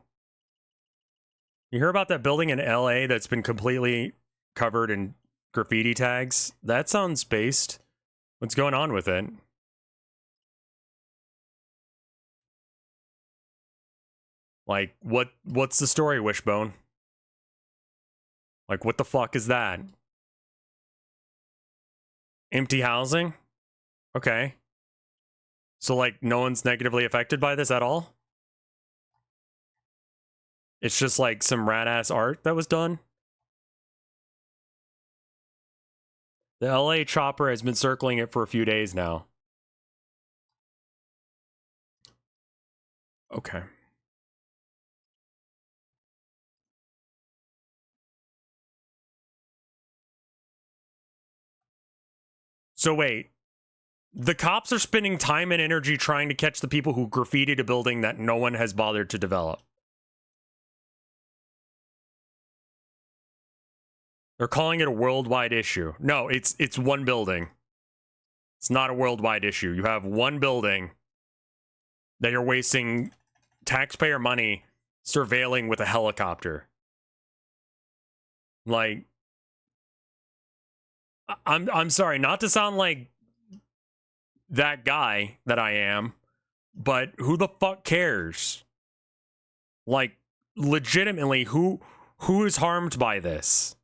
You hear about that building in LA that's been completely covered in graffiti tags? That sounds based. What's going on with it? Like, what's the story, Wishbone? Like, what the fuck is that? Empty housing? Okay. So, like, no one's negatively affected by this at all? It's just, like, some rat-ass art that was done? The LA chopper has been circling it for a few days now. Okay. So wait. The cops are spending time and energy trying to catch the people who graffitied a building that no one has bothered to develop. They're calling it a worldwide issue. No, it's one building. It's not a worldwide issue. You have one building that you're wasting taxpayer money surveilling with a helicopter. Like, I'm sorry, not to sound like that guy that I am, but who the fuck cares? Like, legitimately, who is harmed by this?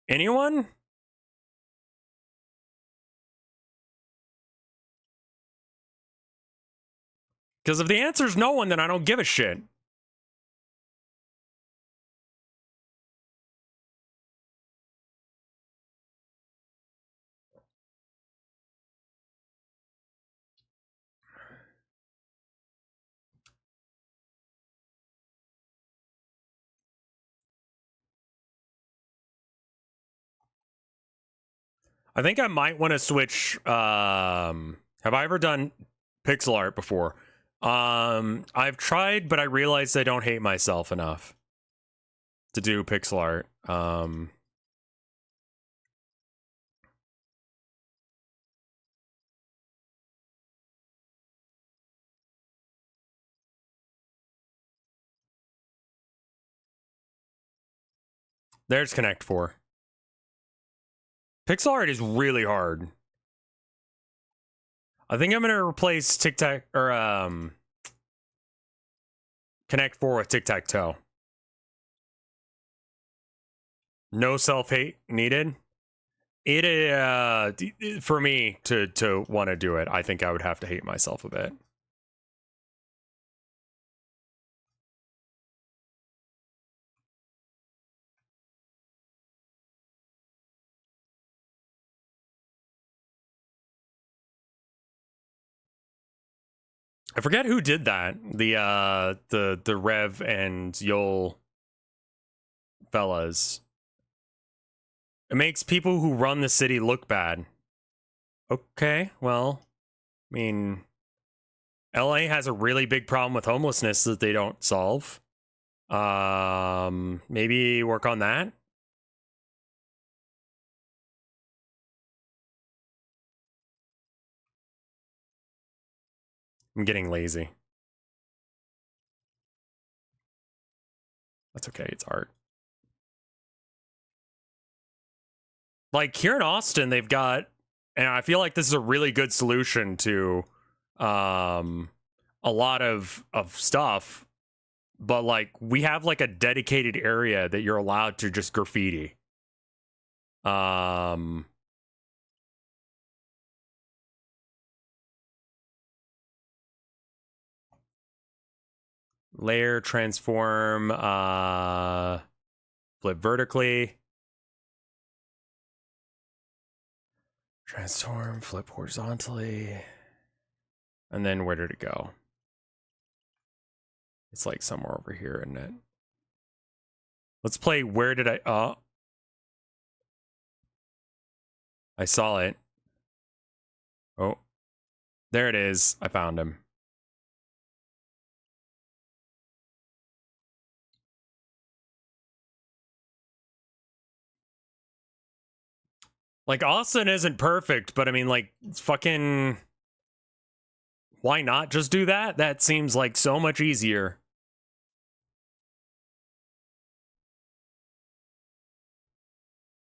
Anyone? Because if the answer's no one, then I don't give a shit. I think I might want to switch. Have I ever done pixel art before? I've tried, but I realized I don't hate myself enough to do pixel art. There's Connect 4. Pixel art is really hard. I think I'm gonna replace Tic Tac or Connect 4 with Tic Tac Toe. No self-hate needed. It for me to want to do it, I think I would have to hate myself a bit. I forget who did that. The Rev and Yol fellas. It makes people who run the city look bad. Okay, well, I mean, LA has a really big problem with homelessness that they don't solve. Maybe work on that. I'm getting lazy. That's okay, it's art. Like here in Austin, they've got, and I feel like this is a really good solution to a lot of stuff, but like we have like a dedicated area that you're allowed to just graffiti. Layer, transform, flip vertically. Transform, flip horizontally. And then where did it go? It's like somewhere over here, isn't it? Let's play where did I... I saw it. Oh. There it is. I found him. Like, Austin isn't perfect, but I mean, like, it's fucking... Why not just do that? That seems like so much easier.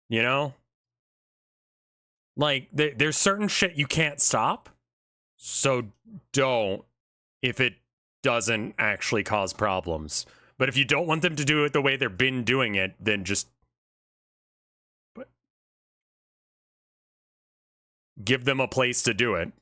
You know? Like, there's certain shit you can't stop. So don't if it doesn't actually cause problems. But if you don't want them to do it the way they've been doing it, then just give them a place to do it.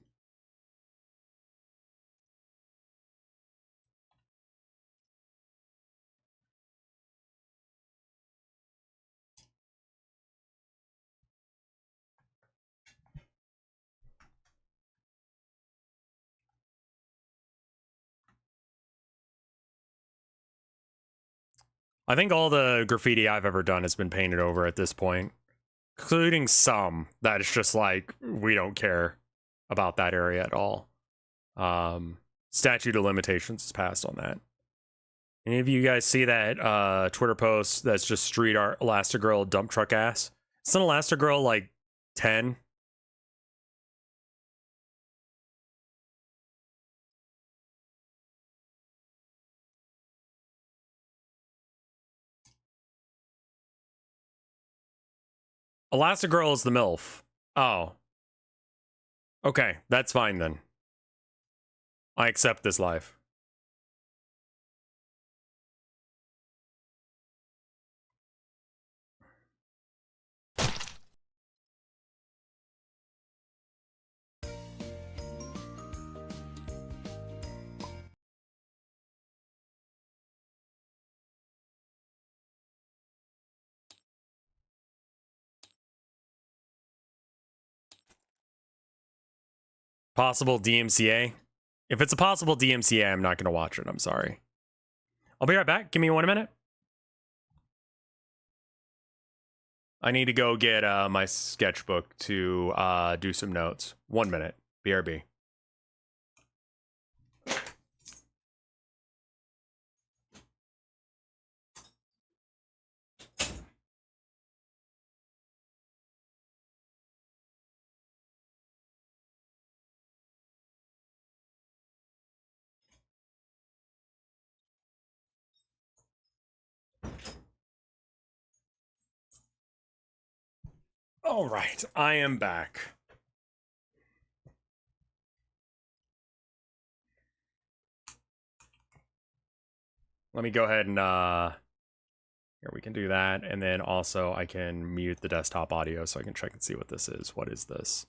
I think all the graffiti I've ever done has been painted over at this point, including some that is just like, we don't care about that area at all. Statute of limitations is passed on that. Any of you guys see that Twitter post that's just street art Elastigirl dump truck ass? It's an Elastigirl like 10. Elastigirl is the MILF. Oh. Okay, that's fine then. I accept this life. Possible DMCA? If it's a possible DMCA, I'm not going to watch it. I'm sorry. I'll be right back. Give me 1 minute. I need to go get my sketchbook to do some notes. 1 minute. BRB. All right, I am back. Let me go ahead and here we can do that, and then also I can mute the desktop audio so I can check and see what this is. What is this?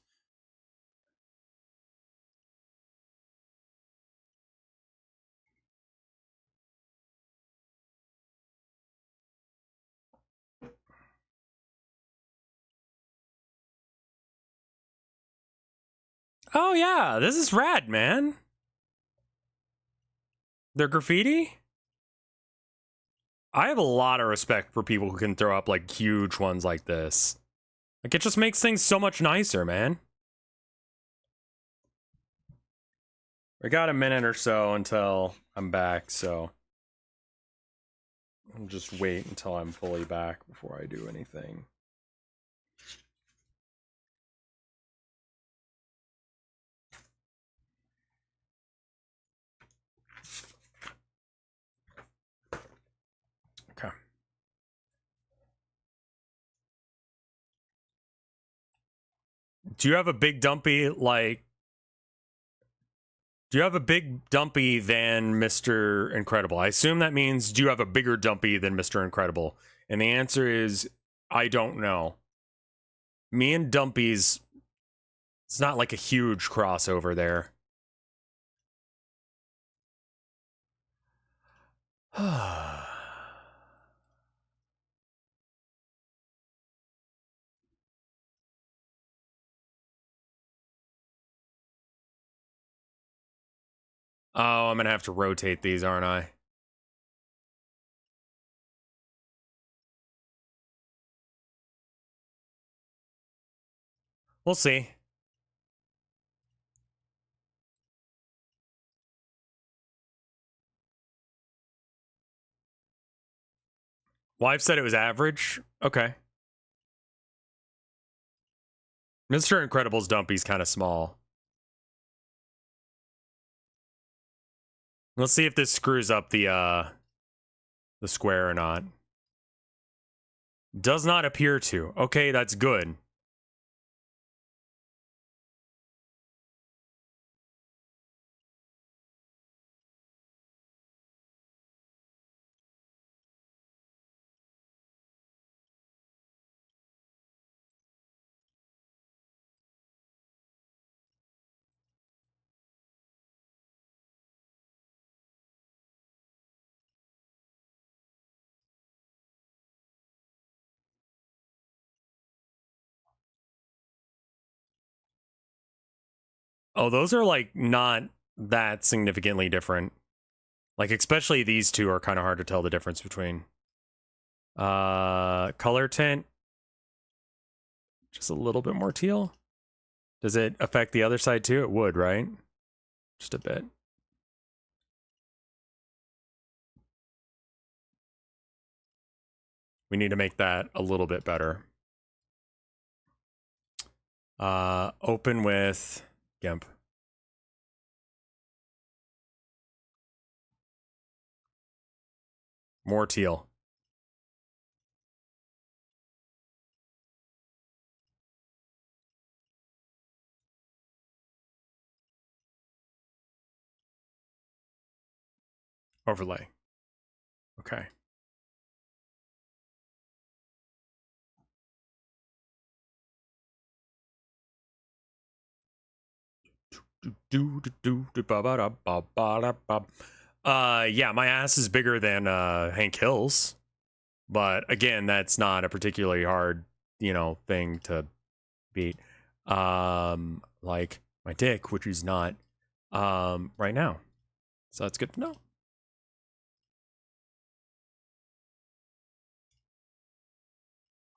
Oh yeah, this is rad, man. They're graffiti? I have a lot of respect for people who can throw up like huge ones like this. Like, it just makes things so much nicer, man. I got a minute or so until I'm back, so I'll just wait until I'm fully back before I do anything. Okay. Do you have a big dumpy, like... Do you have a big dumpy than Mr. Incredible? I assume that means, do you have a bigger dumpy than Mr. Incredible? And the answer is, I don't know. Me and Dumpies, it's not like a huge crossover there. Oh, I'm gonna have to rotate these, aren't I? We'll see. Wife said it was average. Okay. Mr. Incredible's Dumpy's kind of small. Let's see if this screws up the square or not. Does not appear to. Okay, that's good. Oh, those are like not that significantly different. Like especially these two are kind of hard to tell the difference between. Color tint. Just a little bit more teal. Does it affect the other side too? It would, right? Just a bit. We need to make that a little bit better. Open with GIMP. More teal. Overlay. Okay. Yeah, my ass is bigger than Hank Hill's, but again, that's not a particularly hard, thing to beat. Like my dick, which is not right now. So that's good to know.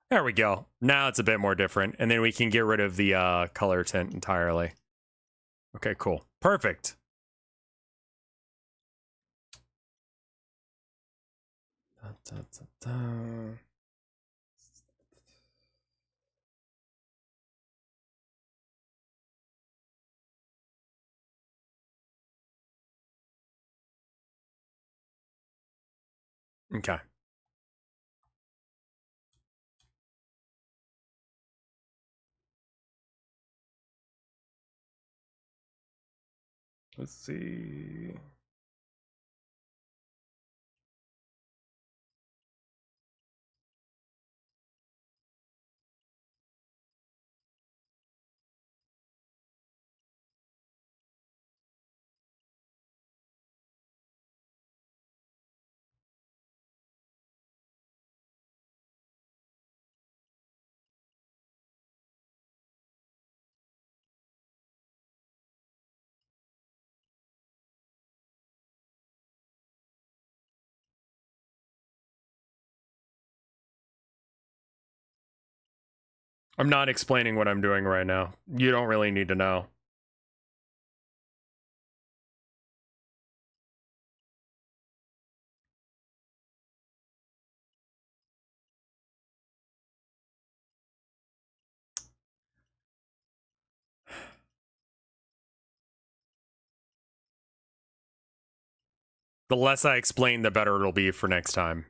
There we go. Now it's a bit more different, and then we can get rid of the color tint entirely. Okay, cool. Perfect. Da, da, da, da. Okay. Let's see. I'm not explaining what I'm doing right now. You don't really need to know. The less I explain, the better it'll be for next time.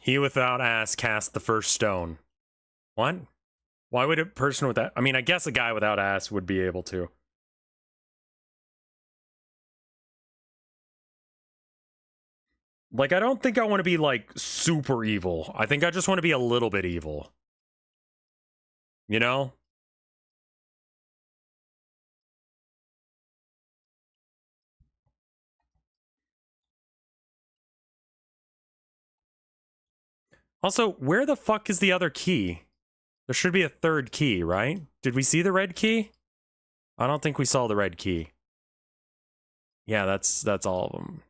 He without ass cast the first stone. What? Why would a person with that? I mean, I guess a guy without ass would be able to. Like, I don't think I want to be, like, super evil. I think I just want to be a little bit evil. You know? Also, where the fuck is the other key? There should be a third key, right? Did we see the red key? I don't think we saw the red key. Yeah, that's all of them.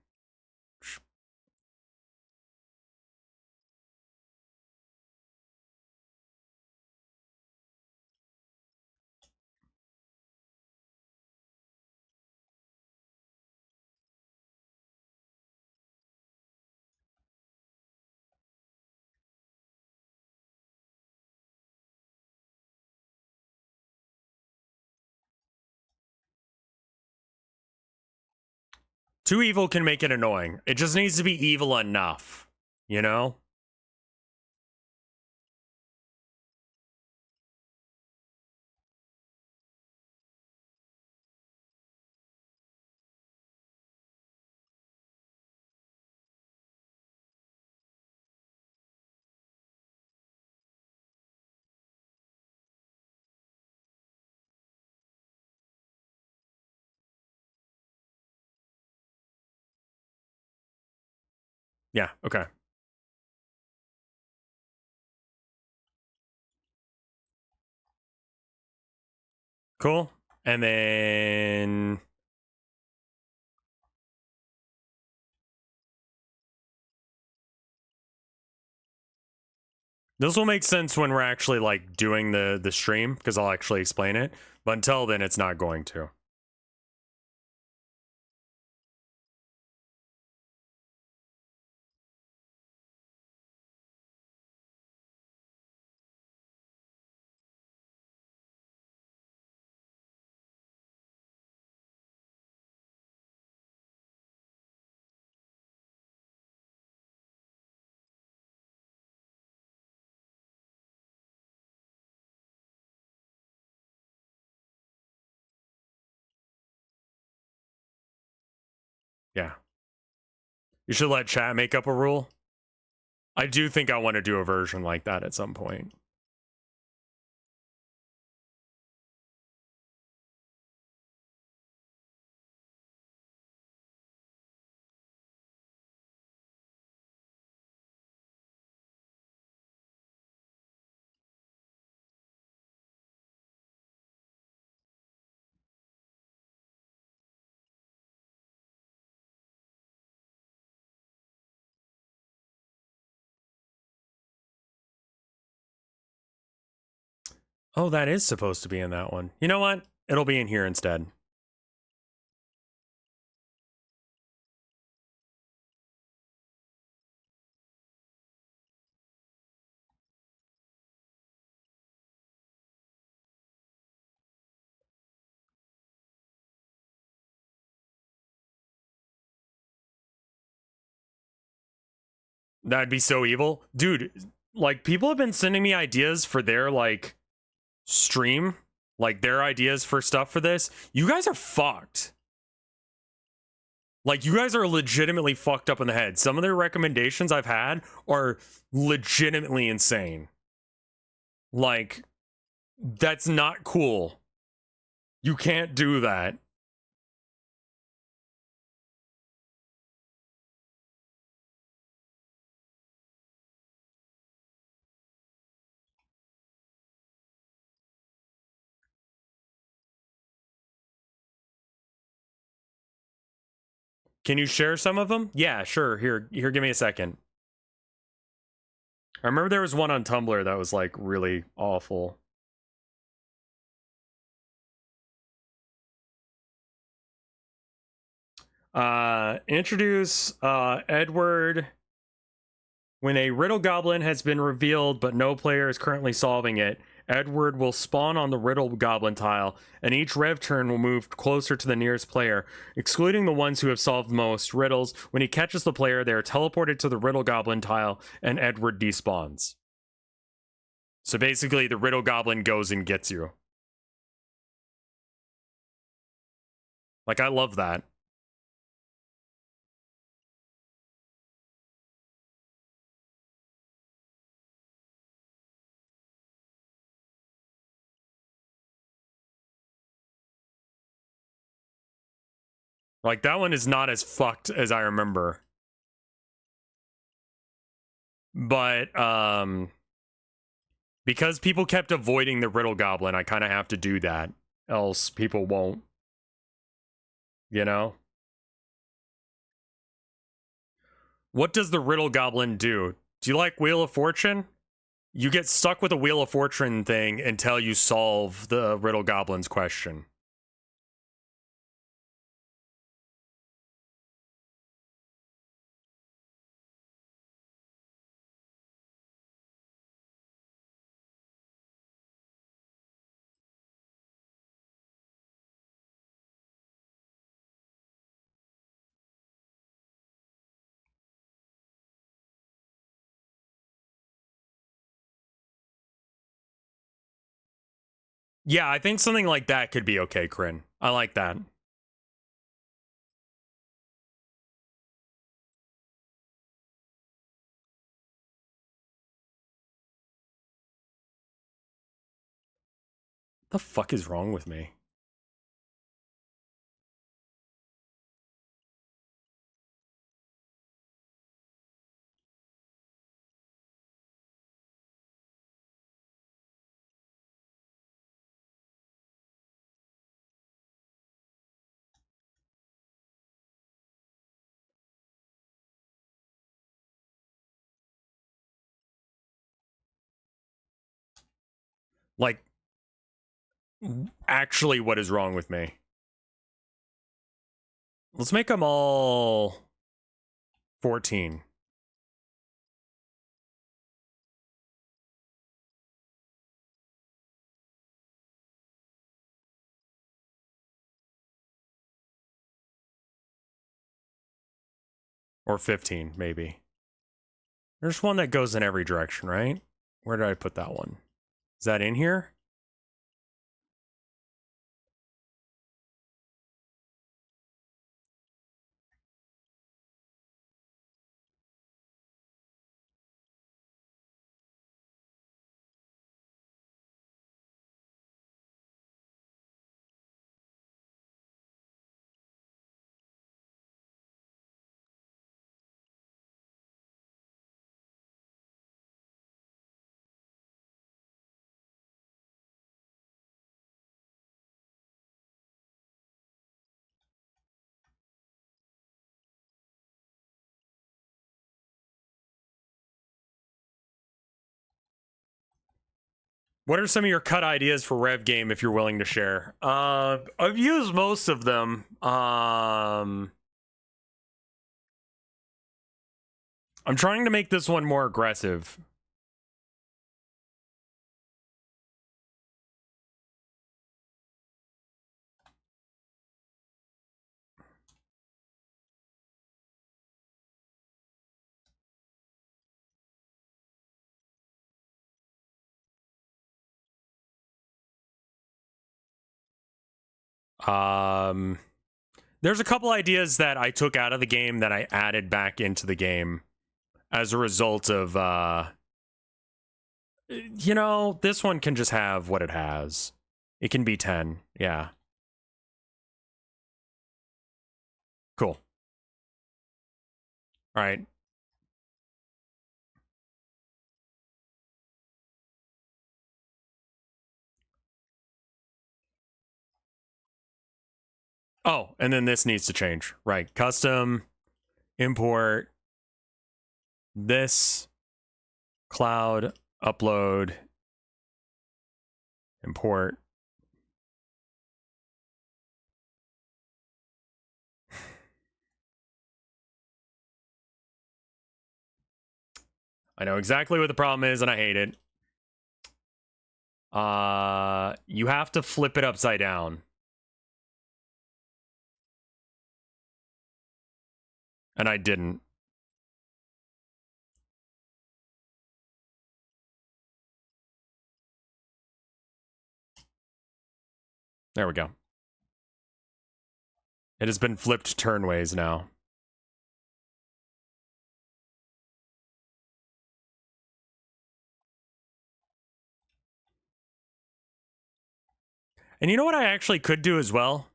Too evil can make it annoying. It just needs to be evil enough, you know? Yeah, okay. Cool. And then this will make sense when we're actually like doing the stream, because I'll actually explain it. But until then, it's not going to. Yeah. You should let chat make up a rule. I do think I want to do a version like that at some point. Oh, that is supposed to be in that one. You know what? It'll be in here instead. That'd be so evil. Dude, like, people have been sending me ideas for their, like, stream. Like, their ideas for stuff for this. You guys are fucked. Like, you guys are legitimately fucked up in the head. Some of their recommendations I've had are legitimately insane. Like, that's not cool. You can't do that. Can you share some of them? Yeah, sure. Here, give me a second. I remember there was one on Tumblr that was like really awful. Introduce Edward. When a riddle goblin has been revealed but no player is currently solving it, Edward will spawn on the riddle goblin tile, and each rev turn will move closer to the nearest player, excluding the ones who have solved most riddles. When he catches the player, they are teleported to the riddle goblin tile, and Edward despawns. So basically, the riddle goblin goes and gets you. Like, I love that. Like, that one is not as fucked as I remember. But, because people kept avoiding the riddle goblin, I kind of have to do that. Else people won't. You know? What does the riddle goblin do? Do you like Wheel of Fortune? You get stuck with a Wheel of Fortune thing until you solve the riddle goblin's question. Yeah, I think something like that could be okay, Kryn. I like that. The fuck is wrong with me? Like, actually, what is wrong with me? Let's make them all 14. Or 15, maybe. There's one that goes in every direction, right? Where did I put that one? Is that in here? What are some of your cut ideas for Rev Game if you're willing to share? I've used most of them. I'm trying to make this one more aggressive. There's a couple ideas that I took out of the game that I added back into the game as a result of, you know, this one can just have what it has. It can be 10. Yeah. Cool. All right. Oh, and then this needs to change. Right. Custom, import, this, cloud, upload, import. I know exactly what the problem is, and I hate it. You have to flip it upside down. And I didn't. There we go. It has been flipped turnways now. And you know what I actually could do as well?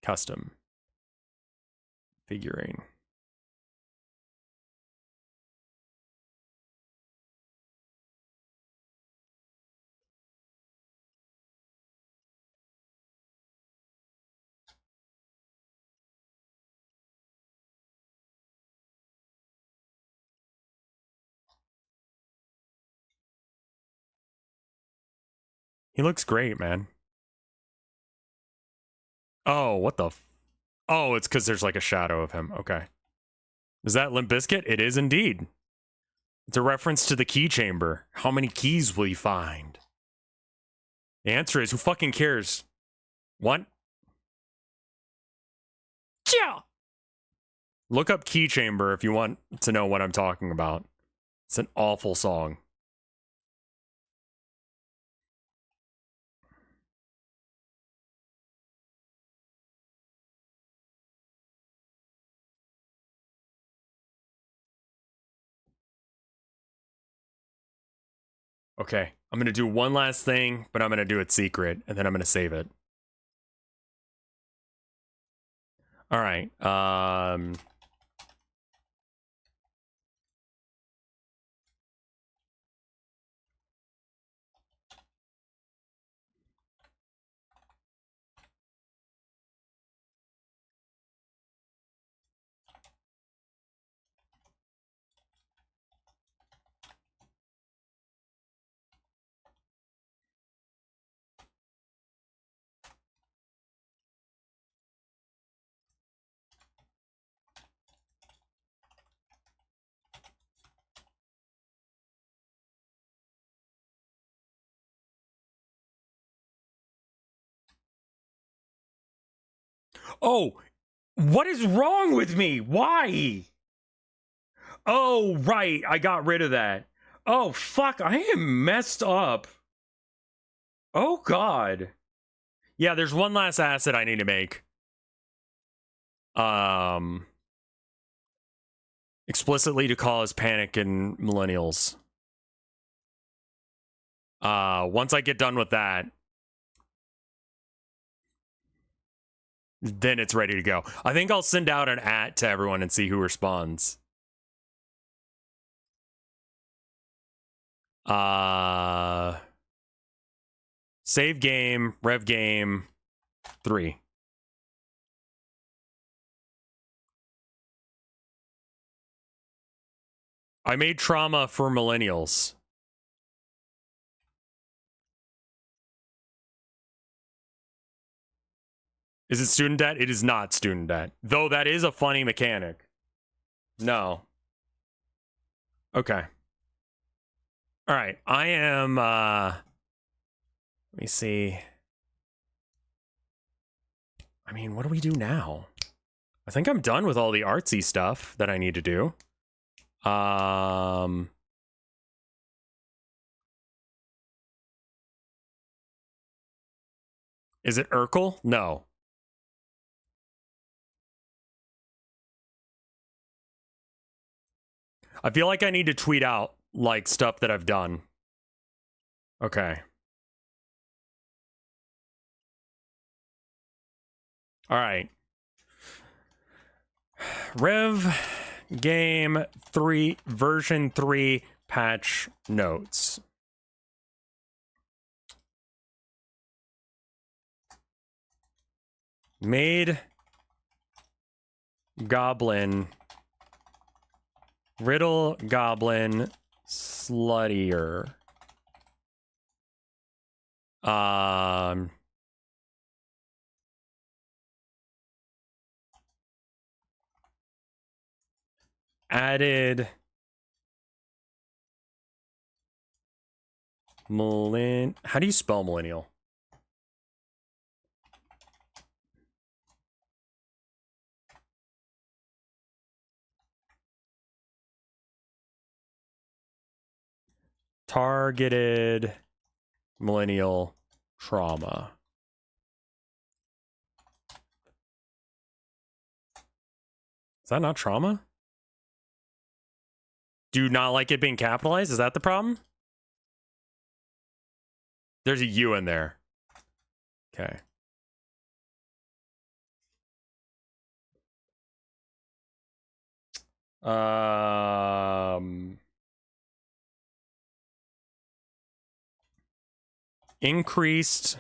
Custom figurine. He looks great, man. Oh, what the? Oh, it's because there's like a shadow of him. Okay. Is that Limp Bizkit? It is indeed. It's a reference to the key chamber. How many keys will you find? The answer is, who fucking cares? What? Yeah. Look up key chamber if you want to know what I'm talking about. It's an awful song. Okay, I'm gonna do one last thing, but I'm gonna do it secret, and then I'm gonna save it. All right. Oh, what is wrong with me? Why? Oh, right. I got rid of that. Oh, fuck. I am messed up. Oh, God. Yeah, there's one last asset I need to make. Explicitly to cause panic in millennials. Once I get done with that, then it's ready to go. I think I'll send out an @ to everyone and see who responds. Save game, rev game 3. I made trauma for millennials. Is it student debt? It is not student debt. Though that is a funny mechanic. No. Okay. All right. I am, let me see. I mean, what do we do now? I think I'm done with all the artsy stuff that I need to do. Is it Urkel? No. I feel like I need to tweet out, like, stuff that I've done. Okay. All right. Rev game 3, version 3, patch notes. Made goblin riddle goblin sluttier. Added how do you spell millennial? Targeted millennial trauma. Is that not trauma? Do you not like it being capitalized? Is that the problem? There's a U in there. Okay. Increased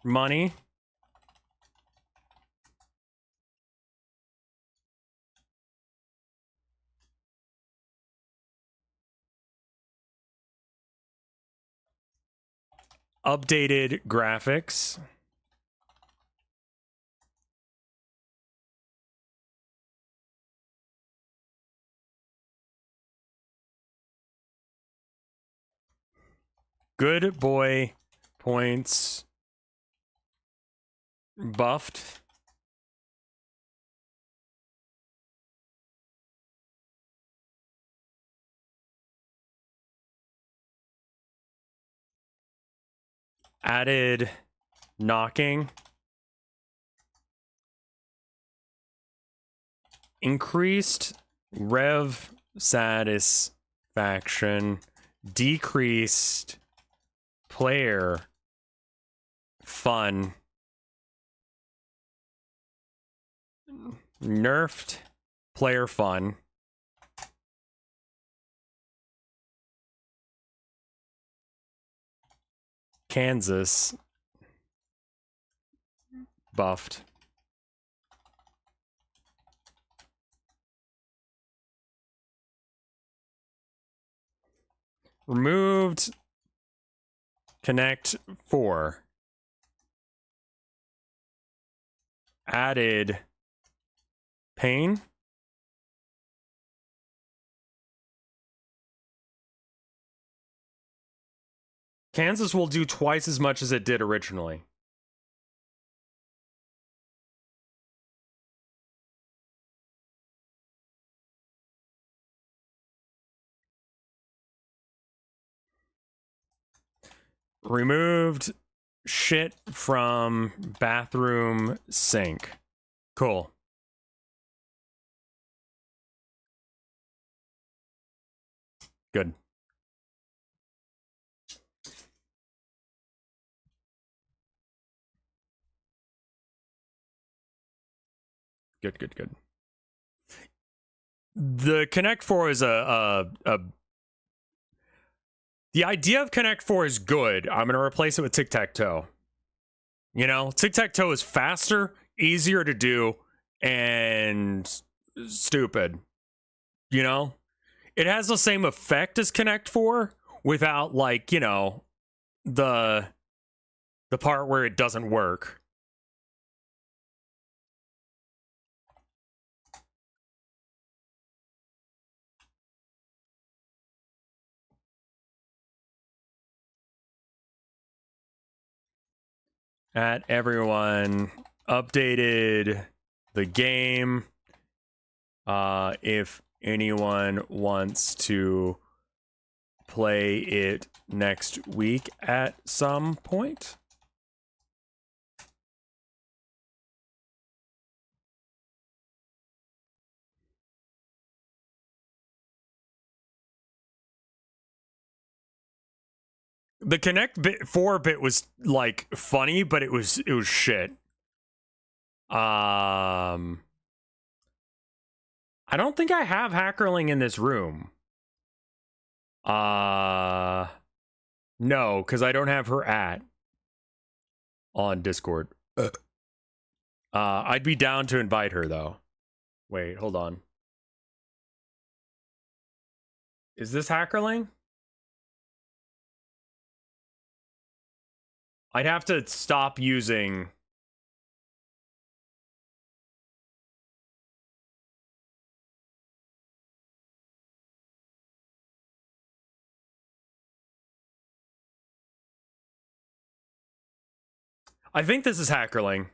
money. Updated graphics. Good boy points buffed. Added knocking. Increased rev satisfaction. Decreased player fun. Nerfed player fun. Kansas buffed. Removed Connect 4. Added pain. Kansas will do twice as much as it did originally. Removed shit from bathroom sink. Cool. Good. Good. The Connect 4 is the idea of Connect 4 is good. I'm going to replace it with tic-tac-toe. You know, tic-tac-toe is faster, easier to do, and stupid. You know? It has the same effect as Connect 4 without, like, you know, the part where it doesn't work. At everyone updated the game. If anyone wants to play it next week at some point. The Connect 4 bit was like funny, but it was shit. I don't think I have Hackerling in this room. No, because I don't have her on Discord. I'd be down to invite her though. Wait, hold on. Is this Hackerling? I'd have to stop using. I think this is Hackerling.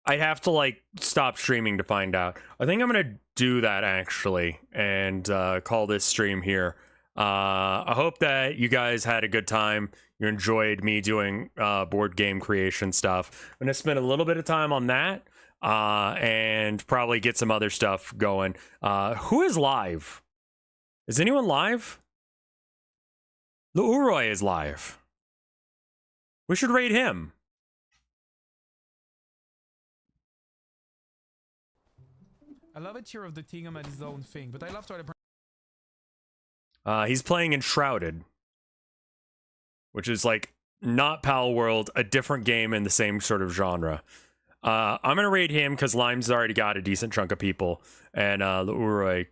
I'd have to like stop streaming to find out. I think I'm gonna do that actually, and call this stream here. I hope that you guys had a good time. You enjoyed me doing board game creation stuff. I'm gonna spend a little bit of time on that, and probably get some other stuff going. Who is live? Is anyone live? The Uroi is live. We should raid him. I love a tier of the Tingum at his own thing, but I love to He's playing Enshrouded, which is like not Pal World, a different game in the same sort of genre. I'm gonna raid him because Lime's already got a decent chunk of people, and the Uroi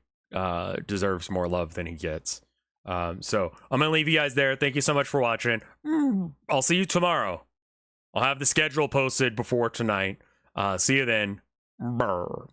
deserves more love than he gets. So I'm gonna leave you guys there. Thank you so much for watching. I'll see you tomorrow. I'll have the schedule posted before tonight. See you then. Brr.